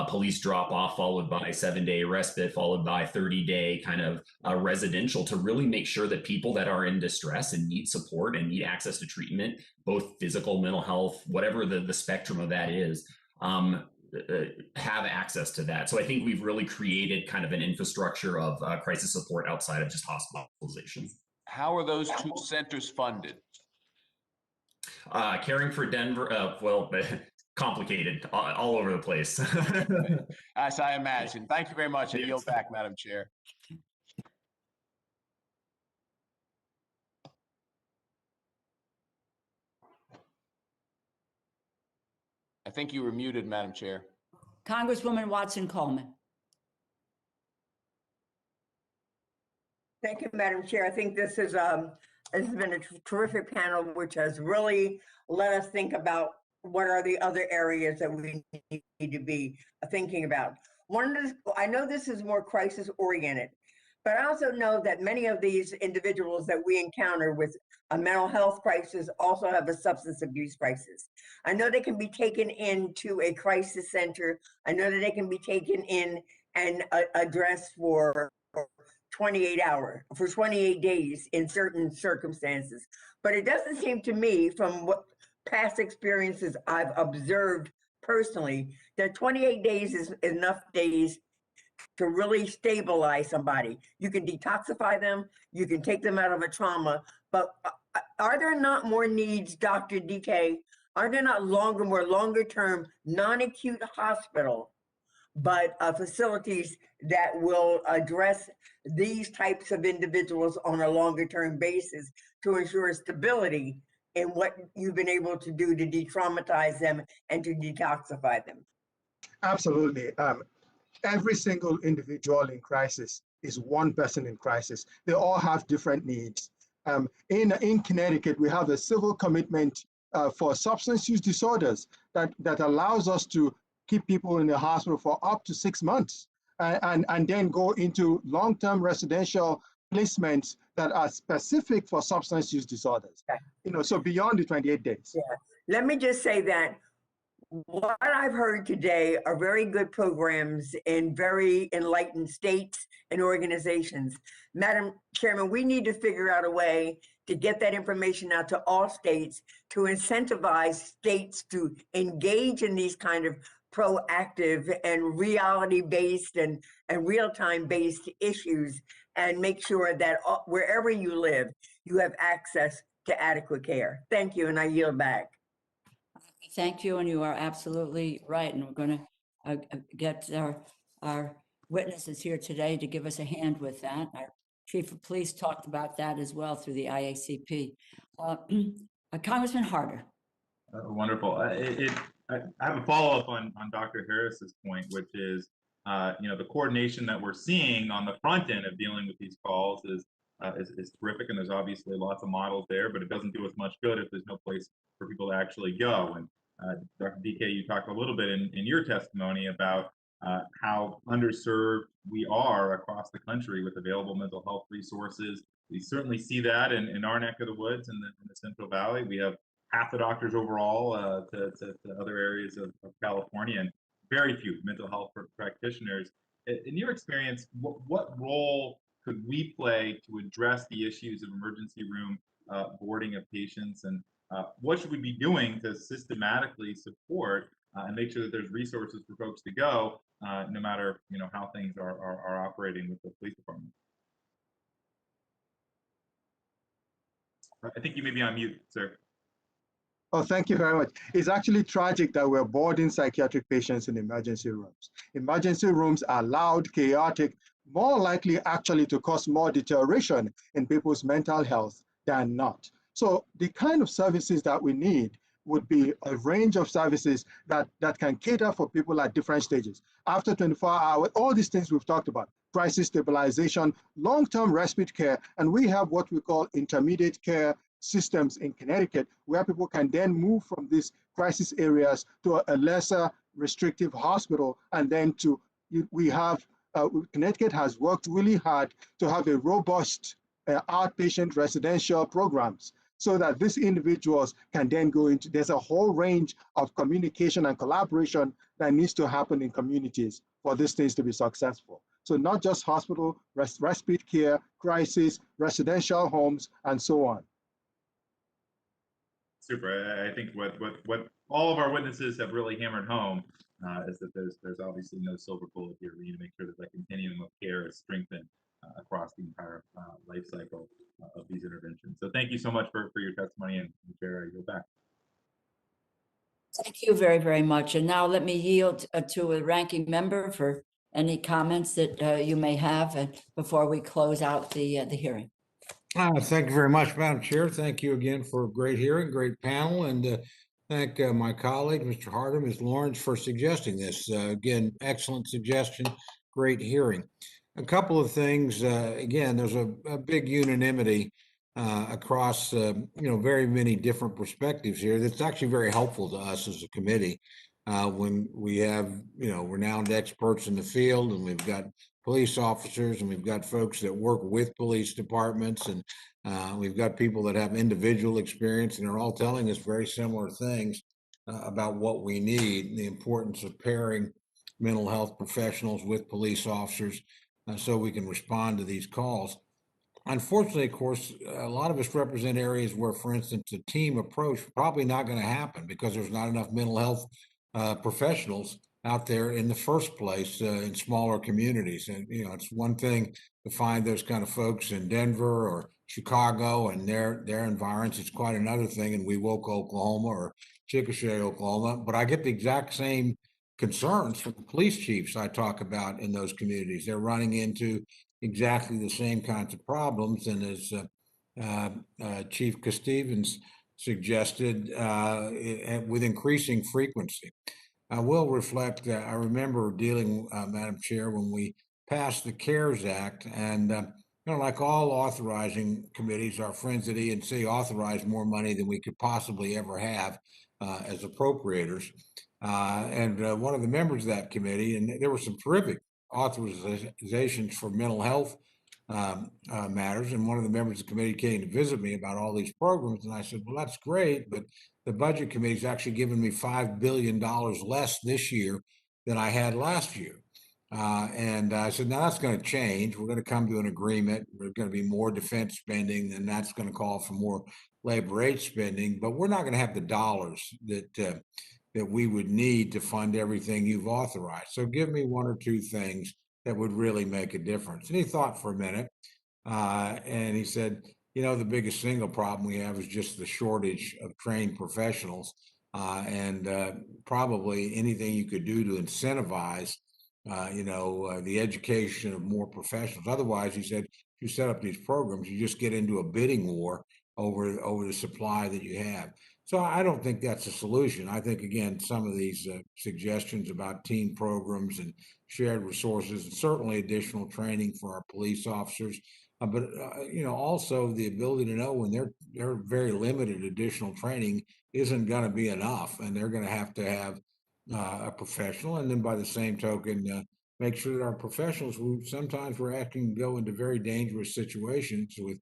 [SPEAKER 6] police drop-off, followed by 7-day respite, followed by 30-day kind of residential, to really make sure that people that are in distress and need support and need access to treatment, both physical, mental health, whatever the spectrum of that is, have access to that. So I think we've really created kind of an infrastructure of crisis support outside of just hospitalization.
[SPEAKER 9] How are those two centers funded?
[SPEAKER 6] Caring for Denver, well, complicated, all over the place.
[SPEAKER 9] As I imagine. Thank you very much. I yield back, Madam Chair. I think you were muted, Madam Chair.
[SPEAKER 1] Congresswoman Watson Coleman.
[SPEAKER 13] Thank you, Madam Chair. I think this has been a terrific panel, which has really let us think about what are the other areas that we need to be thinking about. I know this is more crisis oriented, but I also know that many of these individuals that we encounter with a mental health crisis also have a substance abuse crisis. I know they can be taken into a crisis center. I know that they can be taken in and addressed for 28 days in certain circumstances. But it doesn't seem to me, from what past experiences I've observed personally, that 28 days is enough days to really stabilize somebody. You can detoxify them, you can take them out of a trauma, but are there not more needs, Dr. DK? Are there not more longer term, non-acute hospital, but facilities that will address these types of individuals on a longer term basis to ensure stability in what you've been able to do to de-traumatize them and to detoxify them?
[SPEAKER 3] Absolutely. Every single individual in crisis is one person in crisis. They all have different needs. In Connecticut, we have a civil commitment for substance use disorders that allows us to keep people in the hospital for up to 6 months and then go into long-term residential placements that are specific for substance use disorders. Okay. So beyond the 28 days.
[SPEAKER 13] Yeah. Let me just say that what I've heard today are very good programs in very enlightened states and organizations. Madam Chairman, we need to figure out a way to get that information out to all states, to incentivize states to engage in these kind of proactive and reality-based and real-time-based issues, and make sure that wherever you live, you have access to adequate care. Thank you, and I yield back.
[SPEAKER 1] Thank you, and you are absolutely right. And we're going to get our witnesses here today to give us a hand with that. Our Chief of Police talked about that as well through the IACP. Congressman Harder.
[SPEAKER 15] Wonderful. I have a follow-up on Dr. Harris's point, which is, the coordination that we're seeing on the front end of dealing with these calls is terrific, and there's obviously lots of models there, but it doesn't do us much good if there's no place for people to actually go. And Dr. DK, you talked a little bit in your testimony about how underserved we are across the country with available mental health resources. We certainly see that in our neck of the woods in the Central Valley. We have half the doctors overall to other areas of California, and very few mental health practitioners. In your experience, what role could we play to address the issues of emergency room boarding of patients, and what should we be doing to systematically support and make sure that there's resources for folks to go, no matter how things are operating with the police department? I think you may be on mute, sir.
[SPEAKER 3] Oh, thank you very much. It's actually tragic that we're boarding psychiatric patients in emergency rooms. Emergency rooms are loud, chaotic, more likely actually to cause more deterioration in people's mental health than not. So the kind of services that we need would be a range of services that can cater for people at different stages. After 24 hours, all these things we've talked about, crisis stabilization, long-term respite care, and we have what we call intermediate care systems in Connecticut, where people can then move from these crisis areas to a lesser restrictive hospital, and then we have, Connecticut has worked really hard to have a robust outpatient residential programs, so that these individuals can then go into, there's a whole range of communication and collaboration that needs to happen in communities for these things to be successful. So not just hospital, respite care, crisis, residential homes, and so on.
[SPEAKER 15] Super. I think what all of our witnesses have really hammered home is that there's obviously no silver bullet here. We need to make sure that that continuum of care is strengthened across the entire life cycle of these interventions. So thank you so much for your testimony, and Chair, I go back.
[SPEAKER 1] Thank you very, very much. And now let me yield to a ranking member for any comments that you may have before we close out the hearing.
[SPEAKER 2] Thank you very much, Madam Chair. Thank you again for a great hearing, great panel, and thank my colleague, Mr. Harder, Ms. Lawrence, for suggesting this. Again, excellent suggestion, great hearing. A couple of things. Again, there's a big unanimity across very many different perspectives here. That's actually very helpful to us as a committee when we have renowned experts in the field, and we've got police officers, and we've got folks that work with police departments, and we've got people that have individual experience, and they're all telling us very similar things about what we need, the importance of pairing mental health professionals with police officers so we can respond to these calls. Unfortunately, of course, a lot of us represent areas where, for instance, the team approach is probably not going to happen because there's not enough mental health professionals out there in the first place in smaller communities. And, it's one thing to find those kind of folks in Denver or Chicago and their environs. It's quite another thing in Wewoka, Oklahoma, or Chickasha, Oklahoma. But I get the exact same concerns from the police chiefs I talk about in those communities. They're running into exactly the same kinds of problems. And as Chief Stevens suggested, with increasing frequency. I will reflect, I remember dealing, Madam Chair, when we passed the CARES Act, and like all authorizing committees, our friends at E&C authorized more money than we could possibly ever have as appropriators. And one of the members of that committee, and there were some terrific authorizations for mental health matters, and one of the members of the committee came to visit me about all these programs, and I said, well, that's great, but the budget committee's actually given me $5 billion less this year than I had last year. And I said, now that's going to change. We're going to come to an agreement. There's going to be more defense spending, and that's going to call for more labor rate spending, but we're not going to have the dollars that we would need to fund everything you've authorized. So give me one or two things that would really make a difference. And he thought for a minute, and he said, the biggest single problem we have is just the shortage of trained professionals, and probably anything you could do to incentivize, the education of more professionals. Otherwise, he said, if you set up these programs, you just get into a bidding war over the supply that you have. So I don't think that's a solution. I think, again, some of these suggestions about team programs and shared resources, and certainly additional training for our police officers, but also the ability to know when they're very limited additional training isn't going to be enough, and they're going to have a professional. And then by the same token, make sure that our professionals, who sometimes we're asking to go into very dangerous situations with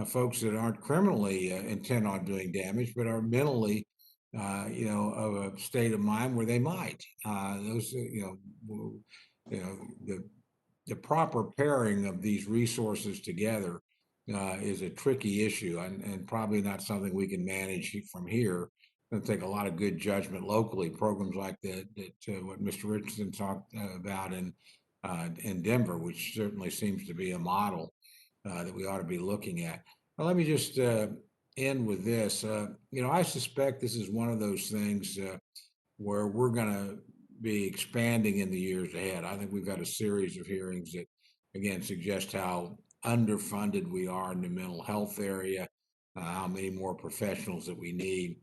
[SPEAKER 2] folks that aren't criminally intent on doing damage, but are mentally, of a state of mind where they might. The proper pairing of these resources together is a tricky issue, and probably not something we can manage from here. It's going to take a lot of good judgment locally. Programs like that what Mr. Richardson talked about in Denver, which certainly seems to be a model that we ought to be looking at. Now, let me just end with this. I suspect this is one of those things where we're going to be expanding in the years ahead. I think we've got a series of hearings that, again, suggest how underfunded we are in the mental health area, how many more professionals that we need.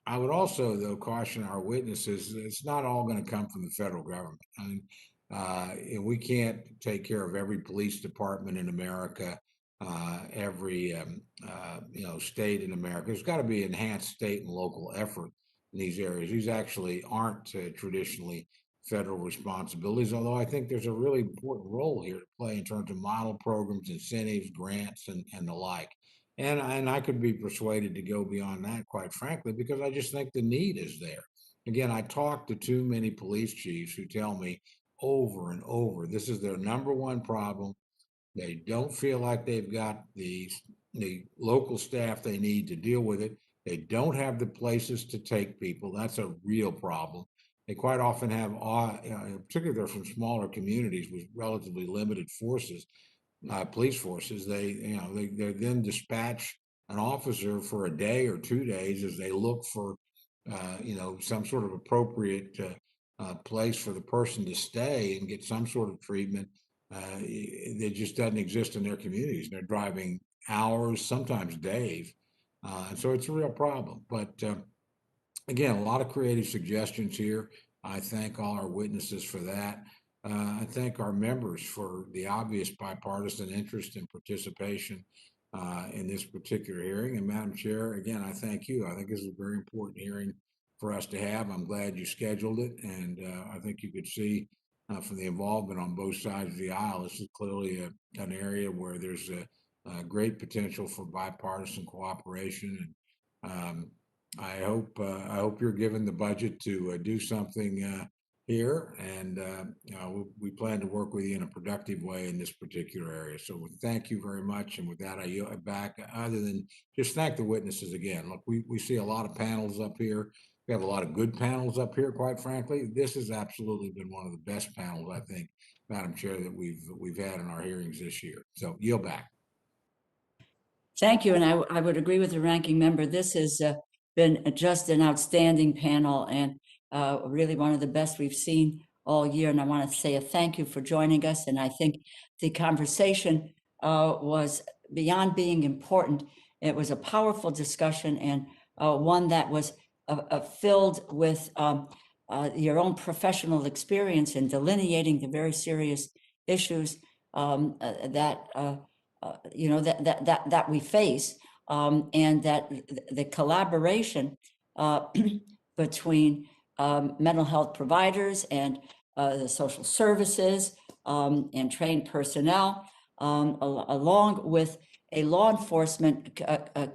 [SPEAKER 2] I would also, though, caution our witnesses, it's not all going to come from the federal government. I mean, and we can't take care of every police department in America, every state in America. There's got to be enhanced state and local effort in these areas. These actually aren't traditionally federal responsibilities, although I think there's a really important role here to play in terms of model programs, incentives, grants, and the like. And I could be persuaded to go beyond that, quite frankly, because I just think the need is there. Again, I talk to too many police chiefs who tell me over and over, this is their number one problem. They don't feel like they've got the local staff they need to deal with it. They don't have the places to take people. That's a real problem. They quite often have, particularly they're from smaller communities with relatively limited forces, police forces. They then dispatch an officer for a day or 2 days as they look for some sort of appropriate place for the person to stay and get some sort of treatment. It just doesn't exist in their communities. They're driving hours, sometimes days, and so it's a real problem. But again, a lot of creative suggestions here. I thank all our witnesses for that. I thank our members for the obvious bipartisan interest and participation in this particular hearing. And Madam Chair, again, I thank you. I think this is a very important hearing for us to have. I'm glad you scheduled it. And I think you could see from the involvement on both sides of the aisle, this is clearly an area where there's a great potential for bipartisan cooperation. And I hope you're given the budget to do something here, and we plan to work with you in a productive way in this particular area. So thank you very much. And with that, I yield back, other than just thank the witnesses again. Look, we see a lot of panels up here. We have a lot of good panels up here, quite frankly. This has absolutely been one of the best panels, I think, Madam Chair, that we've had in our hearings this year. So yield back.
[SPEAKER 1] Thank you. And I would agree with the ranking member. This has been just an outstanding panel, and really one of the best we've seen all year. And I want to say a thank you for joining us. And I think the conversation was beyond being important. It was a powerful discussion, and one that was filled with your own professional experience in delineating the very serious issues that we face, and that the collaboration between mental health providers and the social services and trained personnel, along with a law enforcement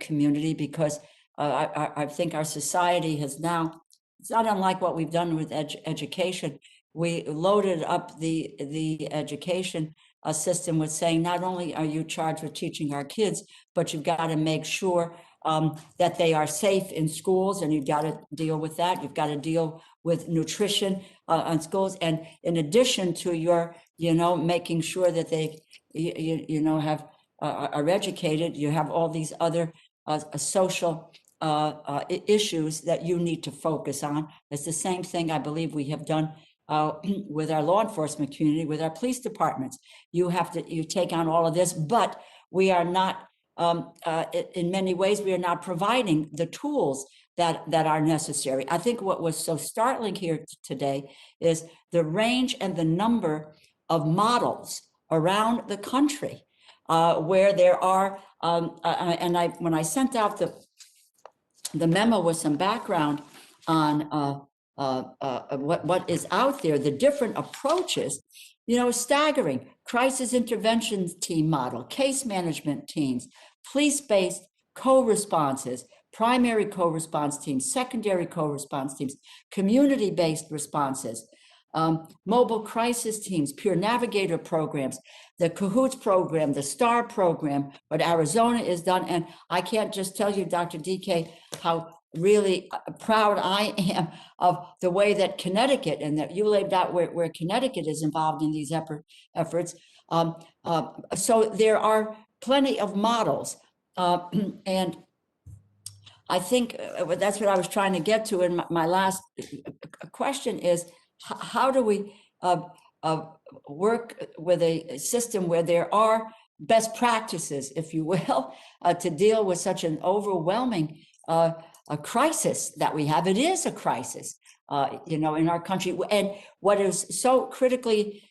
[SPEAKER 1] community, because I think our society has now, it's not unlike what we've done with education. We loaded up the education system with saying, not only are you charged with teaching our kids, but you've got to make sure that they are safe in schools, and you've got to deal with that. You've got to deal with nutrition on schools. And in addition to your, making sure that they, are educated, you have all these other social issues that you need to focus on. It's the same thing I believe we have done with our law enforcement community, with our police departments. You take on all of this, but we are not, in many ways, we are not providing the tools that are necessary. I think what was so startling here today is the range and the number of models around the country where there are, when I sent out the memo with some background on what is out there, the different approaches, staggering. Crisis intervention team model, case management teams, police-based co-responses, primary co-response teams, secondary co-response teams, community-based responses, mobile crisis teams, peer navigator programs, the CAHOOTS program, the STAR program, what Arizona is done. And I can't just tell you, Dr. DK, how really proud I am of the way that Connecticut, and that you laid out where Connecticut is involved in these efforts. So there are plenty of models. And I think that's what I was trying to get to in my last question is, how do we work with a system where there are best practices, if you will, to deal with such an overwhelming crisis that we have. It is a crisis, in our country. And what is so critically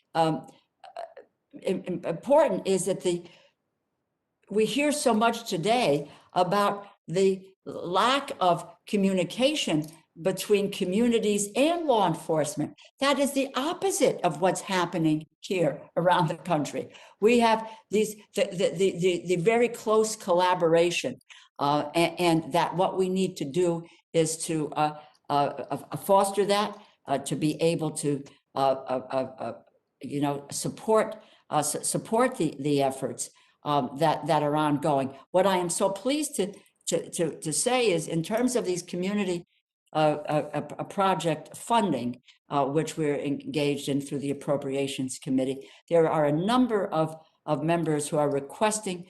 [SPEAKER 1] important is that we hear so much today about the lack of communication between communities and law enforcement. That is the opposite of what's happening here around the country. We have the very close collaboration, and that what we need to do is to foster that, to be able to support the efforts that are ongoing. What I am so pleased to say is, in terms of these community project funding, which we're engaged in through the Appropriations Committee, there are a number of members who are requesting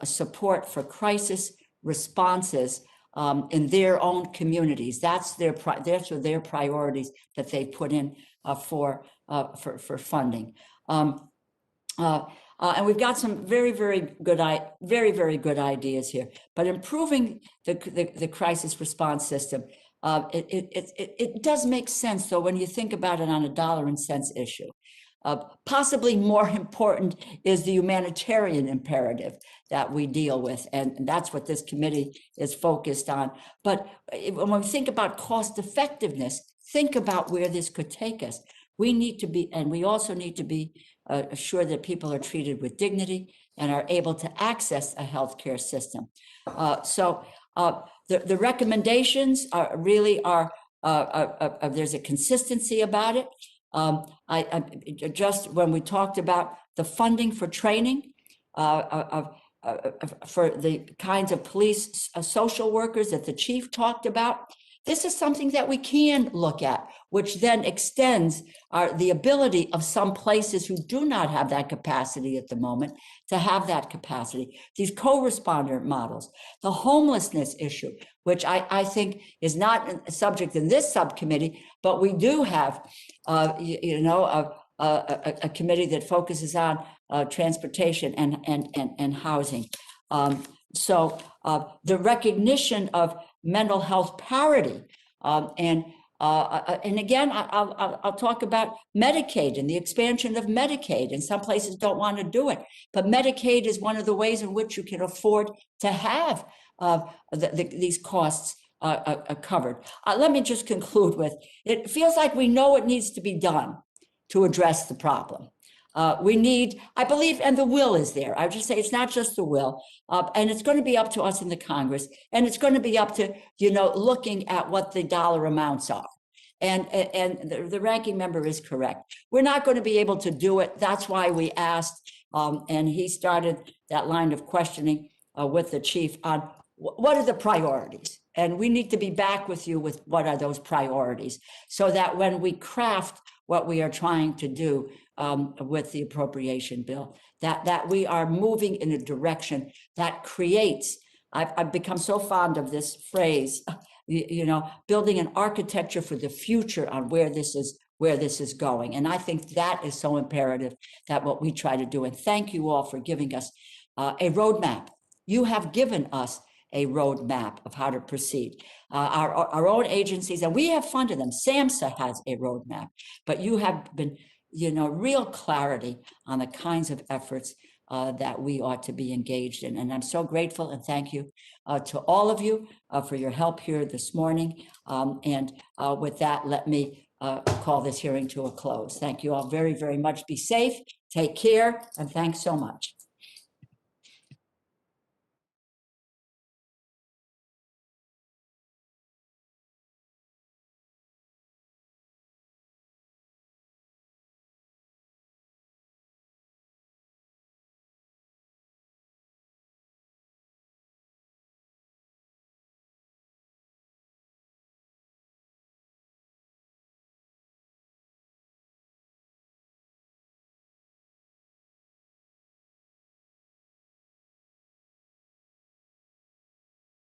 [SPEAKER 1] support for crisis responses in their own communities. That's their priorities that they put in for funding. And we've got some very good ideas here. But improving the crisis response system, it does make sense, though, when you think about it on a dollar and cents issue. Possibly more important is the humanitarian imperative that we deal with, and that's what this committee is focused on. But when we think about cost effectiveness, think about where this could take us. We need to be, and we also need to be assured that people are treated with dignity and are able to access a healthcare system. So the recommendations there's a consistency about it. I just, when we talked about the funding for training for the kinds of police social workers that the chief talked about, this is something that we can look at, which then extends the ability of some places who do not have that capacity at the moment to have that capacity. These co-responder models, the homelessness issue, which I think is not a subject in this subcommittee, but we do have, a committee that focuses on transportation and housing. So the recognition of mental health parity, and again, I'll talk about Medicaid and the expansion of Medicaid, and some places don't want to do it, but Medicaid is one of the ways in which you can afford to have these costs covered. Let me just conclude with, it feels like we know what needs to be done to address the problem. We need, I believe, and the will is there. I would just say it's not just the will, and it's going to be up to us in the Congress, and it's going to be up to, looking at what the dollar amounts are. And the ranking member is correct. We're not going to be able to do it. That's why we asked, and he started that line of questioning with the chief on what are the priorities? And we need to be back with you with what are those priorities, so that when we craft what we are trying to do with the appropriation bill, that we are moving in a direction that creates, I've become so fond of this phrase, building an architecture for the future on where this is going. And I think that is so imperative, that what we try to do. And thank you all for giving us a roadmap. You have given us a roadmap of how to proceed. Our own agencies, and we have funded them. SAMHSA has a roadmap, but you have been, real clarity on the kinds of efforts that we ought to be engaged in. And I'm so grateful, and thank you to all of you for your help here this morning. And with that, let me call this hearing to a close. Thank you all very much. Be safe, take care, and thanks so much.